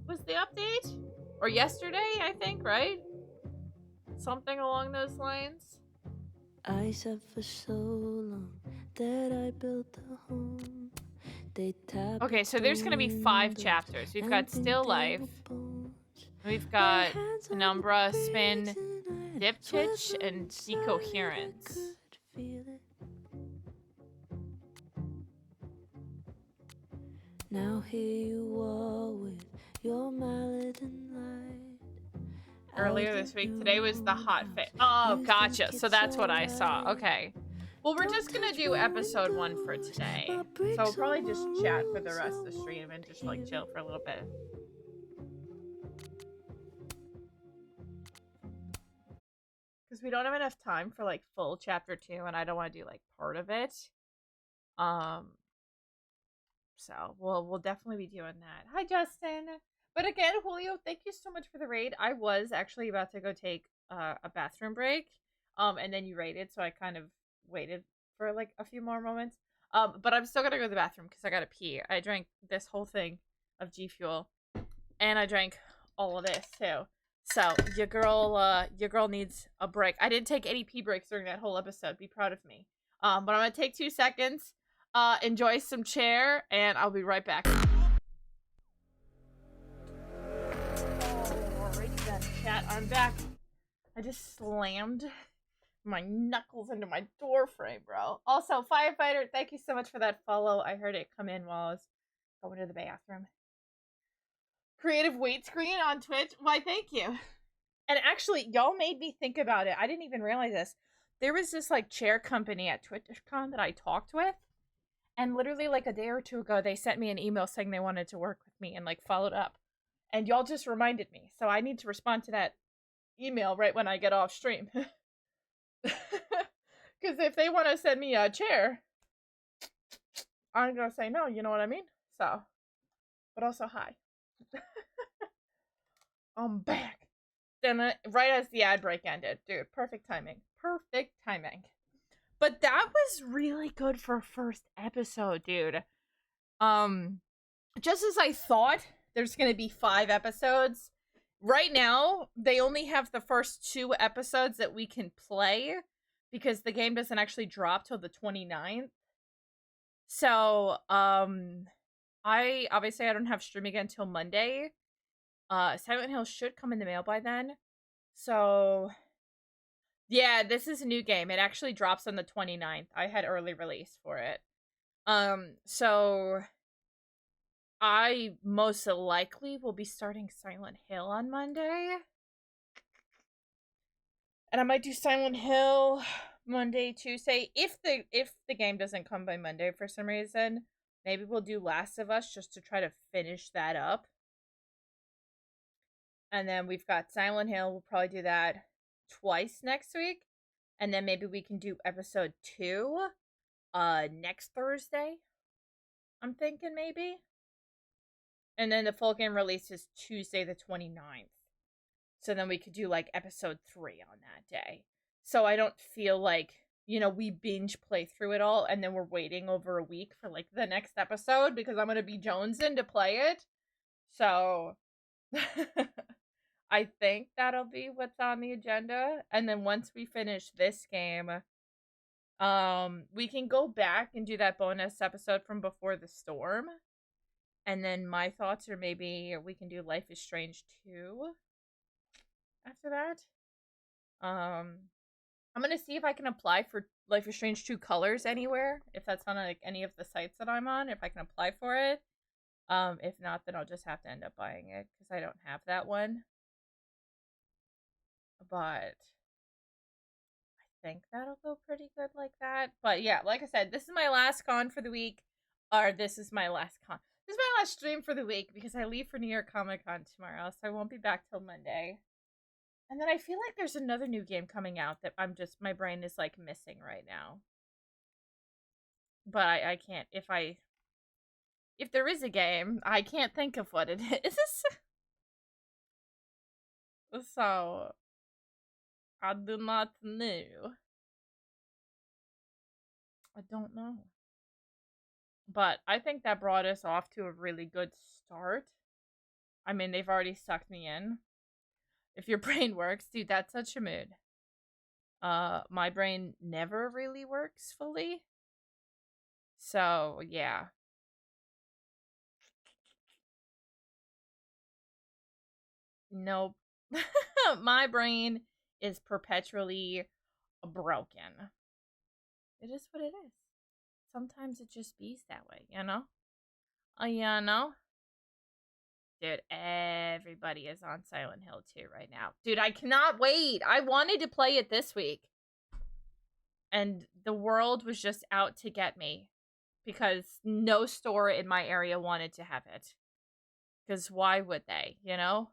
Was the update? Or yesterday, I think, right? Something along those lines. I said for so long that I built a home. They tap Okay, so there's gonna be 5 chapters. We've got Still Life. We've got Penumbra, Spin, Diptych, and Decoherence. Now here you are with your mallet and light. Earlier this week. Today was the hot fit. Oh, gotcha. So that's what I saw. Okay. Well, we're just gonna do episode 1 for today. So we'll probably just chat for the rest of the stream and just like chill for a little bit. Because we don't have enough time for like full chapter 2 and I don't want to do like part of it. So we'll definitely be doing that. Hi, Justin. But again, Julio, thank you so much for the raid. I was actually about to go take a bathroom break. And then you raided, so I kind of waited for like a few more moments. But I'm still gonna go to the bathroom because I gotta pee. I drank this whole thing of G Fuel. And I drank all of this too. So your girl needs a break. I didn't take any pee breaks during that whole episode. Be proud of me. But I'm gonna take 2 seconds. Enjoy some chair, and I'll be right back. Alright then, chat, I'm back. I just slammed my knuckles into my door frame, bro. Also, Firefighter, thank you so much for that follow. I heard it come in while I was going to the bathroom. Creative weight screen on Twitch. Why, thank you. And actually, y'all made me think about it. I didn't even realize this. there was this like chair company at TwitchCon that I talked with, and literally like a day or two ago, they sent me an email saying they wanted to work with me and like followed up. And y'all just reminded me, so I need to respond to that email right when I get off stream. Because if they want to send me a chair, I'm gonna say no. You know what I mean? So, but also hi. I'm back. Then right as the ad break ended, dude. Perfect timing. Perfect timing. But that was really good for first episode, dude. Just as I thought, there's gonna be 5 episodes. Right now, they only have the first 2 episodes that we can play because the game doesn't actually drop till the 29th. So, I don't have stream again until Monday. Silent Hill should come in the mail by then. So, yeah, this is a new game. It actually drops on the 29th. I had early release for it. So I most likely will be starting Silent Hill on Monday. And I might do Silent Hill Monday, Tuesday. If the game doesn't come by Monday for some reason, maybe we'll do Last of Us just to try to finish that up. And then we've got Silent Hill. We'll probably do that twice next week. And then maybe we can do episode 2 next Thursday. I'm thinking maybe. And then the full game release is Tuesday the 29th. So then we could do like episode 3 on that day. So I don't feel like, we binge play through it all and then we're waiting over a week for like the next episode because I'm going to be jonesing to play it. So I think that'll be what's on the agenda. And then once we finish this game, we can go back and do that bonus episode from Before the Storm. And then my thoughts are maybe we can do Life is Strange 2 after that. I'm gonna see if I can apply for Life is Strange 2 colors anywhere. If that's on like any of the sites that I'm on, if I can apply for it. If not, then I'll just have to end up buying it because I don't have that one. But I think that'll go pretty good like that. But yeah, like I said, this is my last con for the week. Or this is my last con. This is my last stream for the week because I leave for New York Comic Con tomorrow, so I won't be back till Monday. And then I feel like there's another new game coming out that my brain is like missing right now. But I can't, if there is a game, I can't think of what it is. So, I do not know. I don't know. But I think that brought us off to a really good start. I mean, they've already sucked me in. If your brain works, dude, that's such a mood. My brain never really works fully. So, yeah. Nope. My brain is perpetually broken. It is what it is. Sometimes it just bees that way, you know? Dude, everybody is on Silent Hill 2 right now. Dude, I cannot wait. I wanted to play it this week. And the world was just out to get me. Because no store in my area wanted to have it. Because why would they, you know?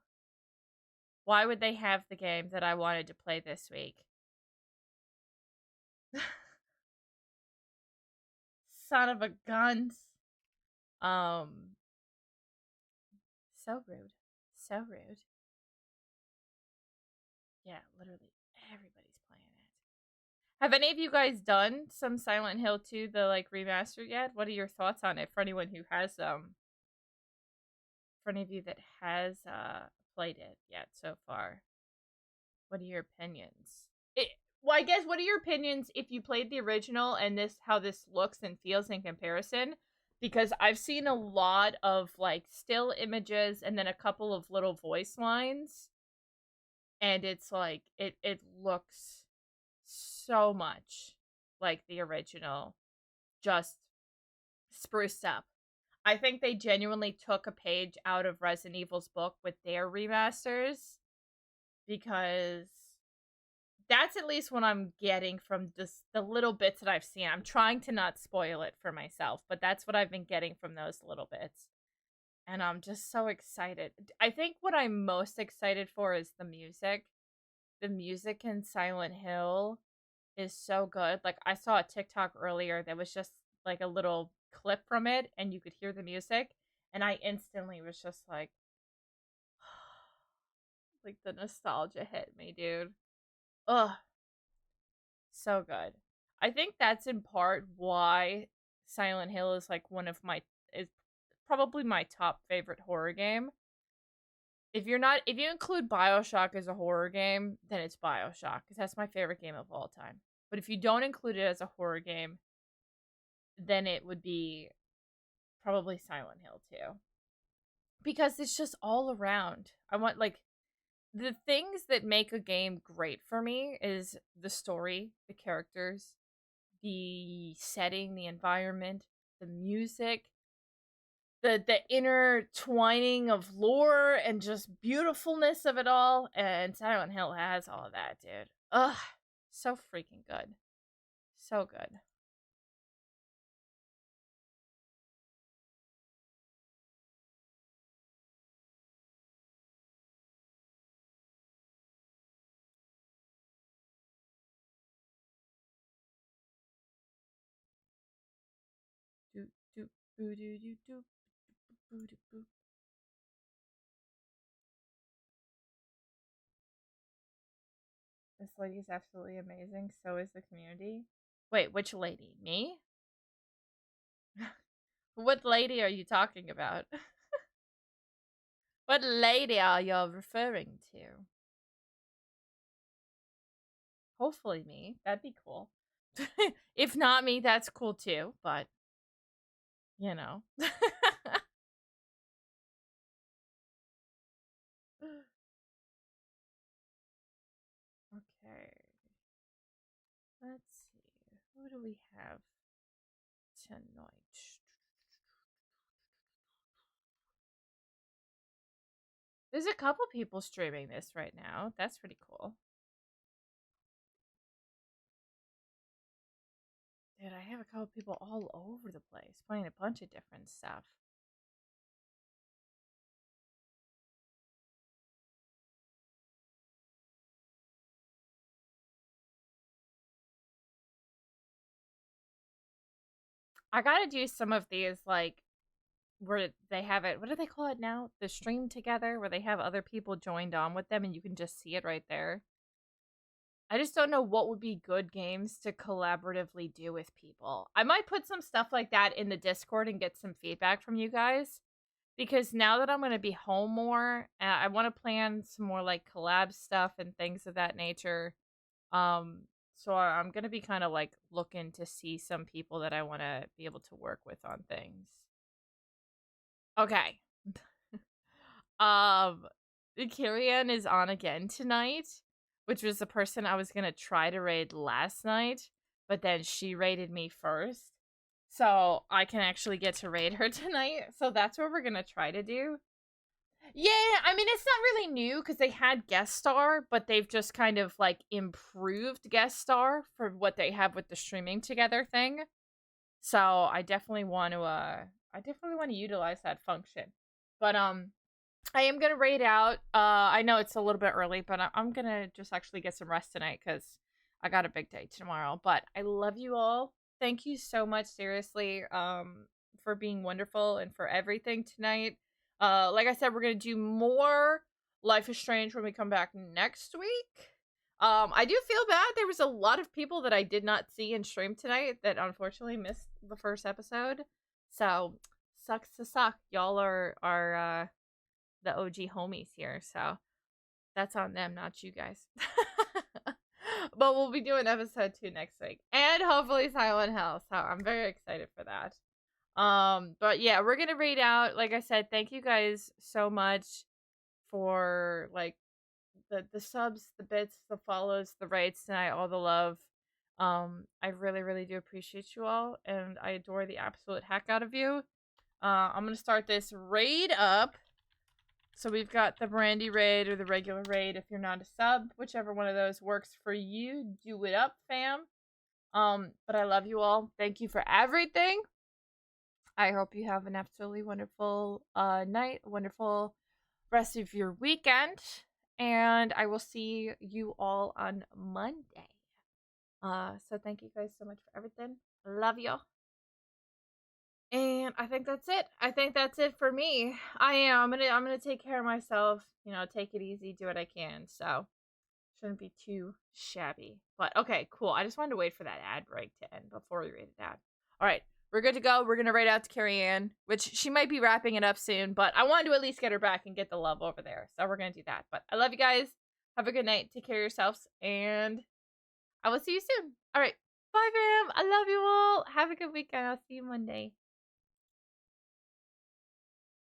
Why would they have the game that I wanted to play this week? Son of a guns. So rude. So rude. Yeah, literally everybody's playing it. Have any of you guys done some Silent Hill 2, the like remaster yet? What are your thoughts on it for anyone who has for any of you that has played it yet so far? What are your opinions? Well, I guess what are your opinions if you played the original and how this looks and feels in comparison? Because I've seen a lot of like still images and then a couple of little voice lines. And it's like it looks so much like the original, just spruced up. I think they genuinely took a page out of Resident Evil's book with their remasters because that's at least what I'm getting from just the little bits that I've seen. I'm trying to not spoil it for myself, but that's what I've been getting from those little bits. And I'm just so excited. I think what I'm most excited for is the music. The music in Silent Hill is so good. Like, I saw a TikTok earlier that was just like a little clip from it, and you could hear the music, and I instantly was just like the nostalgia hit me, dude. Ugh, so good. I think that's in part why Silent Hill is like is probably my top favorite horror game. If you include BioShock as a horror game, then it's BioShock, because that's my favorite game of all time. But if you don't include it as a horror game, then it would be probably Silent Hill too. Because it's just all around. I want, like, the things that make a game great for me is the story, the characters, the setting, the environment, the music, the intertwining of lore and just beautifulness of it all. And Silent Hill has all of that, dude. Ugh, so freaking good. So good. Do do boo do do do boo do boo. This lady is absolutely amazing. So is the community. Wait, which lady? Me? What lady are you talking about? What lady are you referring to? Hopefully me. That'd be cool. If not me, that's cool too, but you know. Okay. Let's see. Who do we have tonight? There's a couple people streaming this right now. That's pretty cool. Dude, I have a couple people all over the place playing a bunch of different stuff. I gotta do some of these, like, where they have it, what do they call it now? The stream together, where they have other people joined on with them and you can just see it right there. I just don't know what would be good games to collaboratively do with people. I might put some stuff like that in the Discord and get some feedback from you guys. Because now that I'm going to be home more, I want to plan some more, like, collab stuff and things of that nature. So I'm going to be kind of, like, looking to see some people that I want to be able to work with on things. Okay. Kyrian is on again tonight, which was the person I was gonna try to raid last night, but then she raided me first. So I can actually get to raid her tonight. So that's what we're gonna try to do. Yeah, I mean, it's not really new because they had guest star, but they've just kind of, like, improved guest star for what they have with the streaming together thing. So I definitely want to utilize that function. But I am gonna raid out. I know it's a little bit early, but I'm gonna just actually get some rest tonight because I got a big day tomorrow. But I love you all. Thank you so much, seriously, for being wonderful and for everything tonight. Like I said, we're gonna do more Life is Strange when we come back next week. I do feel bad. There was a lot of people that I did not see in stream tonight that unfortunately missed the first episode. So sucks to suck. Y'all are the OG homies here, so that's on them, not you guys. But we'll be doing episode 2 next week, and hopefully Silent Hill, so I'm very excited for that. But yeah, we're gonna read out, like I said, thank you guys so much for, like, the subs, the bits, the follows, the rates tonight, all the love. I really, really do appreciate you all, and I adore the absolute heck out of you. I'm gonna start this raid up So we've got the Brandy raid or the regular raid if you're not a sub. Whichever one of those works for you. Do it up, fam. But I love you all. Thank you for everything. I hope you have an absolutely wonderful night, wonderful rest of your weekend. And I will see you all on Monday. So thank you guys so much for everything. Love y'all. And I think that's it. I think that's it for me. I'm gonna take care of myself. You know, take it easy, do what I can. So shouldn't be too shabby. But okay, cool. I just wanted to wait for that ad break to end before we rate it out. All right, we're good to go. We're gonna rate out to Carrie Ann, which she might be wrapping it up soon. But I wanted to at least get her back and get the love over there. So we're gonna do that. But I love you guys. Have a good night. Take care of yourselves, and I will see you soon. All right, bye, fam. I love you all. Have a good weekend. I'll see you Monday.